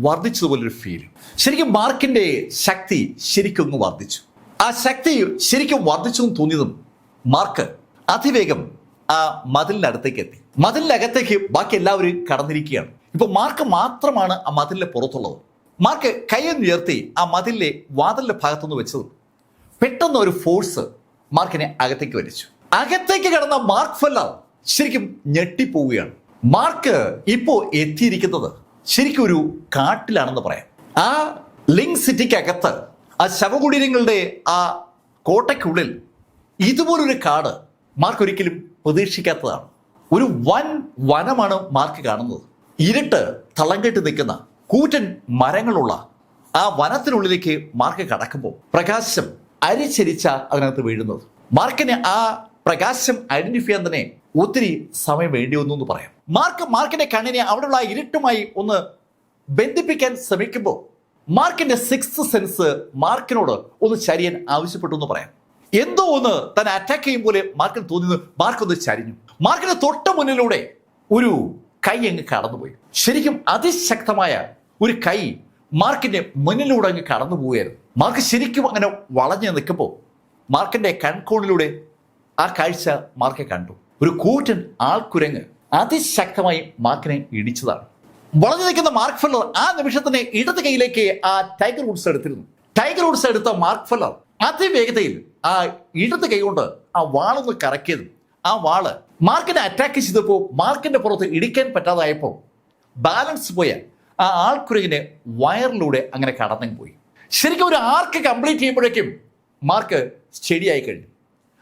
വർദ്ധിച്ചതുപോലൊരു ഫീൽ. ശരിക്കും മാർക്കിന്റെ ശക്തി ശരിക്കും ഒന്ന് വർദ്ധിച്ചു. ആ ശക്തി ശരിക്കും വർദ്ധിച്ചു എന്ന് തോന്നിയതും മാർക്ക് അതിവേഗം ആ മതിലിന്റെ അടുത്തേക്ക് എത്തി. മതിലിനകത്തേക്ക് ബാക്കി എല്ലാവരും കടന്നിരിക്കുകയാണ്. ഇപ്പൊ മാർക്ക് മാത്രമാണ് ആ മതിലിന്റെ പുറത്തുള്ളത്. മാർക്ക് കൈയൊന്നുയർത്തി ആ മതിലിലെ വാതിലിന്റെ ഭാഗത്തുനിന്ന് വെച്ചത് പെട്ടെന്ന് ഒരു ഫോഴ്സ് മാർക്കിനെ അകത്തേക്ക് വലിച്ചു. അകത്തേക്ക് കടന്ന മാർക്ഫെല്ലർ ശരിക്കും ഞെട്ടിപ്പോവുകയാണ്. മാർക്ക് ഇപ്പോ എത്തിയിരിക്കുന്നത് ശരിക്കും ഒരു കാട്ടിലാണെന്ന് പറയാം. ആ ലിങ്ക് സിറ്റിക്കകത്ത് ആ ശവകുടീരങ്ങളുടെ ആ കോട്ടയ്ക്കുള്ളിൽ ഇതുപോലൊരു കാട് മാർക്ക് ഒരിക്കലും പ്രതീക്ഷിക്കാത്തതാണ്. ഒരു വനമാണ് മാർക്ക് കാണുന്നത്. ഇരുട്ട് തളം കെട്ടി നിൽക്കുന്ന കൂറ്റൻ മരങ്ങളുള്ള ആ വനത്തിനുള്ളിലേക്ക് മാർക്ക് കടക്കുമ്പോൾ പ്രകാശം അരിച്ചരിച്ച അതിനകത്ത് വീഴുന്നത്. മാർക്കിന് ആ പ്രകാശം ഐഡന്റിഫൈ ചെയ്യാൻ തന്നെ ഒത്തിരി സമയം വേണ്ടി വന്നു എന്ന് പറയാം. മാർക്കിന്റെ കണ്ണിനെ അവിടെയുള്ള ഇരുട്ടുമായി ഒന്ന് ബന്ധിപ്പിക്കാൻ ശ്രമിക്കുമ്പോൾ മാർക്കിന്റെ 6th സെൻസ് മാർക്കിനോട് ഒന്ന് ചരിയാൻ ആവശ്യപ്പെട്ടു എന്ന് പറയാം. എന്തോ ഒന്ന് തന്നെ അറ്റാക്ക് ചെയ്യും പോലെ മാർക്കിന് തോന്നിയത് മാർക്ക് ഒന്ന് ചരിഞ്ഞു. മാർക്കിന് തൊട്ട മുന്നിലൂടെ ഒരു കൈ അങ്ങ് കടന്നുപോയി. ശരിക്കും അതിശക്തമായ ഒരു കൈ മാർക്കിന്റെ മുന്നിലൂടെ അങ്ങ് കടന്നു പോവുകയായിരുന്നു. മാർക്ക് ശരിക്കും അങ്ങനെ വളഞ്ഞു നിൽക്കുമ്പോൾ മാർക്കിന്റെ കൺകോണിലൂടെ ആ കാഴ്ച മാർക്ക് കണ്ടു. ഒരു കൂറ്റൻ ആൾക്കുരങ്ങ് അതിശക്തമായി മാർക്കിനെ ഇടിച്ചതാണ്. വളഞ്ഞു നിൽക്കുന്ന മാർക്ഫെല്ലർ ആ നിമിഷത്തിന് ഇടത് കൈയിലേക്ക് ആ ടൈഗർ വുഡ്സ് എടുത്തിരുന്നു. ടൈഗർ വുഡ്സ് എടുത്ത മാർക്ഫെല്ലർ അതിവേഗതയിൽ ആ ഇടത് കൈ കൊണ്ട് ആ വാളൊന്ന് കറക്കിയതും ആ വാള് മാർക്കിനെ അറ്റാക്ക് ചെയ്തപ്പോൾ മാർക്കിന്റെ പുറത്ത് ഇടിക്കാൻ പറ്റാതായപ്പോൾ ബാലൻസ് പോയ ആ ആൾക്കുരങ്ങിനെ വയറിലൂടെ അങ്ങനെ കടന്നു പോയി. ശരിക്കും ഒരു ആർക്ക് കംപ്ലീറ്റ് ചെയ്യുമ്പോഴേക്കും മാർക്ക് സ്റ്റഡിയായി കഴിഞ്ഞു.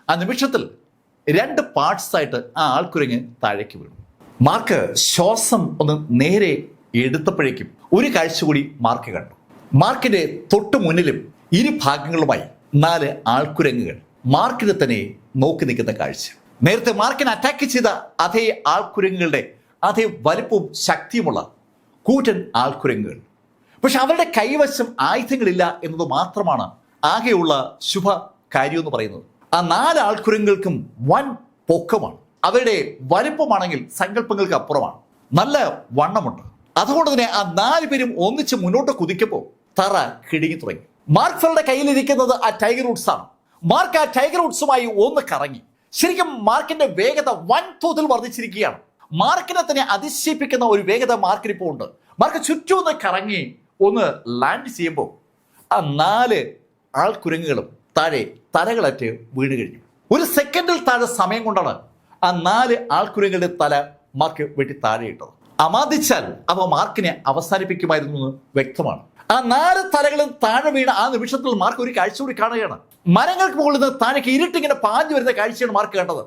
ആ നിമിഷത്തിൽ 2 പാർട്സ് ആയിട്ട് ആ ആൾക്കുരങ്ങ് താഴേക്ക് വീണു. മാർക്ക് ശ്വാസം ഒന്ന് നേരെ എടുത്തപ്പോഴേക്കും ഒരു കാഴ്ച കൂടി മാർക്ക് കണ്ടു. മാർക്കിന്റെ തൊട്ടു മുന്നിലും ഇരുഭാഗങ്ങളുമായി 4 ആൾക്കുരങ്ങുകൾ മാർക്കിനെ തന്നെ നോക്കി നിൽക്കുന്ന കാഴ്ച. നേരത്തെ മാർക്കിനെ അറ്റാക്ക് ചെയ്ത അതേ ആൾക്കുരങ്ങുകളുടെ അതേ വലിപ്പവും ശക്തിയുമുള്ള കൂറ്റൻ ആൾക്കുരങ്ങുകൾ. പക്ഷെ അവരുടെ കൈവശം ആയുധങ്ങളില്ല എന്നത് മാത്രമാണ് ആകെയുള്ള ശുഭ കാര്യം എന്ന് പറയുന്നത്. ആ 4 ആൾക്കുരങ്ങുകൾക്കും വൻ പൊക്കമാണ്. അവരുടെ വലിപ്പമാണെങ്കിൽ സങ്കല്പങ്ങൾക്ക് അപ്പുറമാണ്. നല്ല വണ്ണമുണ്ട്. അതുകൊണ്ട് തന്നെ ആ 4 പേരും ഒന്നിച്ച് മുന്നോട്ട് കുതിക്കുമ്പോൾ തറ കിടുങ്ങി തുടങ്ങി. മാർക്ഫെൽഡുടെ കയ്യിലിരിക്കുന്നത് ആ ടൈഗർ വുഡ്സ് ആണ്. മാർക്ക് ആ ടൈഗർ വുഡ്സുമായി ഒന്ന് കറങ്ങി. ശരിക്കും മാർക്കിന്റെ വേഗത വൻതോതിൽ വർദ്ധിച്ചിരിക്കുകയാണ്. മാർക്കിനെ തന്നെ അതിശയിപ്പിക്കുന്ന ഒരു വേഗത മാർക്കിന് ഇപ്പോൾ ഉണ്ട്. മാർക്ക് ചുറ്റും ഒന്ന് കറങ്ങി ഒന്ന് ലാൻഡ് ചെയ്യുമ്പോൾ ആ 4 ആൾക്കുരങ്ങുകളും താഴെ തലകളറ്റ് വീണ് കഴിഞ്ഞു. ഒരു സെക്കൻഡിൽ താഴെ സമയം കൊണ്ടാണ് ആ 4 ആൾക്കുരങ്ങളുടെ തല മാർക്ക് വെട്ടി താഴെ ഇട്ടത്. അമാദിച്ചാൽ അവ മാർക്കിനെ അവസാനിപ്പിക്കുമായിരുന്നു എന്ന് വ്യക്തമാണ്. ആ 4 തലകളും താഴെ വീണ ആ നിമിഷത്തിൽ മാർക്ക് ഒരു കാഴ്ച കൂടി കാണുകയാണ്. മരങ്ങൾക്ക് മുകളിൽ നിന്ന് താഴേക്ക് ഇരുട്ടിങ്ങനെ പാഞ്ഞു വരുന്ന കാഴ്ചയാണ് മാർക്ക് കണ്ടത്.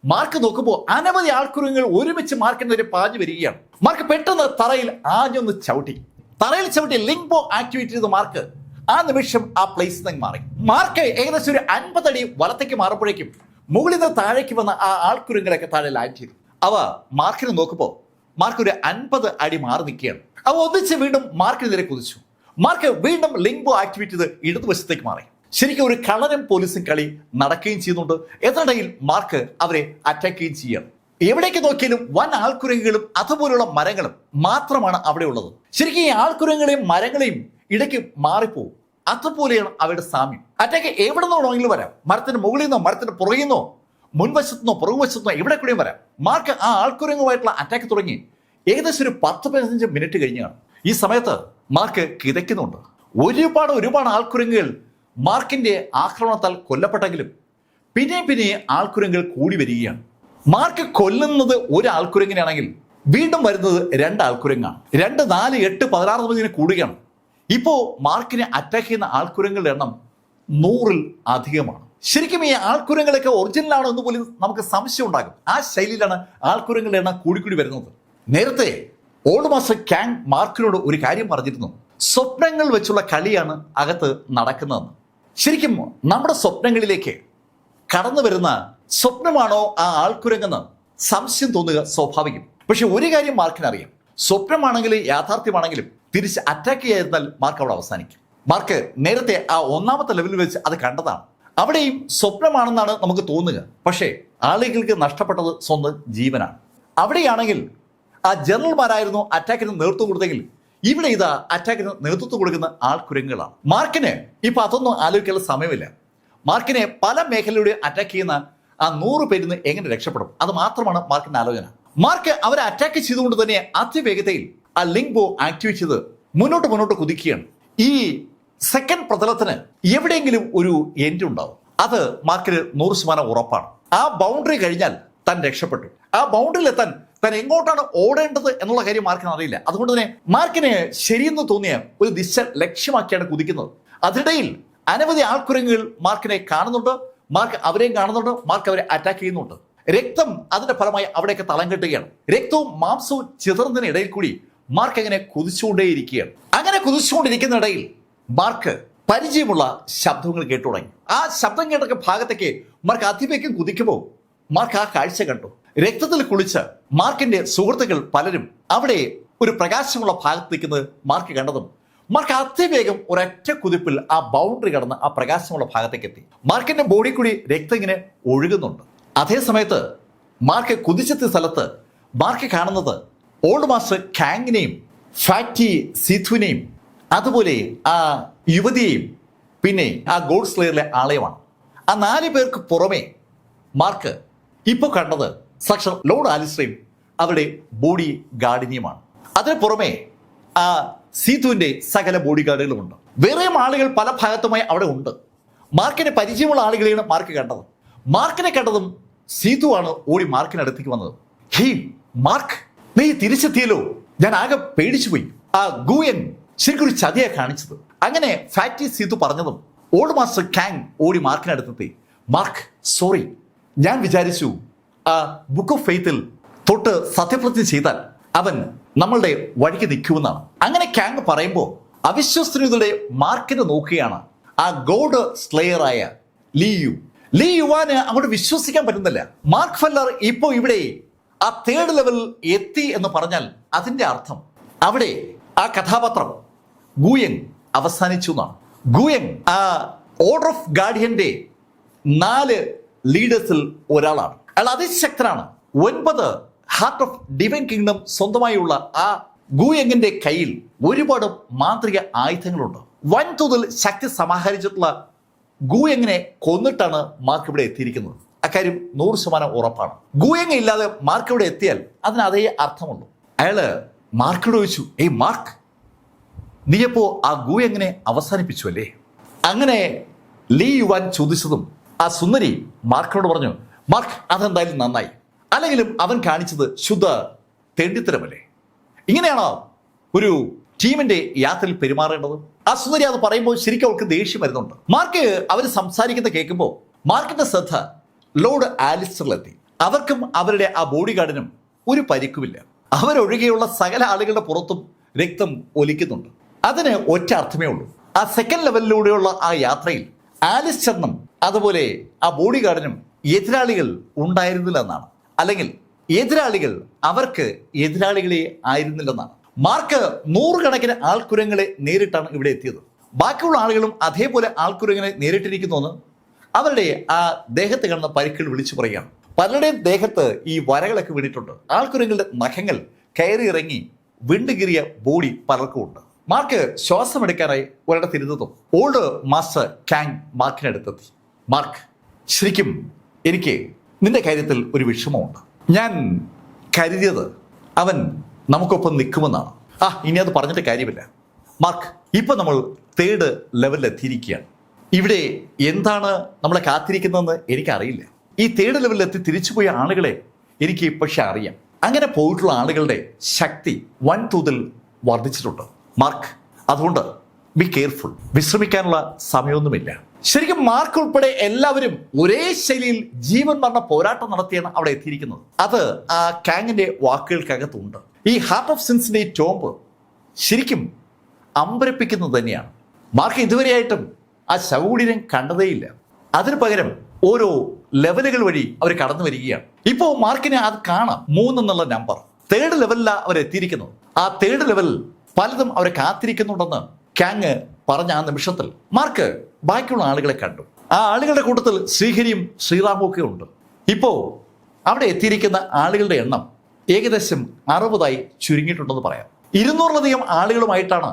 മാർക്ക് നോക്കുമ്പോൾ അനവധി ആൾക്കുരങ്ങൾ ഒരുമിച്ച് മാർക്കിന് നേരെ പാഞ്ഞു വരികയാണ്. മാർക്ക് പെട്ടെന്ന് തറയിൽ ആഞ്ഞൊന്ന് ചവിട്ടി. തറയിൽ ചവിട്ടി ലിംബോ ആക്ടിവേറ്റ് ചെയ്ത മാർക്ക് ആ നിമിഷം ആ പ്ലേസ് നിന്ന് മാറി. മാർക്ക് ഏകദേശം ഒരു 50 അടി വലത്തേക്ക് മാറുമ്പോഴേക്കും മുകളിൽ നിന്ന് താഴേക്ക് വന്ന ആ ആൾക്കുരങ്ങളൊക്കെ താഴെ ലാൻഡ് ചെയ്തു. അവ മാർക്കിനെ നോക്കുമ്പോൾ മാർക്ക് ഒരു 50 അടി മാറി നിൽക്കുകയാണ്. അവ ഒന്നിച്ച് വീണ്ടും മാർക്കിന് നേരെ കുതിച്ചു. മാർക്ക് വീണ്ടും ലിംബോ ആക്ടിവേറ്റ് ചെയ്ത് ഇടതുവശത്തേക്ക് മാറി. ശരിക്കും ഒരു കളരും പോലീസും കളി നടക്കുകയും ചെയ്യുന്നുണ്ട്. എന്നിടയിൽ മാർക്ക് അവരെ അറ്റാക്ക് ചെയ്യുകയും ചെയ്യണം. എവിടേക്ക് നോക്കിയാലും വൻ ആൾക്കുരങ്ങുകളും അതുപോലുള്ള മരങ്ങളും മാത്രമാണ് അവിടെ ഉള്ളത്. ശരിക്കും ഈ ആൾക്കുരങ്ങളെയും മരങ്ങളെയും ഇടയ്ക്ക് മാറിപ്പോവും. അതുപോലെയാണ് അവരുടെ സാമ്യം. അറ്റാക്ക് എവിടെ നിന്നാണെങ്കിലും വരാം. മരത്തിന് മുകളിൽ നിന്നോ മരത്തിന് പുറകിൽ നിന്നോ മുൻവശത്തുനിന്നോ പുറകുവശത്തുനിന്നോ എവിടെ കൂടെയും വരാം. മാർക്ക് ആ ആൾക്കുരങ്ങുമായിട്ടുള്ള അറ്റാക്ക് തുടങ്ങി ഏകദേശം ഒരു 10-15 മിനിറ്റ് കഴിഞ്ഞാണ്. ഈ സമയത്ത് മാർക്ക് കിതയ്ക്കുന്നുണ്ട്. ഒരുപാട് ആൾക്കുരങ്ങുകൾ മാർക്കിന്റെ ആക്രമണത്താൽ കൊല്ലപ്പെട്ടെങ്കിലും പിന്നെ ആൾക്കുരങ്ങുകൾ കൂടി വരികയാണ്. മാർക്ക് കൊല്ലുന്നത് ഒരു ആൾക്കുരങ്ങിനാണെങ്കിൽ വീണ്ടും വരുന്നത് 2 ആൾക്കുരങ്ങാണ്. 2, 4, 8, 16 കൂടുകയാണ്. ഇപ്പോ മാർക്കിനെ അറ്റാക്ക് ചെയ്യുന്ന ആൾക്കുരങ്ങളുടെ എണ്ണം 100-ൽ അധികമാണ്. ശരിക്കും ഈ ആൾക്കുരങ്ങളൊക്കെ ഒറിജിനൽ ആണോ എന്ന് പോലും നമുക്ക് സംശയം ഉണ്ടാകും. ആ ശൈലിയിലാണ് ആൾക്കുരങ്ങളുടെ എണ്ണം കൂടി വരുന്നത്. നേരത്തെ ഓൾഡ് മാസ്റ്റർ കാങ് മാർക്കിനോട് ഒരു കാര്യം പറഞ്ഞിരുന്നു. സ്വപ്നങ്ങൾ വെച്ചുള്ള കളിയാണ് അകത്ത് നടക്കുന്നതെന്ന്. ശരിക്കും നമ്മുടെ സ്വപ്നങ്ങളിലേക്ക് കടന്നു വരുന്ന സ്വപ്നമാണോ ആ ആൾക്കുരങ്ങെന്ന് സംശയം തോന്നുക സ്വാഭാവികം. പക്ഷെ ഒരു കാര്യം മാർക്കിനറിയാം, സ്വപ്നമാണെങ്കിലും യാഥാർത്ഥ്യമാണെങ്കിലും തിരിച്ച് അറ്റാക്ക് ചെയ്യാതിരുന്നാൽ മാർക്ക് അവിടെ അവസാനിക്കും. മാർക്ക് നേരത്തെ ആ 1ാമത്തെ ലെവലിൽ വെച്ച് അത് കണ്ടതാണ്. അവിടെയും സ്വപ്നമാണെന്നാണ് നമുക്ക് തോന്നുക. പക്ഷേ ആളുകൾക്ക് നഷ്ടപ്പെട്ടത് സ്വന്തം ജീവനാണ്. അവിടെയാണെങ്കിൽ ആ ജനറൽമാരായിരുന്നു അറ്റാക്കിന് നേതൃത്വം കൊടുത്തെങ്കിൽ ഇവിടെ ഇതാ അറ്റാക്കിന് നേതൃത്വം കൊടുക്കുന്ന ആൾക്കുരങ്ങുകളാണ്. മാർക്കിന് ഇപ്പൊ അതൊന്നും ആലോചിക്കാനുള്ള സമയമില്ല. മാർക്കിനെ പല മേഖലയിലൂടെ അറ്റാക്ക് ചെയ്യുന്ന ആ 100 പേരിൽ നിന്ന് എങ്ങനെ രക്ഷപ്പെടും, അത് മാത്രമാണ് മാർക്കിന്റെ ആലോചന. മാർക്ക് അവരെ അറ്റാക്ക് ചെയ്തുകൊണ്ട് തന്നെ അതിവേഗതയിൽ ആ ലിംബോ ആക്ടിവേറ്റ് ചെയ്ത് മുന്നോട്ട് കുതിക്കുകയാണ്. ഈ സെക്കൻഡ് പ്രതലത്തിന് എവിടെയെങ്കിലും ഒരു എൻഡ് ഉണ്ടാവും. അത് മാർക്കിന് 100% ഉറപ്പാണ്. ആ ബൗണ്ടറി കഴിഞ്ഞാൽ താൻ രക്ഷപ്പെട്ടു. ആ ബൗണ്ടറിയിൽ എത്താൻ താൻ എങ്ങോട്ടാണ് ഓടേണ്ടത് എന്നുള്ള കാര്യം മാർക്കിന് അറിയില്ല. അതുകൊണ്ട് തന്നെ മാർക്കിന് ശരിയെന്ന് തോന്നിയ ഒരു ദിശ ലക്ഷ്യമാക്കിയാണ് കുതിക്കുന്നത്. അതിനിടയിൽ അനവധി ആൾക്കുരങ്ങുകൾ മാർക്കിനെ കാണുന്നുണ്ട്. മാർക്ക് അവരെയും കാണുന്നുണ്ട്. മാർക്ക് അവരെ അറ്റാക്ക് ചെയ്യുന്നുണ്ട്. രക്തം അതിന്റെ ഫലമായി അവിടെയൊക്കെ തളം കെട്ടുകയാണ്. രക്തവും മാംസവും ചിതറുന്നതിന് ഇടയിൽ കൂടി മാർക്ക് അങ്ങനെ കുതിച്ചുകൊണ്ടേയിരിക്കുകയാണ്. അങ്ങനെ കുതിച്ചുകൊണ്ടിരിക്കുന്ന ഇടയിൽ മാർക്ക് പരിചയമുള്ള ശബ്ദങ്ങൾ കേട്ടു തുടങ്ങി. ആ ശബ്ദം കേട്ട ഭാഗത്തേക്ക് മാർക്ക് അതിവേഗം കുതിക്കുമ്പോൾ മാർക്ക് ആ കാഴ്ച കണ്ടു. രക്തത്തിൽ കുളിച്ച് മാർക്കിന്റെ സുഹൃത്തുക്കൾ പലരും അവിടെ ഒരു പ്രകാശമുള്ള ഭാഗത്ത് നിൽക്കുന്നത് മാർക്ക് കണ്ടതും മാർക്ക് അതിവേഗം ഒരൊറ്റ കുതിപ്പിൽ ആ ബൗണ്ടറി കടന്ന് ആ പ്രകാശമുള്ള ഭാഗത്തേക്ക് എത്തി. മാർക്കിന്റെ ബോഡി കൂടി രക്തം ഇങ്ങനെ ഒഴുകുന്നുണ്ട്. അതേ സമയത്ത് മാർക്ക് കുതിച്ചെത്തിയ സ്ഥലത്ത് മാർക്ക് കാണുന്നത് ഓൾഡ് മാസ്റ്റർ കാങ്ങിനെയും ഫാറ്റി സീഥുവിനെയും അതുപോലെ ആ യുവതിയെയും പിന്നെ ആ ഗോഡ് സ്ലെയറിലെ ആളെയുമാണ്. ആ 4 പേർക്ക് പുറമെ മാർക്ക് ഇപ്പോൾ കണ്ടത് സാക്ഷാൽ ലോർഡ് ആലിസ്റ്ററേയും അവരുടെ ബോഡി ഗാർഡിനെയുമാണ്. അതിന് പുറമെ ആ സീതുവിന്റെ സകല ബോഡി ഗാർഡുകളുമുണ്ട്. വേറെയും ആളുകൾ പല ഭാഗത്തുമായി അവിടെ ഉണ്ട്. മാർക്കിന് പരിചയമുള്ള ആളുകളെയാണ് മാർക്ക് കണ്ടത്. മാർക്കിനെ കണ്ടതും സീതുവാണ് ഓടി മാർക്കിനടുത്തേക്ക് വന്നത്. ഹേ മാർക്ക്, നീ തിരിച്ചെത്തിയല്ലോ, ഞാൻ ആകെ പേടിച്ചു പോയി. ആ ഗുയൻ ശരിക്കും ഒരു ചതിയാ കാണിച്ചത്. അങ്ങനെ ഫാറ്റി സീതു പറഞ്ഞതും ഓൾഡ് മാസ്റ്റർ കാങ് ഓടി മാർക്കിനടുത്തെത്തി. മാർക്ക്, സോറി, ഞാൻ വിചാരിച്ചു ആ ബുക്ക് ഓഫ് ഫെയ്ത്തിൽ തൊട്ട് സത്യപ്രതിജ്ഞ ചെയ്താൽ അവൻ നമ്മളുടെ വഴിക്ക് നിൽക്കുമെന്നാണ്. അങ്ങനെ കാങ് പറയുമ്പോൾ അവിശ്വസനീയതയുടെ മാർക്കിനെ നോക്കുകയാണ് ആ ഗോഡ് സ്ലെയറായ ലീ യുവാന് അങ്ങോട്ട് വിശ്വസിക്കാൻ പറ്റുന്നില്ല. മാർക്ക് ഫെല്ലർ ഇപ്പോ ഇവിടെ ആ 3rd ലെവൽ എത്തി എന്ന് പറഞ്ഞാൽ അതിന്റെ അർത്ഥം അവിടെ ആ കഥാപാത്രം ഗുയങ് അവസാനിച്ചു എന്നാണ്. ഗുയങ് ആ ഓർഡർ ഓഫ് ഗാർഡിയന്റെ 4 ലീഡേഴ്സിൽ ഒരാളാണ്. അയാൾ അതിശക്തനാണ്. 9 ഹാർട്ട് ഓഫ് ഡിവൈൻ കിങ്ഡം സ്വന്തമായുള്ള ആ ഗുയങ്ങിന്റെ കയ്യിൽ ഒരുപാട് മാന്ത്രിക ആയുധങ്ങളുണ്ട്. വൻതോതിൽ ശക്തി സമാഹരിച്ചിട്ടുള്ള ഗുയങ്ങിനെ കൊന്നിട്ടാണ് മാർക്ക് ഇവിടെ എത്തിയിരിക്കുന്നത്. അക്കാര്യം 100% ഉറപ്പാണ്. ഗുയങ് ഇല്ലാതെ മാർക്ക് ഇവിടെ എത്തിയാൽ അതിന് അതേ അർത്ഥമുള്ളൂ. അയാള് മാർക്കിനോട് ചോദിച്ചു, ഏയ് മാർക്ക്, നീയപ്പോ ആ ഗു എങ്ങനെ അവസാനിപ്പിച്ചു അല്ലേ? അങ്ങനെ ലീ യുവാൻ ചോദിച്ചതും ആ സുന്ദരി മാർക്കിനോട് പറഞ്ഞു, മാർക്ക് അതെന്തായാലും നന്നായി, അല്ലെങ്കിലും അവൻ കാണിച്ചത് ശുദ്ധ തെണ്ടിത്തരമല്ലേ? ഇങ്ങനെയാണോ ഒരു ടീമിന്റെ യാത്രയിൽ പെരുമാറേണ്ടത്? ആ സുന്ദരി അത് പറയുമ്പോൾ ശരിക്കും അവൾക്ക് ദേഷ്യം വരുന്നുണ്ട്. മാർക്ക് അവർ സംസാരിക്കുന്ന കേൾക്കുമ്പോൾ മാർക്കിന്റെ ശ്രദ്ധ ലോർഡ് ആലിസ്റ്ററിലെത്തി. അവർക്കും അവരുടെ ആ ബോഡി ഗാർഡിനും ഒരു പരിക്കുമില്ല. അവരൊഴികെയുള്ള സകല ആളുകളുടെ പുറത്തും രക്തം ഒലിക്കുന്നുണ്ട്. അതിന് ഒറ്റ അർത്ഥമേ ഉള്ളൂ, ആ സെക്കൻഡ് ലെവലിലൂടെയുള്ള ആ യാത്രയിൽ ആലിസ്റ്ററിനും അതുപോലെ ആ ബോഡി ഗാർഡിനും എതിരാളികൾ ഉണ്ടായിരുന്നില്ല എന്നാണ്, അല്ലെങ്കിൽ എതിരാളികൾ അവർക്ക് എതിരാളികളെ ആയിരുന്നില്ലെന്നാണ്. മാർക്ക് നൂറുകണക്കിന് ആൾക്കുരങ്ങളെ നേരിട്ടാണ് ഇവിടെ എത്തിയത്. ബാക്കിയുള്ള ആളുകളും അതേപോലെ ആൾക്കുരങ്ങനെ നേരിട്ടിരിക്കുന്നുവെന്ന് അവരുടെ ആ ദേഹത്ത് കാണുന്ന പരിക്കുകൾ വിളിച്ചു പറയുകയാണ്. പലരുടെയും ദേഹത്ത് ഈ വരകളൊക്കെ വീണിട്ടുണ്ട്. ആൾക്കുരങ്ങളുടെ നഖങ്ങൾ കയറി ഇറങ്ങി വിണ്ടുകീറിയ ബോഡി പലർക്കും ഉണ്ട്. മാർക്ക് ശ്വാസമെടുക്കാനായി ഒരിടത്തിരുന്നതും ഓൾഡ് മാസ്റ്റർ കാങ് മാർക്കിനടുത്തെത്തി. മാർക്ക്, ശരിക്കും എനിക്ക് നിന്റെ കാര്യത്തിൽ ഒരു വിഷമമുണ്ട്. ഞാൻ കരുതിയത് അവൻ നമുക്കൊപ്പം നിൽക്കുമെന്നാണ്. ഇനി അത് പറഞ്ഞിട്ട് കാര്യമില്ല മാർക്ക്. ഇപ്പൊ നമ്മൾ 3rd ലെവലിൽ എത്തിയിരിക്കുകയാണ്. ഇവിടെ എന്താണ് നമ്മളെ കാത്തിരിക്കുന്നതെന്ന് എനിക്കറിയില്ല. ഈ 3rd ലെവലിൽ എത്തി തിരിച്ചുപോയ ആളുകളെ എനിക്ക് പക്ഷെ അറിയാം. അങ്ങനെ പോയിട്ടുള്ള ആളുകളുടെ ശക്തി വൻതോതിൽ വർദ്ധിച്ചിട്ടുണ്ട് മാർക്ക്. അതുകൊണ്ട് ബി കെയർഫുൾ. വിശ്രമിക്കാനുള്ള സമയമൊന്നുമില്ല. ശരിക്കും മാർക്ക് ഉൾപ്പെടെ എല്ലാവരും ഒരേ ശൈലിയിൽ ജീവൻ മരണ പോരാട്ടം നടത്തിയാണ് അവിടെ എത്തിയിരിക്കുന്നത്. അത് ആ കാങ്ങിന്റെ വാക്കുകൾക്കകത്തുണ്ട്. ഈ ഹാർട്ട് ഓഫ് സിൻസിന്റെ ഈ ടോംബ് ശരിക്കും അമ്പരപ്പിക്കുന്നത് തന്നെയാണ്. മാർക്ക് ഇതുവരെയായിട്ടും ആ ശവകുടീരം കണ്ടതേയില്ല. അതിനു പകരം ഓരോ ലെവലുകൾ വഴി അവർ കടന്നു വരികയാണ്. ഇപ്പോ മാർക്കിനെ അത് കാണാം. 3 എന്നുള്ള നമ്പർ 3rd ലെവലിലാണ് അവർ എത്തിയിരിക്കുന്നത്. ആ 3rd ലെവൽ പലതും അവരെ കാത്തിരിക്കുന്നുണ്ടെന്ന് കാങ് പറഞ്ഞ ആ നിമിഷത്തിൽ മാർക്ക് ബാക്കിയുള്ള ആളുകളെ കണ്ടു. ആ ആളുകളുടെ കൂട്ടത്തിൽ ശ്രീഹരിയും ശ്രീറാമും ഒക്കെ ഉണ്ട്. ഇപ്പോ അവിടെ എത്തിയിരിക്കുന്ന ആളുകളുടെ എണ്ണം ഏകദേശം 60 ചുരുങ്ങിയിട്ടുണ്ടെന്ന് പറയാം. 200-ലധികം ആളുകളുമായിട്ടാണ്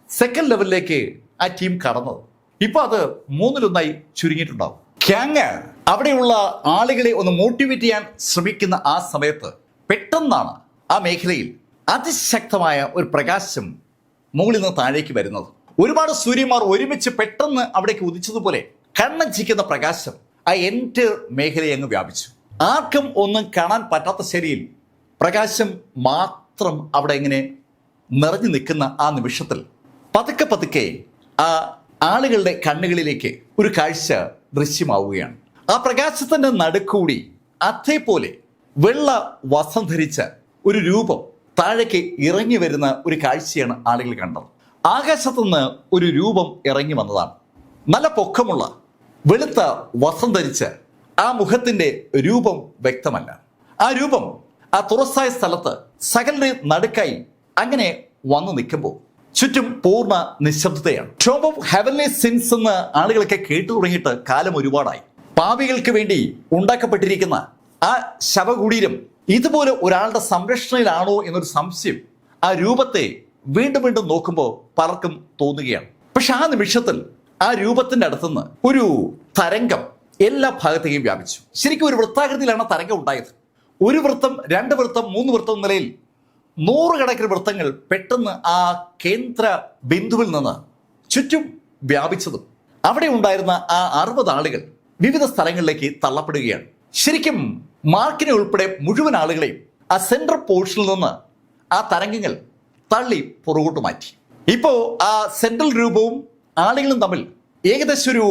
സെക്കൻഡ് ലെവലിലേക്ക് ആ ടീം കടന്നത്. ഇപ്പൊ അത് 3-1 ചുരുങ്ങിയിട്ടുണ്ടാവും. കാങ് അവിടെയുള്ള ആളുകളെ ഒന്ന് മോട്ടിവേറ്റ് ചെയ്യാൻ ശ്രമിക്കുന്ന ആ സമയത്ത് പെട്ടെന്നാണ് ആ മേഖലയിൽ അതിശക്തമായ ഒരു പ്രകാശം മുകളിൽ നിന്ന് താഴേക്ക് വരുന്നത്. ഒരുപാട് സൂര്യന്മാർ ഒരുമിച്ച് പെട്ടെന്ന് അവിടേക്ക് ഉദിച്ചതുപോലെ കണ്ണഞ്ചിക്കുന്ന പ്രകാശം ആ എൻ്റെ മേഖലയെ അങ്ങ് വ്യാപിച്ചു. ആർക്കും ഒന്നും കാണാൻ പറ്റാത്ത ശരിയിൽ പ്രകാശം മാത്രം അവിടെ ഇങ്ങനെ നിറഞ്ഞു നിൽക്കുന്ന ആ നിമിഷത്തിൽ പതുക്കെ പതുക്കെ ആ ആളുകളുടെ കണ്ണുകളിലേക്ക് ഒരു കാഴ്ച ദൃശ്യമാവുകയാണ്. ആ പ്രകാശത്തിന്റെ നടുക്കൂടി അതേപോലെ വെള്ള വസ്ത്രം ധരിച്ച ഒരു രൂപം താഴേക്ക് ഇറങ്ങി വരുന്ന ഒരു കാഴ്ചയാണ് ആളുകൾ കണ്ടത്. ആകാശത്തുനിന്ന് ഒരു രൂപം ഇറങ്ങി വന്നതാണ്. നല്ല പൊക്കമുള്ള വെളുത്ത വസ്ത്രം ധരിച്ച ആ മുഖത്തിന്റെ രൂപം വ്യക്തമല്ല. ആ രൂപം ആ തുറസായ സ്ഥലത്ത് സകലരുടെ നടുക്കായി അങ്ങനെ വന്നു നിൽക്കുമ്പോൾ ചുറ്റും പൂർണ്ണ നിശബ്ദതയാണ്. ടോംബ് ഓഫ് ഹെവൻലി സിൻസ് എന്ന് ആളുകളൊക്കെ കേട്ടു തുടങ്ങിയിട്ട് കാലം ഒരുപാടായി. പാപികൾക്ക് വേണ്ടി ഉണ്ടാക്കപ്പെട്ടിരിക്കുന്ന ആ ശവകുടീരം ഇതുപോലെ ഒരാളുടെ സംരക്ഷണയിലാണോ എന്നൊരു സംശയം ആ രൂപത്തെ വീണ്ടും വീണ്ടും നോക്കുമ്പോൾ പലർക്കും തോന്നുകയാണ്. പക്ഷെ ആ നിമിഷത്തിൽ ആ രൂപത്തിന്റെ അടുത്തുനിന്ന് ഒരു തരംഗം എല്ലാ ഭാഗത്തേക്കും വ്യാപിച്ചു. ശരിക്കും ഒരു വൃത്താകൃതിയിലാണ് തരംഗം ഉണ്ടായത്. 1 വൃത്തം, 2 വൃത്തം, 3 വൃത്തം നിലയിൽ 100 കണക്കിന് വൃത്തങ്ങൾ പെട്ടെന്ന് ആ കേന്ദ്ര ബിന്ദുവിൽ നിന്ന് ചുറ്റും വ്യാപിച്ചതും അവിടെ ഉണ്ടായിരുന്ന ആ 60 ആളുകൾ വിവിധ സ്ഥലങ്ങളിലേക്ക് തള്ളപ്പെടുകയാണ്. ശരിക്കും മാർക്കിനെ ഉൾപ്പെടെ മുഴുവൻ ആളുകളെയും ആ സെൻട്രൽ പോർഷനിൽ നിന്ന് ആ തരംഗങ്ങൾ തള്ളി പുറകോട്ട് മാറ്റി. ഇപ്പോ ആ സെൻട്രൽ രൂപവും ആളുകളും തമ്മിൽ ഏകദേശം ഒരു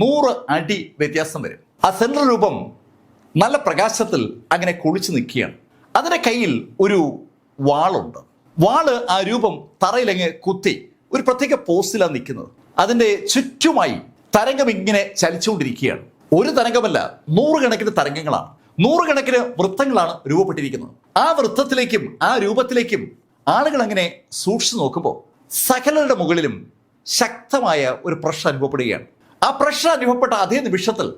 100 അടി വ്യത്യാസം വരും. ആ സെൻട്രൽ രൂപം നല്ല പ്രകാശത്തിൽ അങ്ങനെ കുളിച്ചു നിൽക്കുകയാണ്. അതിന്റെ കയ്യിൽ ഒരു വാളുണ്ട്. വാള് ആ രൂപം തറയിലങ്ങ് കുത്തി ഒരു പ്രത്യേക പോസ്റ്റിലാണ് നിൽക്കുന്നത്. അതിന്റെ ചുറ്റുമായി തരംഗം ഇങ്ങനെ ചലിച്ചുകൊണ്ടിരിക്കുകയാണ്. ഒരു തരംഗമല്ല, 100 കണക്കിന് തരംഗങ്ങളാണ്, 100 കണക്കിന് വൃത്തങ്ങളാണ് രൂപപ്പെട്ടിരിക്കുന്നത്. ആ വൃത്തത്തിലേക്കും ആ രൂപത്തിലേക്കും ആളുകൾ അങ്ങനെ സൂക്ഷിച്ചു നോക്കുമ്പോൾ സകലരുടെ മുകളിലും ശക്തമായ ഒരു പ്രഷർ അനുഭവപ്പെടുകയാണ്. ആ പ്രഷർ അനുഭവപ്പെട്ട അതേ നിമിഷത്തിൽ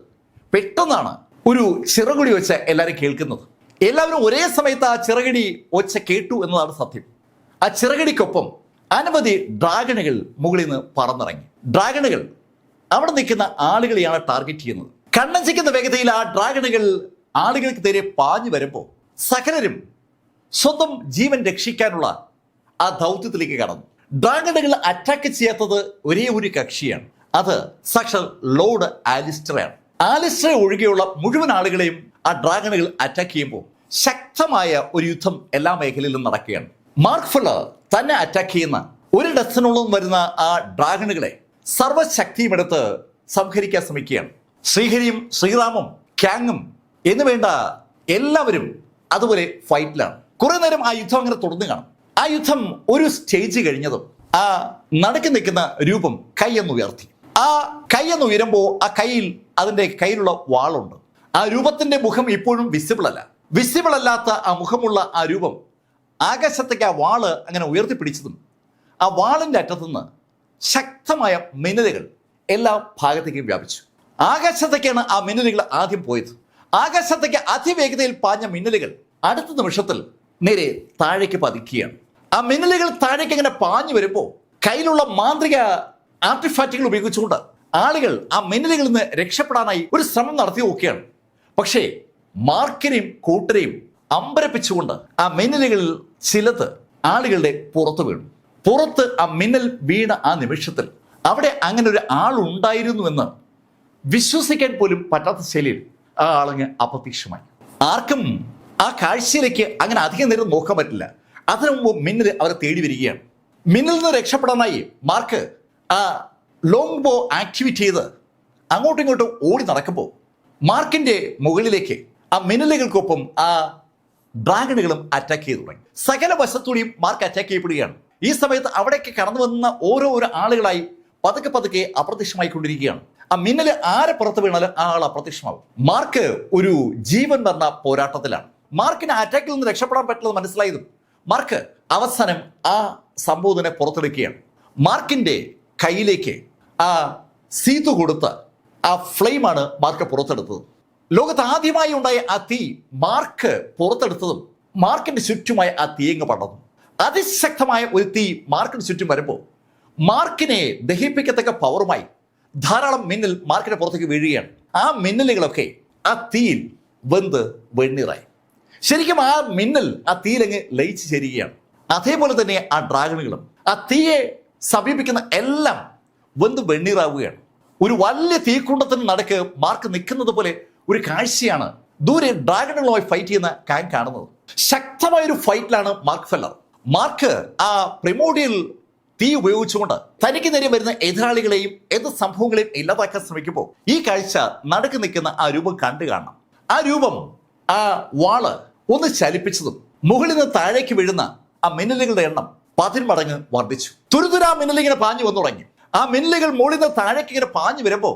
പെട്ടെന്നാണ് ഒരു ചിറകുടി വെച്ച് എല്ലാവരും കേൾക്കുന്നത്. എല്ലാവരും ഒരേ സമയത്ത് ആ ചിറകടി ഒച്ച കേട്ടു എന്നതാണ് സത്യം. ആ ചിറകടിക്കൊപ്പം അനവധി ഡ്രാഗണുകൾ മുകളിൽ നിന്ന് പറന്നിറങ്ങി. ഡ്രാഗണുകൾ അവിടെ നിൽക്കുന്ന ആളുകളെയാണ് ടാർഗറ്റ് ചെയ്യുന്നത്. കണ്ണഞ്ചിക്കുന്ന വേഗതയിൽ ആ ഡ്രാഗണുകൾ ആളുകൾക്ക് നേരെ പാഞ്ഞു വരുമ്പോൾ സകലരും സ്വന്തം ജീവൻ രക്ഷിക്കാനുള്ള ആ ദൗത്യത്തിലേക്ക് കടന്നു. ഡ്രാഗണുകൾ അറ്റാക്ക് ചെയ്യാത്തത് ഒരേ ഒരു കക്ഷിയാണ്. അത് സാക്ഷാൽ ലോർഡ് ആലിസ്റ്ററാണ്. ആലിസ്റ്റർ ഒഴികെയുള്ള മുഴുവൻ ആളുകളെയും ആ ഡ്രാഗണുകൾ അറ്റാക്ക് ചെയ്യുമ്പോൾ ശക്തമായ ഒരു യുദ്ധം എല്ലാ മേഖലയിലും നടക്കുകയാണ്. മാർക്ക് ഫെല്ലർ തന്നെ അറ്റാക്ക് ചെയ്യുന്ന ഒരു ഡസനോളം വരുന്ന ആ ഡ്രാഗണുകളെ സർവശക്തിയും എടുത്ത് സംഹരിക്കാൻ ശ്രമിക്കുകയാണ്. ശ്രീഹരിയും ശ്രീറാമും ക്യാങ്ങും എന്ന് വേണ്ട എല്ലാവരും അതുപോലെ ഫൈറ്റിലാണ്. കുറെ നേരം ആ യുദ്ധം അങ്ങനെ തുടർന്നു കാണും. ആ യുദ്ധം ഒരു സ്റ്റേജ് കഴിഞ്ഞതും ആ നടക്കി നിൽക്കുന്ന രൂപം കൈയെന്ന് ഉയർത്തി. ആ കൈയെന്ന് ഉയരുമ്പോൾ ആ കയ്യിൽ അതിന്റെ കയ്യിലുള്ള വാളുണ്ട്. ആ രൂപത്തിന്റെ മുഖം ഇപ്പോഴും വിസിബിൾ അല്ല. വിസിബിൾ അല്ലാത്ത ആ മുഖമുള്ള ആ രൂപം ആകാശത്തേക്ക് ആ വാള് അങ്ങനെ ഉയർത്തിപ്പിടിച്ചതും ആ വാളിന്റെ അറ്റത്തുനിന്ന് ശക്തമായ മിന്നലുകൾ എല്ലാ ഭാഗത്തേക്കും വ്യാപിച്ചു. ആകാശത്തേക്കാണ് ആ മിന്നലുകൾ ആദ്യം പോയത്. ആകാശത്തേക്ക് അതിവേഗതയിൽ പാഞ്ഞ മിന്നലുകൾ അടുത്ത നിമിഷത്തിൽ നേരെ താഴേക്ക് പതിക്കുകയാണ്. ആ മിന്നലുകൾ താഴേക്ക് ഇങ്ങനെ പാഞ്ഞു വരുമ്പോൾ കയ്യിലുള്ള മാന്ത്രിക ആർട്ടിഫാക്റ്റുകൾ ഉപയോഗിച്ചുകൊണ്ട് ആളുകൾ ആ മിന്നലുകളിൽ നിന്ന് രക്ഷപ്പെടാനായി ഒരു ശ്രമം നടത്തി നോക്കുകയാണ്. പക്ഷേ മാർക്കിനെയും കൂട്ടരെയും അമ്പരപ്പിച്ചുകൊണ്ട് ആ മിന്നലുകളിൽ ചിലത് ആളുകളുടെ പുറത്ത് വീണു. പുറത്ത് ആ മിന്നൽ വീണ ആ നിമിഷത്തിൽ അവിടെ അങ്ങനെ ഒരു ആളുണ്ടായിരുന്നുവെന്ന് വിശ്വസിക്കാൻ പോലും പറ്റാത്ത ശൈലിയിൽ ആ ആളങ്ങ് അപ്രത്യക്ഷമായി. ആർക്കും ആ കാഴ്ചയിലേക്ക് അങ്ങനെ അധികം നേരം നോക്കാൻ പറ്റില്ല. അതിനു മുമ്പ് മിന്നൽ അവരെ തേടി വരികയാണ്. മിന്നലിൽ നിന്ന് രക്ഷപ്പെടാനായി മാർക്ക് ആ ലോങ് ബോ ആക്ടിവേറ്റ് ചെയ്ത് അങ്ങോട്ടും ഇങ്ങോട്ടും ഓടി നടക്കുമ്പോൾ മാർക്കിന്റെ മുകളിലേക്ക് ആ മിന്നലുകൾക്കൊപ്പം ആ ഡ്രാഗണുകളും അറ്റാക്ക് ചെയ്തു തുടങ്ങി. സകല വശത്തോടെയും മാർക്ക് അറ്റാക്ക് ചെയ്യപ്പെടുകയാണ്. ഈ സമയത്ത് അവിടേക്ക് കടന്നു വന്ന ഓരോ ആളുകളായി പതുക്കെ പതുക്കെ അപ്രത്യക്ഷമായിക്കൊണ്ടിരിക്കുകയാണ്. ആ മിന്നല് ആരെ പുറത്ത് വീണാലും ആ ആൾ അപ്രത്യക്ഷമാവും. മാർക്ക് ഒരു ജീവൻ മരണ പോരാട്ടത്തിലാണ്. മാർക്കിന് അറ്റാക്കിൽ നിന്ന് രക്ഷപ്പെടാൻ പറ്റുന്നത് മനസ്സിലായതും മാർക്ക് അവസാനം ആ സംഭവത്തിനെ പുറത്തെടുക്കുകയാണ്. മാർക്കിന്റെ കയ്യിലേക്ക് ആ സീതു കൊടുത്ത ആ ഫ്ലെയിമാണ് മാർക്ക് പുറത്തെടുത്തത്. ലോകത്ത് ആദ്യമായി ഉണ്ടായ ആ തീ മാർക്ക് പുറത്തെടുത്തതും മാർക്കിന്റെ ചുറ്റുമായി ആ തീയങ്ങ് പടർന്നു. അതിശക്തമായ ഒരു തീ മാർക്കിന് ചുറ്റും വരുമ്പോൾ മാർക്കിനെ ദഹിപ്പിക്കത്തക്ക പവറുമായി ധാരാളം മിന്നൽ മാർക്കിന്റെ പുറത്തേക്ക് വീഴുകയാണ്. ആ മിന്നലുകളൊക്കെ ആ തീയിൽ വെന്ത് വെണ്ണീറായി. ശരിക്കും ആ മിന്നൽ ആ തീയിലങ്ങ് ലയിച്ചു ചേരുകയാണ്. അതേപോലെ തന്നെ ആ ഡ്രാഗണുകളും ആ തീയെ സമീപിക്കുന്ന എല്ലാം വെന്ത് വെണ്ണീറാവുകയാണ്. ഒരു വലിയ തീക്കുണ്ടത്തിന് നടക്ക് മാർക്ക് നിൽക്കുന്നത് പോലെ ഒരു കാഴ്ചയാണ് ദൂരെ ഡ്രാഗണുകളുമായി ഫൈറ്റ് ചെയ്യുന്ന കാങ് കാണുന്നത്. ശക്തമായ ഒരു ഫൈറ്റിലാണ് മാർക്ക് ഫെല്ലർ. മാർക്ക് ആ പ്രിമോഡിയൽ തീ ഉപയോഗിച്ചുകൊണ്ട് തനിക്ക് നേരെ വരുന്ന എതിരാളികളെയും എന്ത് സംഭവങ്ങളെയും ഇല്ലാതാക്കാൻ ശ്രമിക്കുമ്പോൾ ഈ കാഴ്ച നടക്ക് നിൽക്കുന്ന ആ രൂപം കണ്ടു കാണണം. ആ രൂപം ആ വാള് ഒന്ന് ചലിപ്പിച്ചതും മുകളിൽ നിന്ന് താഴേക്ക് വീഴുന്ന ആ മിന്നലുകളുടെ എണ്ണം 10 മടങ്ങ് വർദ്ധിച്ചു. തുരുതുരാ മിന്നലിങ്ങനെ പാഞ്ഞു വന്നു തുടങ്ങി. ആ മിന്നലുകൾ മുകളിൽ നിന്ന് താഴേക്ക് ഇങ്ങനെ പാഞ്ഞു വരുമ്പോൾ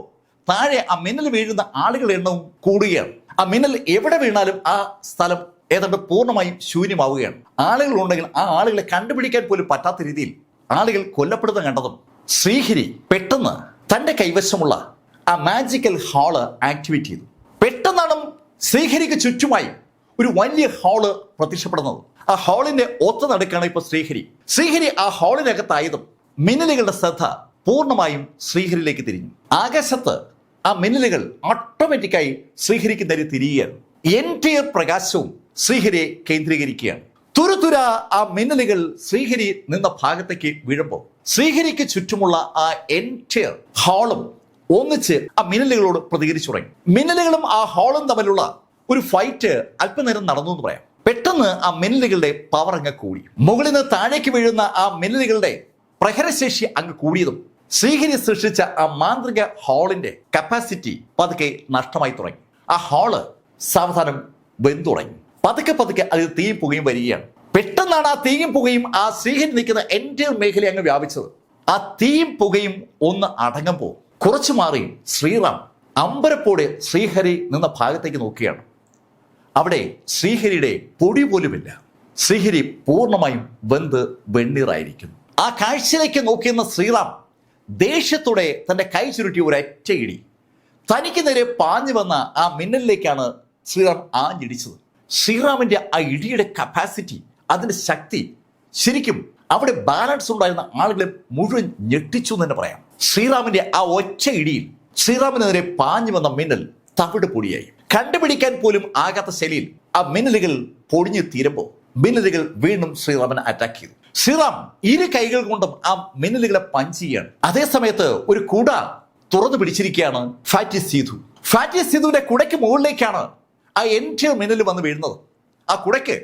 താഴെ ആ മിന്നൽ വീഴുന്ന ആളുകളുടെ എണ്ണവും കൂടുകയാണ്. ആ മിന്നൽ എവിടെ വീണാലും ആ സ്ഥലം ഏതാണ്ട് പൂർണ്ണമായും ശൂന്യമാവുകയാണ്. ആളുകൾ ഉണ്ടെങ്കിൽ ആ ആളുകളെ കണ്ടുപിടിക്കാൻ പോലും പറ്റാത്ത രീതിയിൽ ആളുകൾ കൊല്ലപ്പെടുന്ന കണ്ടതും ശ്രീഹരി പെട്ടെന്ന് തന്റെ കൈവശമുള്ള ആ മാജിക്കൽ ഹാള് ആക്ടിവേറ്റ് ചെയ്തു. പെട്ടെന്നാണ് ശ്രീഹരിക്ക് ചുറ്റുമായി ഒരു വലിയ ഹാള് പ്രത്യക്ഷപ്പെടുന്നത്. ആ ഹാളിന്റെ ഒത്ത നടുക്കാണ് ഇപ്പൊ ശ്രീഹരി ആ ഹാളിനകത്തായതും മിന്നലുകളുടെ ശ്രദ്ധ പൂർണ്ണമായും ശ്രീഹരിയിലേക്ക് തിരിഞ്ഞു. ആകാശത്ത് ആ മിന്നലുകൾ ഓട്ടോമാറ്റിക്കായി ശ്രീഹരിക്ക് നേരെ തിരിയുകയാണ്. എൻറ്റയർ പ്രകാശവും ശ്രീഹരിയെ കേന്ദ്രീകരിക്കുകയാണ്. തുരുതുര ആ മിന്നലുകൾ ശ്രീഹരി നിന്ന ഭാഗത്തേക്ക് വീഴുമ്പോൾ ശ്രീഹരിക്ക് ചുറ്റുമുള്ള ആ എൻറ്റയർ ഹാളും ഒന്നിച്ച് ആ മിന്നലുകളോട് പ്രതികരിച്ചു തുടങ്ങി. മിന്നലുകളും ആ ഹാളും തമ്മിലുള്ള ഒരു ഫൈറ്റ് അല്പനേരം നടന്നു എന്ന് പറയാം. പെട്ടെന്ന് ആ മിന്നലുകളുടെ പവർ അങ്ങ് കൂടി. മുകളിൽ നിന്ന് താഴേക്ക് വീഴുന്ന ആ മിന്നലുകളുടെ പ്രഹരശേഷി അങ്ങ് കൂടിയതും ശ്രീഹരി സൃഷ്ടിച്ച ആ മാന്ത്രിക ഹാളിന്റെ കപ്പാസിറ്റി പതുക്കെ നഷ്ടമായി തുടങ്ങി. ആ ഹാള് സാവധാനം വെന്തു തുടങ്ങി. പതുക്കെ അത് തീയും പുകയും വരികയാണ്. പെട്ടെന്നാണ് ആ തീയും പുകയും ആ ശ്രീഹരി നിൽക്കുന്ന എൻ്റെ മേഖല അങ്ങ് വ്യാപിച്ചത്. ആ തീയും പുകയും ഒന്ന് അടങ്ങുമ്പോൾ കുറച്ചു മാറി ശ്രീറാം അമ്പരപ്പോടെ ശ്രീഹരി നിന്ന ഭാഗത്തേക്ക് നോക്കുകയാണ്. അവിടെ ശ്രീഹരിയുടെ പൊടി പോലുമില്ല. ശ്രീഹരി പൂർണ്ണമായും വെന്ത് വെണ്ണീറായിരിക്കുന്നു. ആ കാഴ്ചയിലേക്ക് നോക്കിയെന്ന ശ്രീറാം ദേഷ്യത്തോടെ തന്റെ കൈ ചുരുട്ടി ഒരൊറ്റ ഇടി തനിക്ക് നേരെ പാഞ്ഞു വന്ന ആ മിന്നലിലേക്കാണ് ശ്രീറാം ആഞ്ഞിടിച്ചത്. ശ്രീറാമിന്റെ ആ ഇടിയുടെ കപ്പാസിറ്റി, അതിന്റെ ശക്തി ശരിക്കും അവിടെ ബാലൻസ് ഉണ്ടായിരുന്ന ആളുകളെ മുഴുവൻ ഞെട്ടിച്ചു എന്ന് തന്നെ പറയാം. ശ്രീറാമിന്റെ ആ ഒറ്റ ഇടിയിൽ ശ്രീറാമിന് നേരെ പാഞ്ഞു വന്ന മിന്നൽ തവിട് പൊടിയായി. കണ്ടുപിടിക്കാൻ പോലും ആകാത്ത ശൈലിയിൽ ആ മിന്നലുകൾ പൊടിഞ്ഞു തീരുമ്പോൾ മിന്നലുകൾ വീണ്ടും ശ്രീറാമിനെ അറ്റാക്ക് ചെയ്തു. ശ്രീറാം ഇരു കൈകൾ കൊണ്ടും ആ മിന്നലുകളെ പഞ്ച് ചെയ്യാണ്. അതേ സമയത്ത് ഒരു കുട തുറന്നു പിടിച്ചിരിക്കുകയാണ് ഫാറ്റി സീതു. ഫാറ്റി സീതുവിന്റെ കുടയ്ക്ക് മുകളിലേക്കാണ് ആ എൻ്റെ മിന്നൽ വന്ന് വീഴുന്നത്. ആ കുടയ്ക്ക്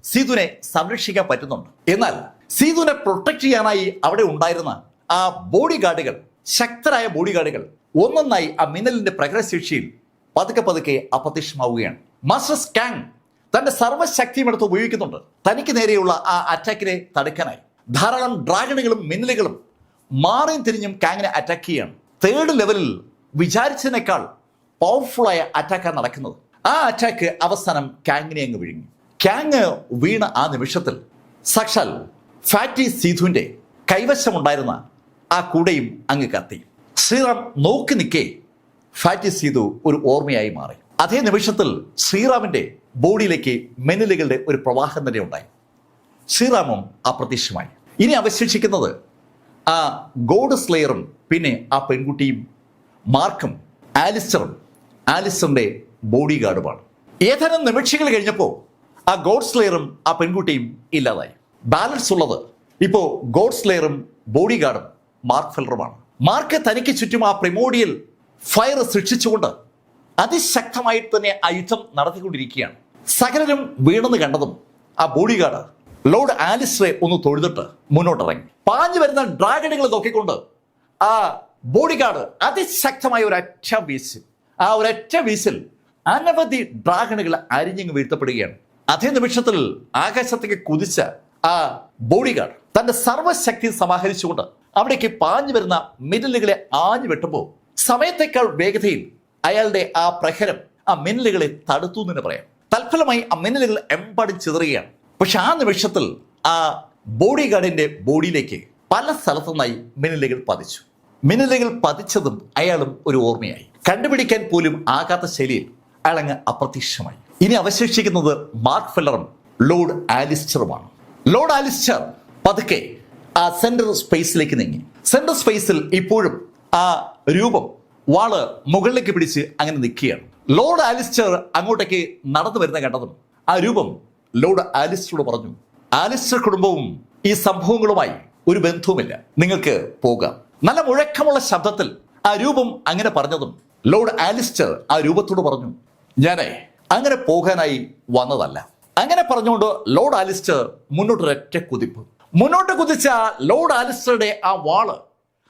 സീതുവിനെ സംരക്ഷിക്കാൻ പറ്റുന്നുണ്ട്. എന്നാൽ സീതുവിനെ പ്രൊട്ടക്ട് ചെയ്യാനായി അവിടെ ഉണ്ടായിരുന്ന ആ ബോഡി ഗാർഡുകൾ, ശക്തരായ ബോഡി ഗാർഡുകൾ ഒന്നൊന്നായി ആ മിന്നലിന്റെ പ്രകടശേഷിയിൽ പതുക്കെ പതുക്കെ അപ്രത്യക്ഷമാവുകയാണ്. മാസ്റ്റർ സ്കാങ് തന്റെ സർവ്വശക്തിയും എടുത്ത് ഉപയോഗിക്കുന്നുണ്ട് തനിക്ക് നേരെയുള്ള ആ അറ്റാക്കിനെ തടുക്കാനായി. ധാരാളം ഡ്രാഗണുകളും മിന്നലുകളും മാറിയും തിരിഞ്ഞും കാങ്ങിനെ അറ്റാക്ക് ചെയ്യാണ്. 3rd ലെവലിൽ വിചാരിച്ചതിനേക്കാൾ പവർഫുള്ളായ അറ്റാക്കാണ് നടക്കുന്നത്. ആ അറ്റാക്ക് അവസാനം കാങ്ങിനെ അങ്ങ് വിഴുങ്ങി. കാങ് വീണ ആ നിമിഷത്തിൽ സാക്ഷാൽ ഫാറ്റി സീതുവിന്റെ കൈവശമുണ്ടായിരുന്ന ആ കൂടയും അങ്ങ് കത്തി. ശ്രീറാം നോക്കി നിൽക്കേ ഫാറ്റി സീതു ഒരു ഓർമ്മയായി മാറി. അതേ നിമിഷത്തിൽ ശ്രീറാമിന്റെ ബോഡിയിലേക്ക് മിന്നലുകളുടെ ഒരു പ്രവാഹം തന്നെ ഉണ്ടായി. ശ്രീറാമും അപ്രത്യക്ഷമായി. ഇനി അവശേഷിക്കുന്നത് ആ ഗോഡ് സ്ലെയറും പിന്നെ ആ പെൺകുട്ടിയും മാർക്കും ആലിസ്റ്ററും ആലിസ്റ്ററിന്റെ ബോഡി ഗാർഡുമാണ്. ഏതാനും നിമിഷങ്ങൾ കഴിഞ്ഞപ്പോൾ ആ ഗോഡ് സ്ലെയറും ആ പെൺകുട്ടിയും ഇല്ലാതായി. ബാലൻസ് ഉള്ളത് ഇപ്പോൾ ഗോഡ് സ്ലെയറും ബോഡി ഗാർഡും മാർക്ക് ഫെല്ലറുമാണ്. മാർക്ക് തനിക്ക് ചുറ്റും ആ പ്രിമോഡിയൽ ഫയർ സൃഷ്ടിച്ചുകൊണ്ട് അതിശക്തമായിട്ട് തന്നെ ആ യുദ്ധം നടത്തിക്കൊണ്ടിരിക്കുകയാണ്. സകലരും വീണെന്ന് കണ്ടതും ആ ബോഡി ഗാർഡ് ലോർഡ് ആലിസ്റ്ററെ ഒന്ന് തൊഴുതിട്ട് മുന്നോട്ടിറങ്ങി. പാഞ്ഞു വരുന്ന ഡ്രാഗണുകളെ നോക്കിക്കൊണ്ട് ആ ബോഡി ഗാർഡ് അതിശക്തമായ ഒരൊറ്റ വീശ്. ആ ഒരൊറ്റ വീശിൽ അനവധി ഡ്രാഗണുകൾ അരിഞ്ഞങ്ങ് വീഴ്ത്തപ്പെടുകയാണ്. അതേ നിമിഷത്തിൽ ആകാശത്തേക്ക് കുതിച്ച ആ ബോഡി ഗാർഡ് തന്റെ സർവ്വശക്തി സമാഹരിച്ചുകൊണ്ട് അവിടേക്ക് പാഞ്ഞു വരുന്ന മിന്നലുകളെ ആഞ്ഞു വെട്ടുമ്പോൾ സമയത്തേക്കാൾ വേഗതയിൽ അയാളുടെ ആ പ്രഹരം ആ മിന്നലുകളെ തടുത്തു എന്ന് പറയാം. തൽഫലമായി ആ മിന്നലുകൾ എമ്പാടും ചിതറുകയാണ്. പക്ഷെ ആ നിമിഷത്തിൽ ആ ബോഡി ഗാർഡിന്റെ ബോഡിയിലേക്ക് പല സ്ഥലത്തുനിന്നായി മിന്നലുകൾ പതിച്ചു. മിന്നലുകൾ പതിച്ചതും അയാളും ഒരു ഓർമ്മയായി. കണ്ടുപിടിക്കാൻ പോലും ആകാത്ത ശൈലിയിൽ അയാൾ അങ്ങ് അപ്രത്യക്ഷമായി. ഇനി അവശേഷിക്കുന്നത് മാർക്ക് ഫെല്ലറും ലോർഡ് ആലിസ്റ്ററുമാണ്. ലോർഡ് ആലിസ്റ്റർ പതുക്കെ ആ സെൻട്രൽ സ്പേസിലേക്ക് നീങ്ങി. സെൻട്രൽ സ്പേസിൽ ഇപ്പോഴും ആ രൂപം വാള് മുകളിലേക്ക് പിടിച്ച് അങ്ങനെ നിൽക്കുകയാണ്. ലോർഡ് ആലിസ്റ്റർ അങ്ങോട്ടേക്ക് നടന്നു വരുന്ന കണ്ടതും ആ രൂപം ലോർഡ് ആലിസ്റ്ററോട് പറഞ്ഞു, ആലിസ്റ്റർ കുടുംബവും ഈ സംഭവങ്ങളുമായി ഒരു ബന്ധവുമില്ല, നിങ്ങൾക്ക് പോകാം. നല്ല മുഴക്കമുള്ള ശബ്ദത്തിൽ ആ രൂപം അങ്ങനെ പറഞ്ഞതും ലോർഡ് ആലിസ്റ്റർ ആ രൂപത്തോട് പറഞ്ഞു, ഞാനേ അങ്ങനെ പോകാനായി വന്നതല്ല. അങ്ങനെ പറഞ്ഞുകൊണ്ട് ലോർഡ് ആലിസ്റ്റർ മുന്നോട്ടൊരൊറ്റ കുതിപ്പ്. മുന്നോട്ട് കുതിച്ച ലോർഡ് ആലിസ്റ്ററുടെ ആ വാള്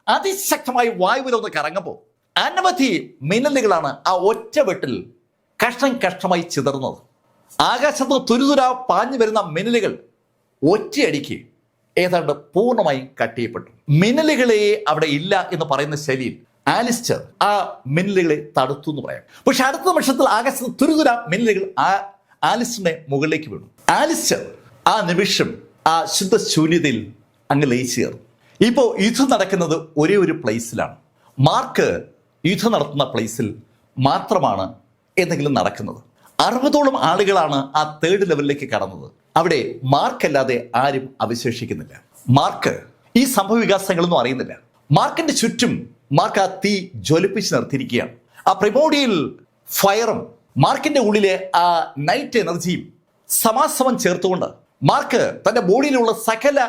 അതിശക്തമായി വായുവിലൊന്ന് കറങ്ങുമ്പോൾ അനവധി മിന്നലുകളാണ് ആ ഒറ്റ വെട്ടിൽ കഷ്ണം കഷ്ണമായി ചിതറുന്നത്. ആകാശത്ത് തുരുതുര പാഞ്ഞു വരുന്ന മിന്നലുകൾ ഒറ്റയടിക്ക് ഏതാണ്ട് പൂർണ്ണമായും കട്ട് ചെയ്യപ്പെട്ടു. മിന്നലുകളെ അവിടെ ഇല്ല എന്ന് പറയുന്ന ശൈലിയിൽ ആലിസ്റ്റർ ആ മിന്നലുകളെ തടുത്തു എന്ന് പറയാം. പക്ഷെ അടുത്ത നിമിഷത്തിൽ ആകാശത്ത് തുരുതുര മിന്നലുകൾ ആ ആലിസ്റ്ററിന്റെ മുകളിലേക്ക് വീണു. ആലിസ്റ്റർ ആ നിമിഷം ആ ശുദ്ധശൂന്യതയിൽ അങ്ങ് ലയിച്ചു ചേർന്നു. ഇപ്പോൾ യുദ്ധം നടക്കുന്നത് ഒരേ ഒരു പ്ലേസിലാണ്. മാർക്ക് യുദ്ധം നടത്തുന്ന പ്ലേസിൽ മാത്രമാണ് എന്തെങ്കിലും നടക്കുന്നത്. 60ഓളം ആളുകളാണ് ആ 3rd ലെവലിലേക്ക് കടന്നത്. അവിടെ മാർക്കല്ലാതെ ആരും അവശേഷിക്കുന്നില്ല. മാർക്ക് ഈ സംഭവ വികാസങ്ങളൊന്നും അറിയുന്നില്ല. മാർക്കിന്റെ ചുറ്റും മാർക്ക് ആ തീ ജ്വലിപ്പിച്ച് നിർത്തിയിരിക്കുകയാണ്. ആ പ്രിമോഡിയൽ ഫയറും മാർക്കിന്റെ ഉള്ളിലെ ആ നൈറ്റ് എനർജിയും സമാസമം ചേർത്തുകൊണ്ട് മാർക്ക് തന്റെ ബോഡിയിലുള്ള സകല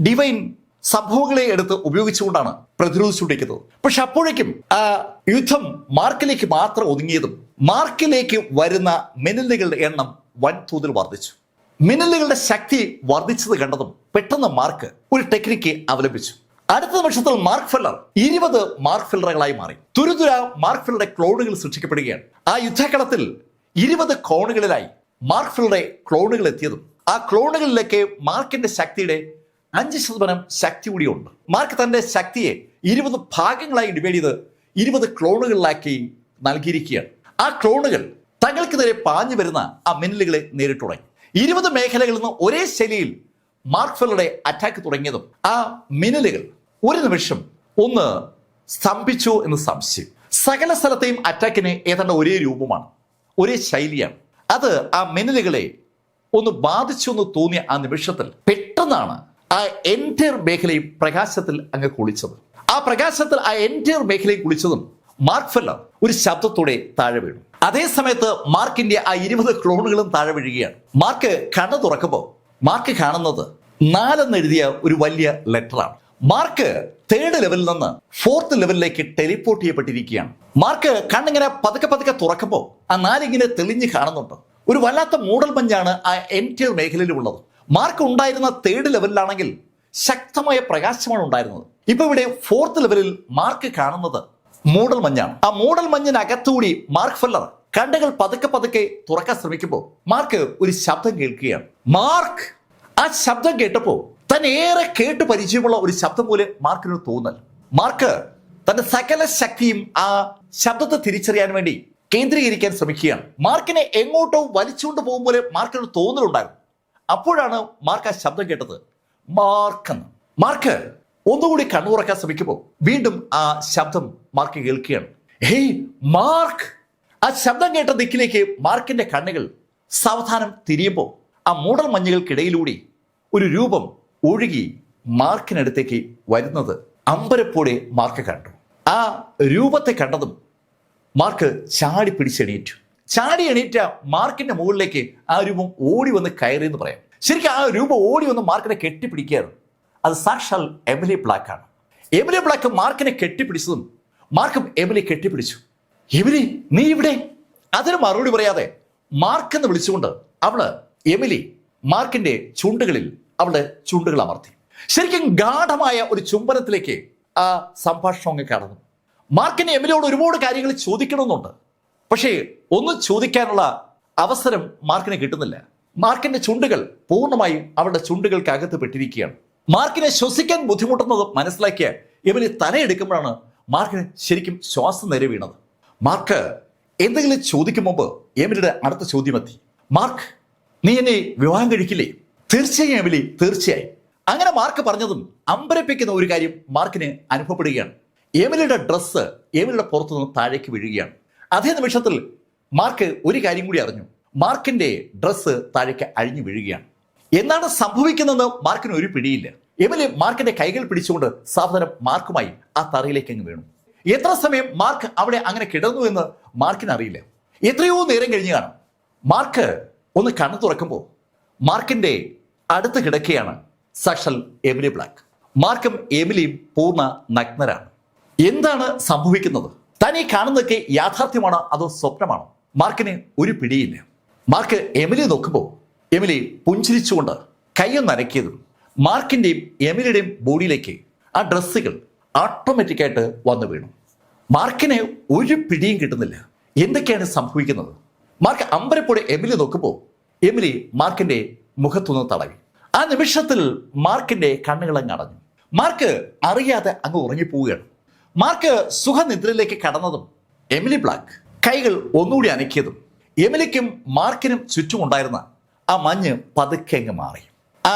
ഡിവൈൻ സംഭവങ്ങളെ എടുത്ത് ഉപയോഗിച്ചുകൊണ്ടാണ് പ്രതിരോധിച്ചുകൊണ്ടിരിക്കുന്നത്. പക്ഷെ അപ്പോഴേക്കും ആ യുദ്ധം മാർക്കിലേക്ക് മാത്രം ഒതുങ്ങിയതും മാർക്കിലേക്ക് വരുന്ന മിന്നലുകളുടെ എണ്ണം വൻതോതിൽ വർദ്ധിച്ചു. മിന്നലുകളുടെ ശക്തി വർദ്ധിച്ചത് കണ്ടതും പെട്ടെന്ന് മാർക്ക് ഒരു ടെക്നിക്ക് അവലംബിച്ചു. അടുത്ത നിമിഷത്തിൽ മാർക്ക് ഫെല്ലർ 20 മാർക്ക് ഫെല്ലറുകളായി മാറി. തുരുതുര മാർക്ക് ഫെല്ലറുടെ ക്ലോണുകൾ സൃഷ്ടിക്കപ്പെടുകയാണ്. ആ യുദ്ധക്കളത്തിൽ 20 കോണുകളിലായി മാർക്ക് ഫെല്ലറുടെ ക്ലോണുകൾ എത്തിയതും ആ ക്ലോണുകളിലേക്ക് മാർക്കിന്റെ ശക്തിയുടെ 5% ശക്തി കൂടിയുണ്ട്. മാർക്ക് തന്റെ ശക്തിയെ 20 ഭാഗങ്ങളായി ഡിവൈഡ് ചെയ്ത് 20 ക്ലോണുകളിലാക്കി നൽകിയിരിക്കുകയാണ്. ആ ക്ലോണുകൾ തങ്ങൾക്ക് നേരെ പാഞ്ഞു വരുന്ന ആ മിന്നലുകളെ നേരിട്ട് തുടങ്ങി. 20 മേഖലകളിൽ നിന്ന് ഒരേ ശൈലിയിൽ മാർക്ക് ഫെല്ലറുടെ അറ്റാക്ക് തുടങ്ങിയതും ആ മിന്നലുകൾ ഒരു നിമിഷം ഒന്ന് സ്തംഭിച്ചു എന്ന് സംശയം. സകല സ്ഥലത്തെയും അറ്റാക്കിന് ഏതാണ്ട് ഒരേ രൂപമാണ്, ഒരേ ശൈലിയാണ്. അത് ആ മിന്നലുകളെ ഒന്ന് ബാധിച്ചു എന്ന് തോന്നിയ ആ നിമിഷത്തിൽ പെട്ടെന്നാണ് ആ എൻറ്റയർ മേഖലയും പ്രകാശത്തിൽ അങ്ങ് കുളിച്ചത്. ആ പ്രകാശത്തിൽ ആ എൻറ്റയർ മേഖലയും കുളിച്ചതും മാർക്ക് ഫെല്ലർ ഒരു ശബ്ദത്തോടെ താഴെ വീണു. അതേ സമയത്ത് മാർക്കിന്റെ ആ 20 ക്ലോണുകളും താഴെ വീഴുകയാണ്. മാർക്ക് കണ്ണു തുറക്കുമ്പോൾ മാർക്ക് കാണുന്നത് 4 എന്നെഴുതിയ ഒരു വലിയ ലെറ്ററാണ്. മാർക്ക് 3rd ലെവലിൽ നിന്ന് 4th ലെവലിലേക്ക് ടെലിപ്പോർട്ട് ചെയ്യപ്പെട്ടിരിക്കുകയാണ്. മാർക്ക് കണ്ണിങ്ങനെ പതുക്കെ പതുക്കെ തുറക്കുമ്പോൾ ആ 4 ഇങ്ങനെ തെളിഞ്ഞ് കാണുന്നുണ്ട്. ഒരു വല്ലാത്ത മൂടൽ മഞ്ഞാണ് ആ എൻറ്റയർ മേഖലയിലുള്ളത്. മാർക്ക് ഉണ്ടായിരുന്ന 3rd ലെവലിലാണെങ്കിൽ ശക്തമായ പ്രകാശമാണ് ഉണ്ടായിരുന്നത്. ഇപ്പൊ ഇവിടെ 4th ലെവലിൽ മാർക്ക് കാണുന്നത് മൂടൽ മഞ്ഞാണ്. ആ മൂടൽ മഞ്ഞിനകത്തുകൂടി മാർക്ക് ഫെല്ലർ കണ്ണുകൾ പതുക്കെ പതുക്കെ തുറക്കാൻ ശ്രമിക്കുമ്പോൾ മാർക്ക് ഒരു ശബ്ദം കേൾക്കുകയാണ്. മാർക്ക് ആ ശബ്ദം കേട്ടപ്പോൾ തന്നെ ഏറെ കേട്ട് പരിചയമുള്ള ഒരു ശബ്ദം പോലെ മാർക്കിന് തോന്നൽ. മാർക്ക് തന്റെ സകല ശക്തിയും ആ ശബ്ദത്തെ തിരിച്ചറിയാൻ വേണ്ടി കേന്ദ്രീകരിക്കാൻ ശ്രമിക്കുകയാണ്. മാർക്കിനെ എങ്ങോട്ടോ വലിച്ചുകൊണ്ട് പോകും പോലെ മാർക്കിന് തോന്നലുണ്ടായിരുന്നു. അപ്പോഴാണ് മാർക്ക് ആ ശബ്ദം കേട്ടത്, മാർക്ക് എന്ന്. മാർക്ക് ഒന്നുകൂടി കണ്ണുറക്കാൻ ശ്രമിക്കുമ്പോൾ വീണ്ടും ആ ശബ്ദം മാർക്ക് കേൾക്കുകയാണ്. Hey mark! ആ ശബ്ദം കേട്ട ദിക്കിലേക്ക് മാർക്കിന്റെ കണ്ണുകൾ സാവധാനം തിരിയുമ്പോൾ ആ മൂടൽ മഞ്ഞുകൾക്കിടയിലൂടെ ഒരു രൂപം ഒഴുകി മാർക്കിനടുത്തേക്ക് വരുന്നത് അമ്പരപ്പോടെ മാർക്ക് കണ്ടു. ആ രൂപത്തെ കണ്ടതും മാർക്ക് ചാടി പിടിച്ചെണീറ്റു. ചാടി എണീറ്റ മാർക്കിന്റെ മുകളിലേക്ക് ആ രൂപം ഓടി വന്ന് കയറി എന്ന് പറയാം. ശരിക്കും ആ രൂപം ഓടി വന്ന് മാർക്കിനെ കെട്ടിപ്പിടിക്കുകയാണ്. അത് സാക്ഷാൽ എമിലി ബ്ലാക്ക് ആണ്. എമിലി ബ്ലാക്ക് മാർക്കിനെ കെട്ടിപ്പിടിച്ചതും മാർക്കും എമിലി കെട്ടിപ്പിടിച്ചു. എമിലി, നീ ഇവിടെ? അതിന് മറുപടി പറയാതെ മാർക്ക് എന്ന് വിളിച്ചുകൊണ്ട് അവള് എമിലി മാർക്കിന്റെ ചുണ്ടുകളിൽ അവളുടെ ചുണ്ടുകൾ അമർത്തി. ശരിക്കും ഗാഠമായ ഒരു ചുംബനത്തിലേക്ക് ആ സംഭാഷണം അങ്ങ് കടന്നു. മാർക്കിന് എമിലിയോട് ഒരുപാട് കാര്യങ്ങൾ ചോദിക്കണമെന്നുണ്ട്. പക്ഷേ ഒന്നും ചോദിക്കാനുള്ള അവസരം മാർക്കിന് കിട്ടുന്നില്ല. മാർക്കിന്റെ ചുണ്ടുകൾ പൂർണ്ണമായും അവളുടെ ചുണ്ടുകൾക്കകത്ത് പെട്ടിരിക്കുകയാണ്. മാർക്കിനെ ശ്വസിക്കാൻ ബുദ്ധിമുട്ടുന്നത് മനസ്സിലാക്കിയ എമിലി തലയെടുക്കുമ്പോഴാണ് മാർക്കിന് ശരിക്കും ശ്വാസം നേരെ വീണത്. മാർക്ക് എന്തെങ്കിലും ചോദിക്കും മുമ്പ് എമിലിയുടെ അടുത്ത ചോദ്യം എത്തി. മാർക്ക്, നീ എന്നെ വിവാഹം കഴിക്കില്ലേ? തീർച്ചയായും എമിലി, തീർച്ചയായും. അങ്ങനെ മാർക്ക് പറഞ്ഞതും അമ്പരപ്പിക്കുന്ന ഒരു കാര്യം മാർക്കിന് അനുഭവപ്പെടുകയാണ്. എമിലിയുടെ ഡ്രസ്സ് എമിലിയുടെ പുറത്തുനിന്ന് താഴേക്ക് വീഴുകയാണ്. അതേ നിമിഷത്തിൽ മാർക്ക് ഒരു കാര്യം കൂടി അറിഞ്ഞു. മാർക്കിന്റെ ഡ്രസ്സ് താഴേക്ക് അഴിഞ്ഞു വീഴുകയാണ്. എന്താണ് സംഭവിക്കുന്നതെന്ന് മാർക്കിന് ഒരു പിടിയില്ല. എമിലി മാർക്കിന്റെ കൈകൾ പിടിച്ചുകൊണ്ട് സാവധാനം മാർക്കുമായി ആ തറയിലേക്ക് അങ്ങ് വീണു. എത്ര സമയം മാർക്ക് അവിടെ അങ്ങനെ കിടന്നു എന്ന് മാർക്കിന് അറിയില്ല. എത്രയോ നേരം കഴിഞ്ഞ് കാണും. മാർക്ക് ഒന്ന് കണ്ണു തുറക്കുമ്പോൾ മാർക്കിന്റെ അടുത്ത് കിടക്കുകയാണ് സാക്ഷാൽ എമിലി ബ്ലാക്ക്. മാർക്കും എമിലിയും പൂർണ്ണ നഗ്നരാണ്. എന്താണ് സംഭവിക്കുന്നത്? താൻ ഈ കാണുന്നതൊക്കെ യാഥാർത്ഥ്യമാണോ അതോ സ്വപ്നമാണോ? മാർക്കിന് ഒരു പിടിയില്ല. മാർക്ക് എമിലി നോക്കുമ്പോൾ എമിലി പുഞ്ചിരിച്ചുകൊണ്ട് കൈയൊന്ന് അനക്കിയതും മാർക്കിന്റെയും എമിലിയുടെയും ബോഡിയിലേക്ക് ആ ഡ്രസ്സുകൾ ഓട്ടോമാറ്റിക്കായിട്ട് വന്നു വീണു. മാർക്കിന് ഒരു പിടിയും കിട്ടുന്നില്ല. എന്തൊക്കെയാണ് സംഭവിക്കുന്നത്? മാർക്ക് അമ്പരപ്പോടെ എമിലി നോക്കുമ്പോൾ എമിലി മാർക്കിന്റെ മുഖത്തുനിന്ന് തടവി. ആ നിമിഷത്തിൽ മാർക്കിന്റെ കണ്ണുകളങ്ങ് അടഞ്ഞു. മാർക്ക് അറിയാതെ അങ്ങ് ഉറങ്ങിപ്പോവുകയാണ്. മാർക്ക് സുഖനിദ്രയിലേക്ക് കടന്നതും എമിലി ബ്ലാക്ക് കൈകൾ ഒന്നുകൂടി അനക്കിയതും എമിലിക്കും മാർക്കിനും ചുറ്റുമുണ്ടായിരുന്ന ആ മഞ്ഞ് പതുക്കെ അങ്ങ് മാറി. ആ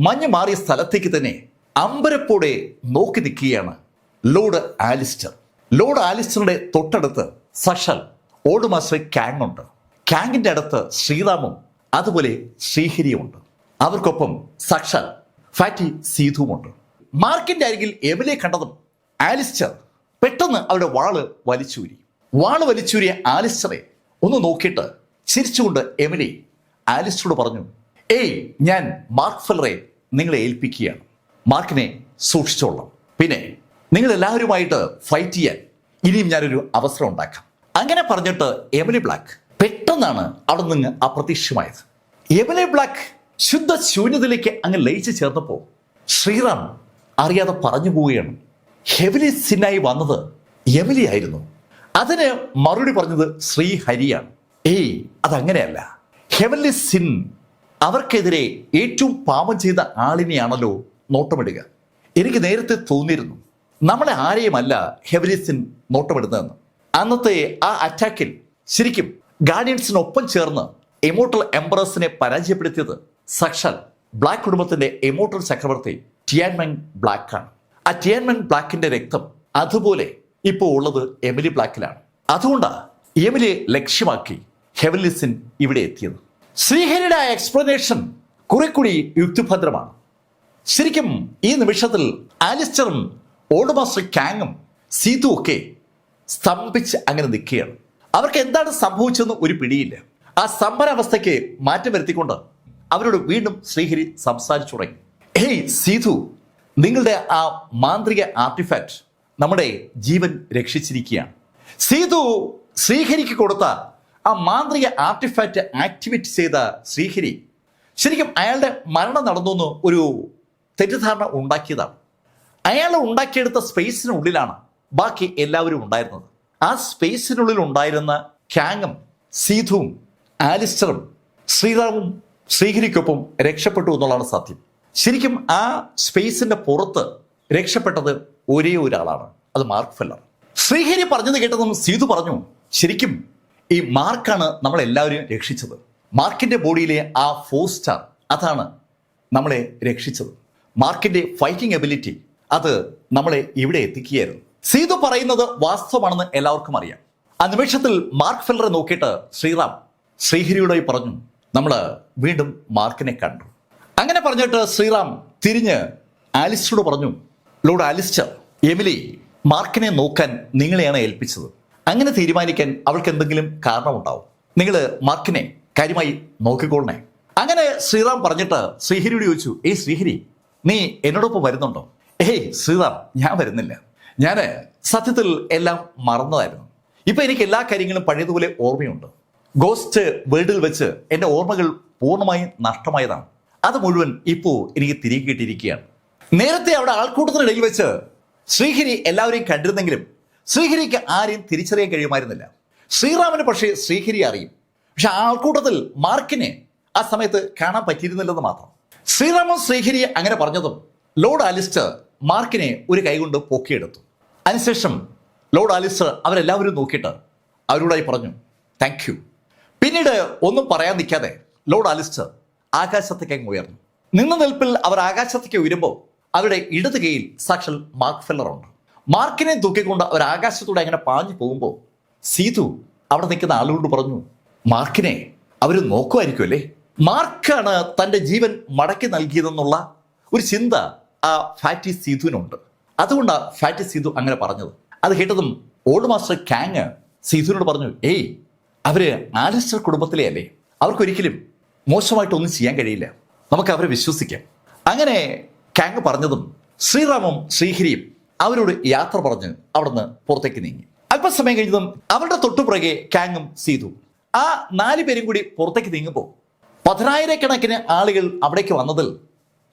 മഞ്ഞ് മാറിയ സ്ഥലത്തേക്ക് തന്നെ അമ്പരപ്പോടെ നോക്കി നിൽക്കുകയാണ് ലോർഡ് ആലിസ്റ്റർ. ലോർഡ് ആലിസ്റ്ററുടെ തൊട്ടടുത്ത് സഷൽ ഓൾഡ് മാസ്റ്റർ കാങ് ഉണ്ട്. കാങ്ങിന്റെ അടുത്ത് ശ്രീറാമും അതുപോലെ ശ്രീഹരിയും ഉണ്ട്. അവർക്കൊപ്പം സഷൽ ഫാറ്റി സീതുവുമുണ്ട്. മാർക്കിന്റെ അരികിൽ എമിലിയെ കണ്ടതും ആലിസ്റ്റർ പെട്ടെന്ന് അവരുടെ വാള് വലിച്ചൂരിയ ആലിസ്റ്ററെ ഒന്ന് നോക്കിയിട്ട് ചിരിച്ചുകൊണ്ട് എമിലി ആലിസ്റ്ററോട് പറഞ്ഞു, ഏയ്, ഞാൻ മാർക്ക് ഫെല്ലറെ നിങ്ങളെ ഏൽപ്പിക്കുകയാണ്. മാർക്കിനെ സൂക്ഷിച്ചോളാം. പിന്നെ നിങ്ങൾ എല്ലാവരുമായിട്ട് ഫൈറ്റ് ചെയ്യാൻ ഇനിയും ഞാനൊരു അവസരം ഉണ്ടാക്കാം. അങ്ങനെ പറഞ്ഞിട്ട് എമിലി ബ്ലാക്ക് പെട്ടെന്നാണ് അവിടെ നിന്ന് അപ്രത്യക്ഷമായത്. എമിലി ബ്ലാക്ക് ശുദ്ധ ശൂന്യതയിലേക്ക് അങ്ങ് ലയിച്ചു ചേർന്നപ്പോൾ ശ്രീറാം അറിയാതെ പറഞ്ഞു പോവുകയാണ്, ഹെവലി സിന്നായി വന്നത് എമിലി ആയിരുന്നു. അതിന് മറുപടി പറഞ്ഞത് ശ്രീഹരിയാണ്. ഏയ്, അതങ്ങനെയല്ല. ഹെവൻലി സിൻ അവർക്കെതിരെ ഏറ്റവും പാപം ചെയ്ത ആളിനെയാണല്ലോ നോട്ടമിടുക. എനിക്ക് നേരത്തെ തോന്നിയിരുന്നു നമ്മളെ ആരെയുമല്ല ഹെവൻലി സിൻ നോട്ടമിടുന്നതെന്ന്. അന്നത്തെ ആ അറ്റാക്കിൽ ശരിക്കും ഗാർഡിയൻസിനൊപ്പം ചേർന്ന് എമോർട്ടൽ എംബറേഴ്സിനെ പരാജയപ്പെടുത്തിയത് സാക്ഷാൽ ബ്ലാക്ക് കുടുംബത്തിന്റെ എമോർട്ടൽ ചക്രവർത്തി ടിയാൻമെൻ ബ്ലാക്ക് ആണ്. ആ ടിയാൻമെൻ ബ്ലാക്കിന്റെ രക്തം അതുപോലെ ഇപ്പോൾ ഉള്ളത് എമിലി ബ്ലാക്കിലാണ്. അതുകൊണ്ടാണ് എമിലിയെ ലക്ഷ്യമാക്കി ഹെവൻലി സിൻ ഇവിടെ എത്തിയത്. ശ്രീഹരിയുടെ ആ എക്സ്പ്ലനേഷൻ കുറെ കൂടി യുക്തിഭദ്രമാണ്. ശരിക്കും ഈ നിമിഷത്തിൽ ആലിസ്റ്ററും ഓൾഡ് മാസ്റ്റർ കാങ്ങും സീതു ഒക്കെ സ്തംഭിച്ച് അങ്ങനെ നിൽക്കുകയാണ്. അവർക്ക് എന്താണ് സംഭവിച്ചതെന്ന് ഒരു പിടിയില്ല. ആ സ്തംഭനാവസ്ഥയ്ക്ക് മാറ്റം വരുത്തിക്കൊണ്ട് അവരോട് വീണ്ടും ശ്രീഹരി സംസാരിച്ചു തുടങ്ങി. ഹേയ് സീതു, നിങ്ങളുടെ ആ മാന്ത്രിക ആർട്ടിഫാക്റ്റ് നമ്മുടെ ജീവൻ രക്ഷിച്ചിരിക്കുകയാണ്. സീതു ശ്രീഹരിക്ക് കൊടുത്ത ആ മാന്ത്രിക ആർട്ടിഫാക്റ്റ് ആക്ടിവേറ്റ് ചെയ്ത ശ്രീഹരി ശരിക്കും അയാളുടെ മരണം നടന്നു ഒരു തെറ്റിദ്ധാരണ ഉണ്ടാക്കിയതാണ്. അയാൾ ഉണ്ടാക്കിയെടുത്ത സ്പേസിനുള്ളിലാണ് ബാക്കി എല്ലാവരും ഉണ്ടായിരുന്നത്. ആ സ്പേസിനുള്ളിൽ ഉണ്ടായിരുന്ന ക്യാങ്ങും സീതുവും ആലിസ്റ്ററും ശ്രീറാമും ശ്രീഹരിക്കൊപ്പം രക്ഷപ്പെട്ടു എന്നുള്ളതാണ് സത്യം. ശരിക്കും ആ സ്പേസിന്റെ പുറത്ത് രക്ഷപ്പെട്ടത് ഒരേ ഒരാളാണ്, അത് മാർക്ക് ഫെല്ലർ. ശ്രീഹരി പറഞ്ഞത് കേട്ടതും സീതു പറഞ്ഞു, ശരിക്കും ഈ മാർക്കാണ് നമ്മളെല്ലാവരെയും രക്ഷിച്ചത്. മാർക്കിന്റെ ബോഡിയിലെ ആ 4 സ്റ്റാർ അതാണ് നമ്മളെ രക്ഷിച്ചത്. മാർക്കിന്റെ ഫൈറ്റിംഗ് എബിലിറ്റി അത് നമ്മളെ ഇവിടെ എത്തിക്കുകയായിരുന്നു. സീതു പറയുന്നത് വാസ്തവമാണെന്ന് എല്ലാവർക്കും അറിയാം. ആ നിമിഷത്തിൽ മാർക്ക് ഫെല്ലറെ നോക്കിയിട്ട് ശ്രീറാം ശ്രീഹരിയോടായി പറഞ്ഞു, നമ്മൾ വീണ്ടും മാർക്കിനെ കണ്ടു. അങ്ങനെ പറഞ്ഞിട്ട് ശ്രീറാം തിരിഞ്ഞ് ആലിസ്റ്ററോട് പറഞ്ഞു, ലോർഡ് ആലിസ്റ്റർ, എമിലി മാർക്കിനെ നോക്കാൻ നിങ്ങളെയാണ് ഏൽപ്പിച്ചത്. അങ്ങനെ തീരുമാനിക്കാൻ അവൾക്ക് എന്തെങ്കിലും കാരണമുണ്ടാവും. നിങ്ങൾ മാർക്കിനെ കാര്യമായി നോക്കിക്കൊള്ളണേ. അങ്ങനെ ശ്രീറാം പറഞ്ഞിട്ട് ശ്രീഹരിയോട് ചോദിച്ചു, ഏയ് ശ്രീഹരി, നീ എന്നോടൊപ്പം വരുന്നുണ്ടോ? ഏയ് ശ്രീറാം, ഞാൻ വരുന്നില്ല. ഞാൻ സത്യത്തിൽ എല്ലാം മറന്നതായിരുന്നു. ഇപ്പൊ എനിക്ക് എല്ലാ കാര്യങ്ങളും പഴയതുപോലെ ഓർമ്മയുണ്ട്. ഗോസ്റ്റ് വേൾഡിൽ വെച്ച് എൻ്റെ ഓർമ്മകൾ പൂർണ്ണമായും നഷ്ടമായതാണ്. അത് മുഴുവൻ ഇപ്പോൾ എനിക്ക് തിരികെ കിട്ടിയിരിക്കുകയാണ്. നേരത്തെ അവിടെ ആൾക്കൂട്ടത്തിനിടയിൽ വെച്ച് ശ്രീഹരി എല്ലാവരെയും കണ്ടിരുന്നെങ്കിലും ശ്രീഹരിക്ക് ആരെയും തിരിച്ചറിയാൻ കഴിയുമായിരുന്നില്ല. ശ്രീറാമിന് പക്ഷേ ശ്രീഹരി അറിയും. പക്ഷെ ആൾക്കൂട്ടത്തിൽ മാർക്കിനെ ആ സമയത്ത് കാണാൻ പറ്റിയിരുന്നില്ലെന്ന് മാത്രം. ശ്രീറാമും ശ്രീഹരി അങ്ങനെ പറഞ്ഞതും ലോർഡ് ആലിസ്റ്റർ മാർക്കിനെ ഒരു കൈകൊണ്ട് പൊക്കിയെടുത്തു. അതിനുശേഷം ലോർഡ് ആലിസ്റ്റർ അവരെല്ലാവരും നോക്കിയിട്ട് അവരോടായി പറഞ്ഞു, താങ്ക് യു. പിന്നീട് ഒന്നും പറയാൻ നിൽക്കാതെ ലോർഡ് ആലിസ്റ്റർ ആകാശത്തേക്ക് അങ്ങ് ഉയർന്നു. നിന്ന നിൽപ്പിൽ അവർ ആകാശത്തേക്ക് ഉയരുമ്പോൾ അവരുടെ ഇടത് കൈയിൽ സാക്ഷൽ മാർക്ക് ഫെല്ലർ ഉണ്ട്. മാർക്കിനെ തൂക്കിക്കൊണ്ട് അവർ ആകാശത്തൂടെ അങ്ങനെ പാഞ്ഞു പോകുമ്പോൾ സീതു അവിടെ നിൽക്കുന്ന ആളുകളോട് പറഞ്ഞു, മാർക്കിനെ അവർ നോക്കുമായിരിക്കും അല്ലേ? മാർക്കാണ് തൻ്റെ ജീവൻ മടക്കി നൽകിയതെന്നുള്ള ഒരു ചിന്ത ആ ഫാറ്റി സീതുവിനുണ്ട്. അതുകൊണ്ടാണ് ഫാറ്റി സീതു അങ്ങനെ പറഞ്ഞത്. അത് കേട്ടതും ഓൾഡ് മാസ്റ്റർ കാങ് സീതുവിനോട് പറഞ്ഞു, ഏയ് അവര് ആലിസ്റ്റർ കുടുംബത്തിലെ അല്ലേ, അവർക്കൊരിക്കലും മോശമായിട്ടൊന്നും ചെയ്യാൻ കഴിയില്ല, നമുക്ക് അവരെ വിശ്വസിക്കാം. അങ്ങനെ കാങ് പറഞ്ഞതും ശ്രീറാമും ശ്രീഹരിയും അവരോട് യാത്ര പറഞ്ഞ് അവിടുന്ന് പുറത്തേക്ക് നീങ്ങി. അല്പസമയം കഴിഞ്ഞതും അവരുടെ തൊട്ടുപുറകെ കാങ്ങും സീതു ആ 4 പേരും കൂടി പുറത്തേക്ക് നീങ്ങുമ്പോൾ 10,000 ആളുകൾ അവിടേക്ക് വന്നതിൽ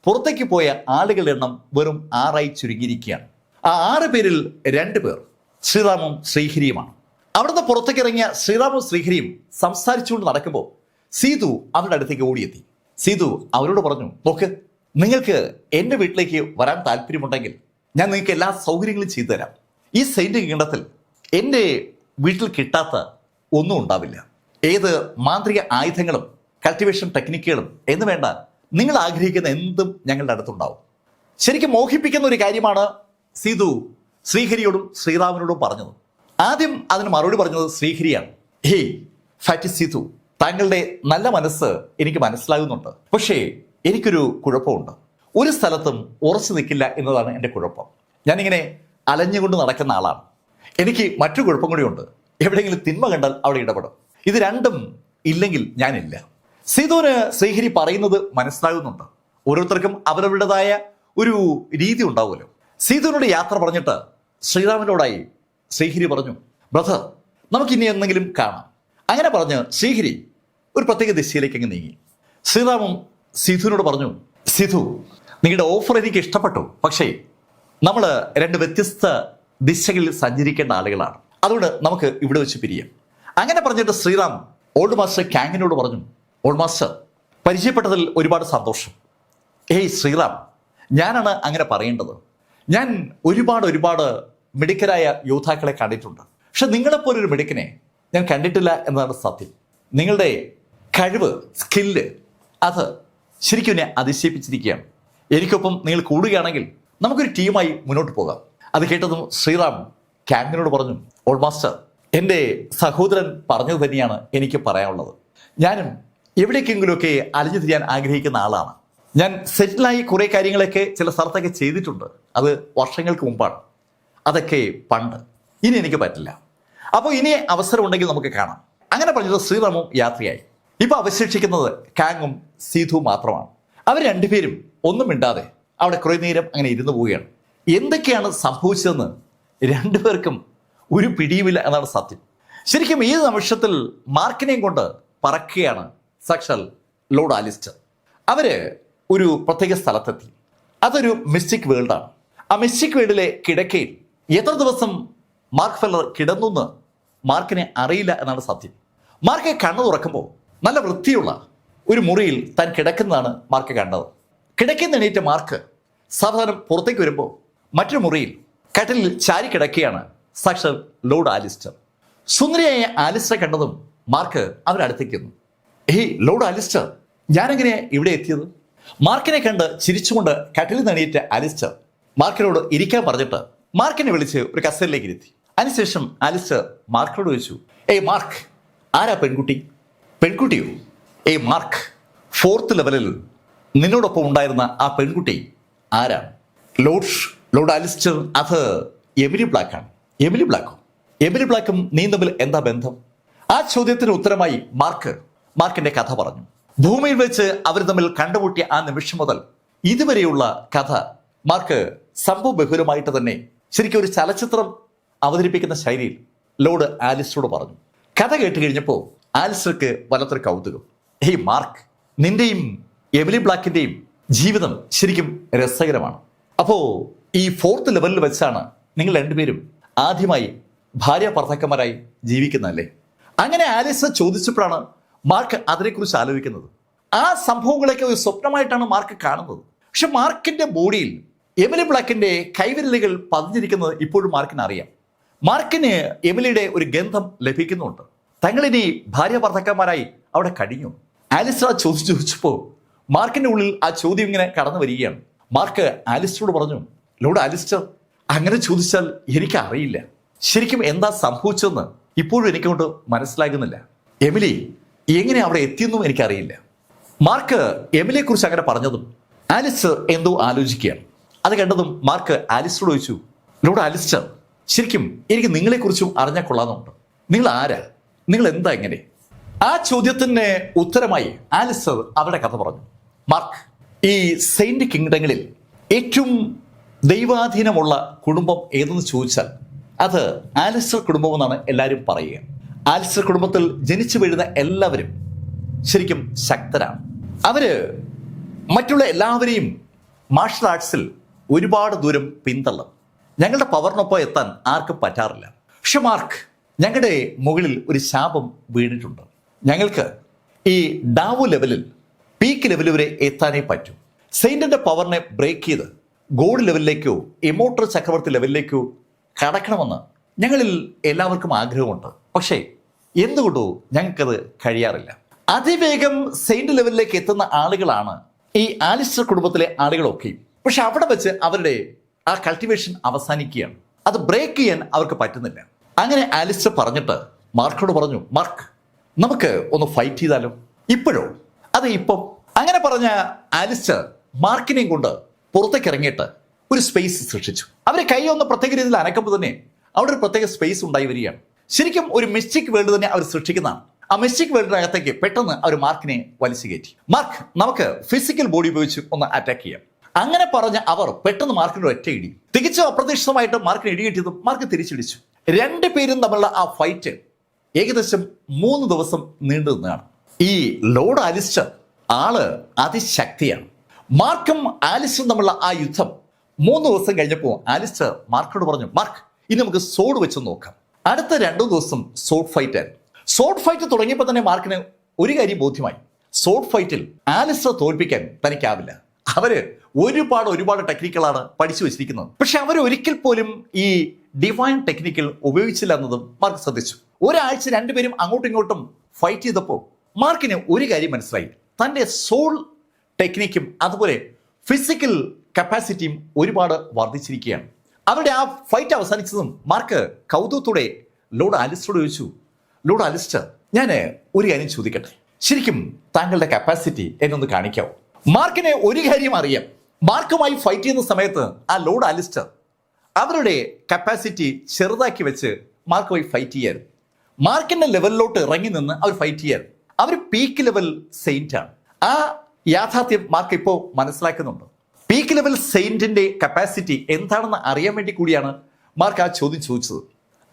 പുറത്തേക്ക് പോയ ആളുകളുടെ എണ്ണം വെറും 6 ചുരുങ്ങിയിരിക്കുകയാണ്. ആ 6 പേരിൽ 2 പേർ ശ്രീറാമും ശ്രീഹരിയുമാണ്. അവിടുന്ന് പുറത്തേക്ക് ഇറങ്ങിയ ശ്രീറാമും ശ്രീഹരിയും സംസാരിച്ചുകൊണ്ട് നടക്കുമ്പോൾ സീതു അവരുടെ അടുത്തേക്ക് ഓടിയെത്തി. സീതു അവരോട് പറഞ്ഞു, നോക്ക്, നിങ്ങൾക്ക് എൻ്റെ വീട്ടിലേക്ക് വരാൻ താല്പര്യമുണ്ടെങ്കിൽ ഞാൻ നിങ്ങൾക്ക് എല്ലാ സൗകര്യങ്ങളും ചെയ്തു തരാം. ഈ സെയിന്റ് കിങ്ഡത്തിൽ എൻ്റെ വീട്ടിൽ കിട്ടാത്ത ഒന്നും ഉണ്ടാവില്ല. ഏത് മാന്ത്രിക ആയുധങ്ങളും കൾട്ടിവേഷൻ ടെക്നിക്കുകളും എന്ന് വേണ്ട, നിങ്ങൾ ആഗ്രഹിക്കുന്ന എന്തും ഞങ്ങളുടെ അടുത്തുണ്ടാവും. ശരിക്കും മോഹിപ്പിക്കുന്ന ഒരു കാര്യമാണ് സീതു ശ്രീഹരിയോടും ശ്രീറാമിനോടും പറഞ്ഞത്. ആദ്യം അതിന് മറുപടി പറഞ്ഞത് ശ്രീഹരിയാണ്. ഹേയ് ഫാറ്റി സീതു, താങ്കളുടെ നല്ല മനസ്സ് എനിക്ക് മനസ്സിലാകുന്നുണ്ട്. പക്ഷേ എനിക്കൊരു കുഴപ്പമുണ്ട്. ഒരു സ്ഥലത്തും ഉറച്ചു നിൽക്കില്ല എന്നതാണ് എൻ്റെ കുഴപ്പം. ഞാനിങ്ങനെ അലഞ്ഞുകൊണ്ട് നടക്കുന്ന ആളാണ്. എനിക്ക് മറ്റു കുഴപ്പം കൂടിയുണ്ട്. എവിടെയെങ്കിലും തിന്മ കണ്ടാൽ അവിടെ ഇടപെടും. ഇത് രണ്ടും ഇല്ലെങ്കിൽ ഞാനില്ല. സീതുവിന് ശ്രീഹരി പറയുന്നത് മനസ്സിലാകുന്നുണ്ട്. ഓരോരുത്തർക്കും അവരവരുടേതായ ഒരു രീതി ഉണ്ടാവുമല്ലോ. സീതുവിനോട് യാത്ര പറഞ്ഞിട്ട് ശ്രീറാമിനോടായി ശ്രീഹരി പറഞ്ഞു, ബ്രദർ, നമുക്കിനി എന്തെങ്കിലും കാണാം. അങ്ങനെ പറഞ്ഞ് ശ്രീഹരി ഒരു പ്രത്യേക ദിശയിലേക്ക് അങ്ങ് നീങ്ങി. ശ്രീറാമും സീതുവിനോട് പറഞ്ഞു, സീതു, നിങ്ങളുടെ ഓഫർ എനിക്ക് ഇഷ്ടപ്പെട്ടു. പക്ഷേ നമ്മൾ 2 വ്യത്യസ്ത ദിശകളിൽ സഞ്ചരിക്കേണ്ട ആളുകളാണ്. അതുകൊണ്ട് നമുക്ക് ഇവിടെ വെച്ച് പിരിയാം. അങ്ങനെ പറഞ്ഞിട്ട് ശ്രീറാം ഓൾഡ് മാസ്റ്റർ കാങ്ങിനോട് പറഞ്ഞു, ഓൾഡ് മാസ്റ്റർ, പരിചയപ്പെട്ടതിൽ ഒരുപാട് സന്തോഷം. ഏയ് ശ്രീറാം, ഞാനാണ് അങ്ങനെ പറയേണ്ടത്. ഞാൻ ഒരുപാട് മിടുക്കരായ യോദ്ധാക്കളെ കണ്ടിട്ടുണ്ട്. പക്ഷെ നിങ്ങളെപ്പോലൊരു മിടുക്കനെ ഞാൻ കണ്ടിട്ടില്ല എന്നതാണ് സത്യം. നിങ്ങളുടെ കഴിവ്, സ്കില്ല്, അത് ശരിക്കും എന്നെ അതിശയിപ്പിച്ചിരിക്കുകയാണ്. എനിക്കൊപ്പം നിങ്ങൾ കൂടുകയാണെങ്കിൽ നമുക്കൊരു ടീമായി മുന്നോട്ട് പോകാം. അത് കേട്ടതും ശ്രീറാം കാങ്ങിനോട് പറഞ്ഞു, ഓൾഡ് മാസ്റ്റർ, എൻ്റെ സഹോദരൻ പറഞ്ഞത് തന്നെയാണ് എനിക്ക് പറയാനുള്ളത്. ഞാനും എവിടേക്കെങ്കിലുമൊക്കെ അലിഞ്ഞു തിരിയാൻ ആഗ്രഹിക്കുന്ന ആളാണ്. ഞാൻ സെറ്റിലായി കുറേ കാര്യങ്ങളൊക്കെ ചില സ്ഥലത്തൊക്കെ ചെയ്തിട്ടുണ്ട്. അത് വർഷങ്ങൾക്ക് മുമ്പാണ്. അതൊക്കെ പണ്ട്. ഇനി എനിക്ക് പറ്റില്ല. അപ്പോൾ ഇനി അവസരം ഉണ്ടെങ്കിൽ നമുക്ക് കാണാം. അങ്ങനെ പറഞ്ഞത് ശ്രീറാമും യാത്രയായി. ഇപ്പൊ അവശേഷിക്കുന്നത് കാങ്ങും സീതുവും മാത്രമാണ്. അവർ രണ്ടുപേരും ഒന്നും മിണ്ടാതെ അവിടെ കുറെ നേരം അങ്ങനെ ഇരുന്നു പോവുകയാണ്. എന്തൊക്കെയാണ് സംഭവിച്ചതെന്ന് രണ്ടുപേർക്കും ഒരു പിടിയുമില്ല എന്നാണ് സത്യം. ശരിക്കും ഈ നിമിഷത്തിൽ മാർക്കിനെയും കൊണ്ട് പറക്കുകയാണ് സാക്ഷാൽ ലോർഡ് ആലിസ്റ്റർ. അവര് ഒരു പ്രത്യേക സ്ഥലത്തെത്തി. അതൊരു മിസ്റ്റിക് വേൾഡാണ്. ആ മിസ്റ്റിക് വേൾഡിലെ കിടക്കയിൽ എത്ര ദിവസം മാർക്ക് ഫെല്ലർ കിടന്നു എന്ന് മാർക്കിനെ അറിയില്ല എന്നാണ് സത്യം. മാർക്ക് കണ്ണു തുറക്കുമ്പോൾ നല്ല വൃത്തിയുള്ള ഒരു മുറിയിൽ താൻ കിടക്കുന്നതാണ് മാർക്ക് കണ്ടത്. കിടക്കുന്ന എണീറ്റ മാർക്ക് സാധാരണ പുറത്തേക്ക് വരുമ്പോൾ മറ്റൊരു മുറിയിൽ കട്ടിലിൽ ചാരി കിടക്കുകയാണ് സാക്ഷാൽ ലോർഡ് ആലിസ്റ്റർ. സുന്ദരിയായ ആലിസ്റ്ററെ കണ്ടതും മാർക്ക് അവരടുത്തേക്ക് വന്നു. ഏയ് ലോർഡ് ആലിസ്റ്റർ, ഞാനെങ്ങനെയാ ഇവിടെ എത്തിയത്? മാർക്കിനെ കണ്ട് ചിരിച്ചുകൊണ്ട് കട്ടിലിൽ എണീറ്റ ആലിസ്റ്റർ മാർക്കിനോട് ഇരിക്കാൻ പറഞ്ഞിട്ട് മാർക്കിനെ വിളിച്ച് ഒരു കസേരയിലേക്ക് ഇരുത്തി. അതിനുശേഷം ആലിസ്റ്റർ മാർക്കിനോട് ചോദിച്ചു, ഏയ് മാർക്ക്, ആരാ പെൺകുട്ടി? പെൺകുട്ടിയോ? ഏയ് മാർക്ക്, 4th ലെവലിൽ നിന്നോടൊപ്പം ഉണ്ടായിരുന്ന ആ പെൺകുട്ടി ആരാണ്? ലോർഡ് ആലിസ്റ്റർ, അത് എമിലി ബ്ലാക്കാണ്. എമിലി ബ്ലാക്കോ? എമിലി ബ്ലാക്കും നീ തമ്മിൽ എന്താ ബന്ധം? ആ ചോദ്യത്തിന് ഉത്തരമായി മാർക്കിന്റെ കഥ പറഞ്ഞു. ഭൂമിയിൽ വെച്ച് അവർ തമ്മിൽ കണ്ടുമുട്ടിയ ആ നിമിഷം മുതൽ ഇതുവരെയുള്ള കഥ മാർക്ക് സംഭവ ബഹുലമായിട്ട് തന്നെ ശരിക്കും ഒരു ചലച്ചിത്രം അവതരിപ്പിക്കുന്ന ശൈലിയിൽ ലോർഡ് ആലിസ്റ്ററോട് പറഞ്ഞു. കഥ കേട്ട് കഴിഞ്ഞപ്പോൾ ആലിസ്റ്റർക്ക് വല്ലാത്തൊരു കൗതുകം. ഹേയ് മാർക്ക്, നിന്റെയും എമിലി ബ്ലാക്കിന്റെയും ജീവിതം ശരിക്കും രസകരമാണ്. അപ്പോ ഈ 4th ലെവലിൽ വെച്ചാണ് നിങ്ങൾ രണ്ടുപേരും ആദ്യമായി ഭാര്യ ഭർത്താക്കന്മാരായി ജീവിക്കുന്നതല്ലേ? അങ്ങനെ ആലിസ്റ്റർ ചോദിച്ചപ്പോഴാണ് മാർക്ക് അതിനെക്കുറിച്ച് ആലോചിക്കുന്നത്. ആ സംഭവങ്ങളൊക്കെ ഒരു സ്വപ്നമായിട്ടാണ് മാർക്ക് കാണുന്നത്. പക്ഷെ മാർക്കിന്റെ ബോഡിയിൽ എമിലി ബ്ലാക്കിന്റെ കൈവിരലുകൾ പതിഞ്ഞിരിക്കുന്നത് ഇപ്പോഴും മാർക്കിന് അറിയാം. മാർക്കിന് എമിലിയുടെ ഒരു ഗന്ധം ലഭിക്കുന്നുണ്ട്. തങ്ങളിനി ഭാര്യ ഭർത്താക്കന്മാരായി അവിടെ കഴിഞ്ഞു. ആലിസ്റ്റർ ആ ചോദിച്ചപ്പോൾ മാർക്കിന്റെ ഉള്ളിൽ ആ ചോദ്യം ഇങ്ങനെ കടന്നു വരികയാണ്. മാർക്ക് ആലിസ്റ്ററോട് പറഞ്ഞു, ലോർഡ് ആലിസ്റ്റർ, അങ്ങനെ ചോദിച്ചാൽ എനിക്ക് അറിയില്ല. ശരിക്കും എന്താ സംഭവിച്ചതെന്ന് ഇപ്പോഴും എനിക്കൊണ്ട് മനസ്സിലാകുന്നില്ല. എമിലി എങ്ങനെ അവിടെ എത്തിയെന്നും എനിക്കറിയില്ല. മാർക്ക് എമിലിയെ കുറിച്ച് അങ്ങനെ പറഞ്ഞതും ആലിസ്റ്റർ എന്തോ ആലോചിക്കുകയാണ്. അത് കണ്ടതും മാർക്ക് ആലിസ്റ്ററോട് ചോദിച്ചു, ലോർഡ് ആലിസ്റ്റർ, ശരിക്കും എനിക്ക് നിങ്ങളെക്കുറിച്ചും അറിഞ്ഞാൽ കൊള്ളാമെന്നുണ്ട്. നിങ്ങൾ ആരാ? നിങ്ങൾ എന്താ എങ്ങനെ? ആ ചോദ്യത്തിന് ഉത്തരമായി ആലിസ്റ്റർ അവരുടെ കഥ പറഞ്ഞു. മാർക്ക്, ഈ സെയിന്റ് കിങ്ഡങ്ങളിൽ ഏറ്റവും ദൈവാധീനമുള്ള കുടുംബം ഏതെന്ന് ചോദിച്ചാൽ അത് ആലിസ്റ്റർ കുടുംബം എന്നാണ് എല്ലാവരും പറയുക. ആലിസ്റ്റർ കുടുംബത്തിൽ ജനിച്ചു വീഴുന്ന എല്ലാവരും ശരിക്കും ശക്തരാണ്. അവര് മറ്റുള്ള എല്ലാവരെയും മാർഷൽ ആർട്സിൽ ഒരുപാട് ദൂരം പിന്തള്ളും. ഞങ്ങളുടെ പവറിനൊപ്പം എത്താൻ ആർക്കും പറ്റാറില്ല. പക്ഷെ മാർക്ക്, ഞങ്ങളുടെ മുകളിൽ ഒരു ശാപം വീണിട്ടുണ്ട്. ഞങ്ങൾക്ക് ഈ ഡാവോ ലെവലിൽ പീക്ക് ലെവൽ വരെ എത്താനേ പറ്റൂ. സെയിന്റിന്റെ പവറിനെ ബ്രേക്ക് ചെയ്ത് ഗോഡ് ലെവലിലേക്കോ ഇമോർട്ടൽ ചക്രവർത്തി ലെവലിലേക്കോ കടക്കണമെന്ന് ഞങ്ങളിൽ എല്ലാവർക്കും ആഗ്രഹമുണ്ട്. പക്ഷേ എന്തുകൊണ്ടോ ഞങ്ങൾക്കത് കഴിയാറില്ല. അതിവേഗം സെയിന്റ് ലെവലിലേക്ക് എത്തുന്ന ആളുകളാണ് ഈ ആലിസ്റ്റർ കുടുംബത്തിലെ ആളുകളൊക്കെ. പക്ഷെ അവിടെ വെച്ച് അവരുടെ ആ കൾട്ടിവേഷൻ അവസാനിക്കുകയാണ്. അത് ബ്രേക്ക് ചെയ്യാൻ അവർക്ക് പറ്റുന്നില്ല. അങ്ങനെ ആലിസ്റ്റർ പറഞ്ഞിട്ട് മാർക്കിനോട് പറഞ്ഞു, മാർക്ക്, നമുക്ക് ഒന്ന് ഫൈറ്റ് ചെയ്താലോ? ഇപ്പോഴോ? അതെ, ഇപ്പം. അങ്ങനെ പറഞ്ഞ ആലിസ്റ്റർ മാർക്കിനെയും കൊണ്ട് പുറത്തേക്ക് ഇറങ്ങിയിട്ട് ഒരു സ്പേസ് സൃഷ്ടിച്ചു. അവരെ കൈ ഒന്ന് പ്രത്യേക രീതിയിൽ അനക്കുമ്പോൾ തന്നെ അവിടെ ഒരു പ്രത്യേക സ്പേസ് ഉണ്ടായി വരികയാണ്. ശരിക്കും ഒരു മിസ്റ്റിക് വേൾഡ് തന്നെ അവർ സൃഷ്ടിക്കുന്നതാണ്. ആ മിസ്റ്റിക് വേൾഡിനകത്തേക്ക് പെട്ടെന്ന് അവർ മാർക്കിനെ വലിച്ചു കയറ്റി. മാർക്ക്, നമുക്ക് ഫിസിക്കൽ ബോഡി ഉപയോഗിച്ച് ഒന്ന് അറ്റാക്ക് ചെയ്യാം. അങ്ങനെ പറഞ്ഞ അവർ പെട്ടെന്ന് മാർക്കിന് ഒറ്റ ഇടി. തികച്ചും അപ്രതീക്ഷിതമായിട്ട് മാർക്കിന് ഇടി കിട്ടിയതും മാർക്ക് തിരിച്ചിടിച്ചു. രണ്ടുപേരും തമ്മിലുള്ള ആ ഫൈറ്റ് ഏകദേശം 3 ദിവസം നീണ്ടു നിന്നതാണ്. ഈ ലോർഡ് ആലിസ്റ്റർ ആള് അതിശക്തിയാണ്. മാർക്കും ആലിസ്റ്ററും തമ്മിലുള്ള ആ യുദ്ധം 3 ദിവസം കഴിഞ്ഞപ്പോൾ ആലിസ്റ്റർ മാർക്കിനോട് പറഞ്ഞു, മാർക്ക്, ഇനി നമുക്ക് സോഡ് വെച്ച് നോക്കാം. അടുത്ത 2 ദിവസം സോഡ് ഫൈറ്റ് ആയിരുന്നു. സോഡ് ഫൈറ്റ് തുടങ്ങിയപ്പോൾ തന്നെ മാർക്കിന് ഒരു കാര്യം ബോധ്യമായി. സോഡ് ഫൈറ്റിൽ ആലിസ്റ്റർ തോൽപ്പിക്കാൻ തനിക്കാവില്ല. അവര് ഒരുപാട് ടെക്നിക്കുകളാണ് പഠിച്ചു വെച്ചിരിക്കുന്നത്. പക്ഷെ അവർ ഒരിക്കൽ പോലും ഈ ഡിവൈൻ ടെക്നിക്കൽ ഉപയോഗിച്ചില്ല എന്നതും മാർക്ക് ശ്രദ്ധിച്ചു. ഒരാഴ്ച രണ്ടുപേരും അങ്ങോട്ടും ഇങ്ങോട്ടും ഫൈറ്റ് ചെയ്തപ്പോൾ മാർക്കിന് ഒരു കാര്യം മനസ്സിലായി. തൻ്റെ സോൾ ടെക്നിക്കും അതുപോലെ ഫിസിക്കൽ കപ്പാസിറ്റിയും ഒരുപാട് വർദ്ധിച്ചിരിക്കുകയാണ്. അവരുടെ ആ ഫൈറ്റ് അവസാനിച്ചതും മാർക്ക് കൗതുകത്തോടെ ലോർഡ് ആലിസ്റ്ററോട് ചോദിച്ചു, ലോർഡ് ആലിസ്റ്റർ, ഞാൻ ഒരു കാര്യം ചോദിക്കട്ടെ, ശരിക്കും താങ്കളുടെ കപ്പാസിറ്റി എന്നൊന്ന് കാണിക്കാവോ? മാർക്കിനെ ഒരു കാര്യം അറിയാം. മാർക്കുമായി ഫൈറ്റ് ചെയ്യുന്ന സമയത്ത് ആ ലോർഡ് ആലിസ്റ്റർ അവരുടെ കപ്പാസിറ്റി ചെറുതാക്കി വെച്ച് മാർക്കുമായി ഫൈറ്റ് ചെയ്യായിരുന്നു. മാർക്കിന്റെ ലെവലിലോട്ട് ഇറങ്ങി നിന്ന് അവർ ഫൈറ്റ് ചെയ്യായിരുന്നു. അവർ പീക്ക് ലെവൽ സെയിന്റ് ആണ്. ആ യാഥാർത്ഥ്യം മാർക്ക് ഇപ്പോൾ മനസ്സിലാക്കുന്നുണ്ട്. പീക്ക് ലെവൽ സെയിന്റിന്റെ കപ്പാസിറ്റി എന്താണെന്ന് അറിയാൻ വേണ്ടി കൂടിയാണ് മാർക്ക് ആ ചോദ്യം ചോദിച്ചത്.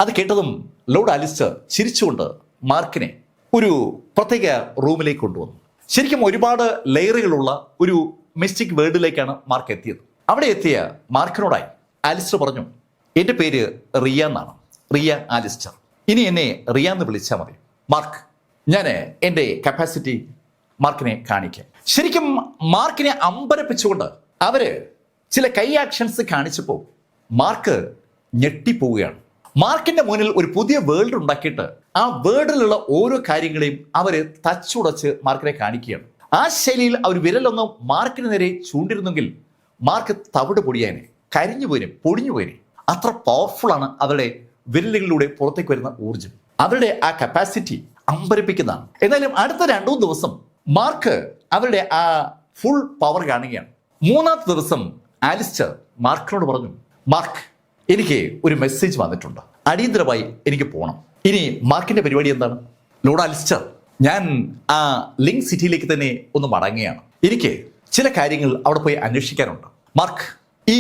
അത് കേട്ടതും ലോർഡ് അലിസ്റ്റർ ചിരിച്ചുകൊണ്ട് മാർക്കിനെ ഒരു പ്രത്യേക റൂമിലേക്ക് കൊണ്ടുവന്നു. ശരിക്കും ഒരുപാട് ലെയറുകളുള്ള ഒരു മിസ്റ്റിക് വേൾഡിലേക്കാണ് മാർക്ക് എത്തിയത്. അവിടെ എത്തിയ മാർക്കിനോടായി ആലിസ്റ്റർ പറഞ്ഞു, എൻ്റെ പേര് റിയ എന്നാണ്, റിയ ആലിസ്റ്റർ. ഇനി എന്നെ റിയ എന്ന് വിളിച്ചാൽ മതി. മാർക്ക്, ഞാൻ എൻ്റെ കപ്പാസിറ്റി മാർക്കിനെ കാണിക്കാം. ശരിക്കും മാർക്കിനെ അമ്പരപ്പിച്ചുകൊണ്ട് അവര് ചില കൈ ആക്ഷൻസ് കാണിച്ചപ്പോൾ മാർക്ക് ഞെട്ടിപ്പോവുകയാണ്. മാർക്കിന്റെ മുന്നിൽ ഒരു പുതിയ വേൾഡ് ഉണ്ടാക്കിയിട്ട് ആ വേൾഡിലുള്ള ഓരോ കാര്യങ്ങളെയും അവര് തച്ചുടച്ച് മാർക്കിനെ കാണിക്കുകയാണ്. ആ ശൈലിയിൽ അവർ വിരലൊന്നും മാർക്കിന് നേരെ ചൂണ്ടിരുന്നെങ്കിൽ മാർക്ക് തവിട് പൊടിയാനെ, കരിഞ്ഞു പോയിനെ, പൊടിഞ്ഞു പോയിനെ. അത്ര പവർഫുൾ ആണ് അവരുടെ വിരലുകളിലൂടെ പുറത്തേക്ക് വരുന്ന ഊർജം. അവരുടെ ആ കപ്പാസിറ്റി അമ്പരിപ്പിക്കുന്നതാണ്. എന്നാലും അടുത്ത 2 ദിവസം മാർക്ക് അവരുടെ ആ ഫുൾ പവർ കാണുകയാണ്. 3-ാമത്തെ ദിവസം ആലിസ്റ്റർ മാർക്കിനോട് പറഞ്ഞു, മാർക്ക്, എനിക്ക് ഒരു മെസ്സേജ് വന്നിട്ടുണ്ട്, അടിയന്തരമായി എനിക്ക് പോകണം. ഇനി മാർക്കിന്റെ പരിപാടി എന്താണ്? ലോർഡ് അലിസ്റ്റർ, ഞാൻ ആ ലിങ്ക് സിറ്റിയിലേക്ക് തന്നെ ഒന്ന് മടങ്ങുകയാണ്. എനിക്ക് ചില കാര്യങ്ങൾ അവിടെ പോയി അന്വേഷിക്കാനുണ്ട്. മാർക്ക്, ഈ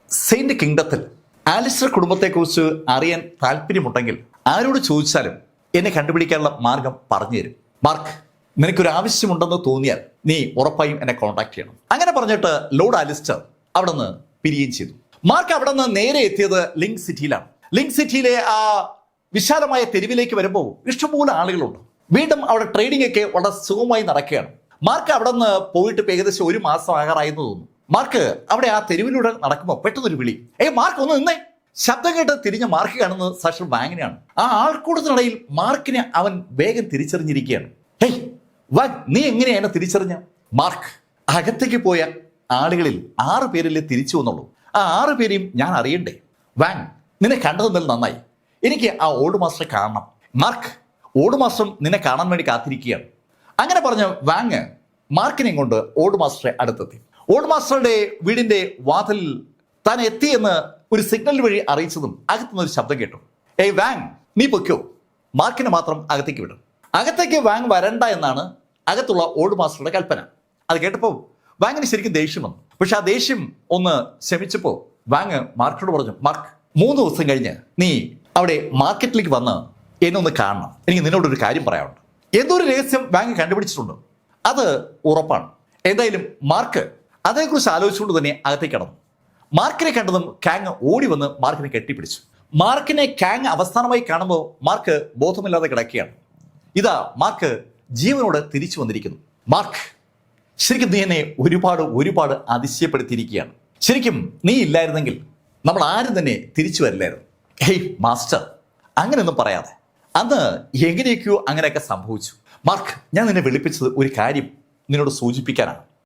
സെയിന്റ് കിങ്ഡത്തിൽ ആലിസ്റ്റർ കുടുംബത്തെക്കുറിച്ച് അറിയാൻ താല്പര്യമുണ്ടെങ്കിൽ ആരോട് ചോദിച്ചാലും എന്നെ കണ്ടുപിടിക്കാനുള്ള മാർഗം പറഞ്ഞു തരും. മാർക്ക്, നിനക്കൊരു ആവശ്യമുണ്ടെന്ന് തോന്നിയാൽ നീ ഉറപ്പായും എന്നെ കോൺടാക്ട് ചെയ്യണം. അങ്ങനെ പറഞ്ഞിട്ട് ലോർഡ് അലിസ്റ്റർ അവിടെ നിന്ന് പിരിയുകയും ചെയ്തു. മാർക്ക് അവിടെ നിന്ന് നേരെ എത്തിയത് ലിങ്ക് സിറ്റിയിലാണ്. ലിങ്ക് സിറ്റിയിലെ ആ വിശാലമായ തെരുവിലേക്ക് വരുമ്പോൾ ഇഷ്ടംപോലെ ആളുകളുണ്ട്. വീണ്ടും അവിടെ ട്രേഡിംഗ് ഒക്കെ വളരെ സുഖമായി നടക്കുകയാണ്. മാർക്ക് അവിടെ നിന്ന് പോയിട്ട് ഏകദേശം 1 മാസം ആകാറായെന്ന് തോന്നുന്നു. മാർക്ക് അവിടെ ആ തെരുവിലൂടെ നടക്കുമ്പോൾ പെട്ടെന്നൊരു വിളി, മാർക്ക് ഒന്ന് നിന്നേ. ശബ്ദം കേട്ട് തിരിഞ്ഞ മാർക്ക് കാണുന്നത് സാക്ഷാൽ വാങ്ങിനെയാണ്. ആ ആൾക്കൂട്ടത്തിനിടയിൽ മാർക്കിനെ അവൻ വേഗം തിരിച്ചറിഞ്ഞിരിക്കുകയാണ്. ഹേയ് വാങ്, നീ എങ്ങനെയാ എന്നെ തിരിച്ചറിഞ്ഞ? മാർക്ക്, അകത്തേക്ക് പോയ ആളുകളിൽ 6 പേരിലെ തിരിച്ചു വന്നുള്ളൂ. ആ 6 പേരെയും ഞാൻ അറിയണ്ടേ? വാങ്, നിന്നെ കണ്ടതെന്നാൽ നന്നായി. എനിക്ക് ആ ഓൾഡ് മാസ്റ്ററെ കാണണം. മാർക്ക്, ഓൾഡ് മാസ്റ്റർ നിന്നെ കാണാൻ വേണ്ടി കാത്തിരിക്കുകയാണ്. അങ്ങനെ പറഞ്ഞ വാങ് മാർക്കിനെയും കൊണ്ട് ഓൾഡ് മാസ്റ്ററെ അടുത്തെത്തി. ഓൾഡ് മാസ്റ്ററുടെ വീടിന്റെ വാതിലിൽ താൻ എത്തിയെന്ന് ഒരു സിഗ്നൽ വഴി അറിയിച്ചതും അകത്തുനിന്ന് ഒരു ശബ്ദം കേട്ടു. വാങ്, നീ പൊയ്ക്കോ, മാർക്കിനെ മാത്രം അകത്തേക്ക് വിടും. അകത്തേക്ക് വാങ് വരണ്ട എന്നാണ് അകത്തുള്ള ഓൾഡ് മാസ്റ്ററുടെ കൽപ്പന. അത് കേട്ടപ്പോൾ വാങ്ങിന് ശരിക്കും ദേഷ്യം വന്നു. പക്ഷെ ആ ദേഷ്യം ഒന്ന് ശമിച്ചപ്പോൾ വാങ് മാർക്കിനോട് പറഞ്ഞു, മാർക്ക്, 3 ദിവസം കഴിഞ്ഞ് നീ അവിടെ മാർക്കറ്റിലേക്ക് വന്ന് എന്നെ ഒന്ന് കാണണം. എനിക്ക് നിന്നോടൊരു കാര്യം പറയാനുണ്ട്. എന്തോ ഒരു രഹസ്യം വാങ് കണ്ടുപിടിച്ചിട്ടുണ്ട്, അത് ഉറപ്പാണ്. എന്തായാലും മാർക്ക് അതേക്കുറിച്ച് ആലോചിച്ചുകൊണ്ട് തന്നെ അകത്തേക്ക് കടന്നു. മാർക്കിനെ കണ്ടതും കാങ് ഓടി വന്ന് മാർക്കിനെ കെട്ടിപ്പിടിച്ചു. മാർക്കിനെ കാങ് അവസാനമായി കാണുമ്പോൾ മാർക്ക് ബോധമില്ലാതെ കിടക്കുകയാണ്. ഇതാ മാർക്ക് ജീവനോട് തിരിച്ചു വന്നിരിക്കുന്നു. മാർക്ക്, ശരിക്കും നീ എന്നെ ഒരുപാട് അതിശയപ്പെടുത്തിയിരിക്കുകയാണ്. ശരിക്കും നീ ഇല്ലായിരുന്നെങ്കിൽ നമ്മൾ ആരും തന്നെ തിരിച്ചു വരില്ലായിരുന്നു. മാസ്റ്റർ, അങ്ങനെയൊന്നും പറയാതെ, അന്ന് എങ്ങനെയൊക്കെയോ അങ്ങനെയൊക്കെ സംഭവിച്ചു. മാർക്ക്, ഞാൻ നിന്നെ വിളിപ്പിച്ചത് ഒരു കാര്യം നിന്നോട് സൂചിപ്പിക്കാനാണ്.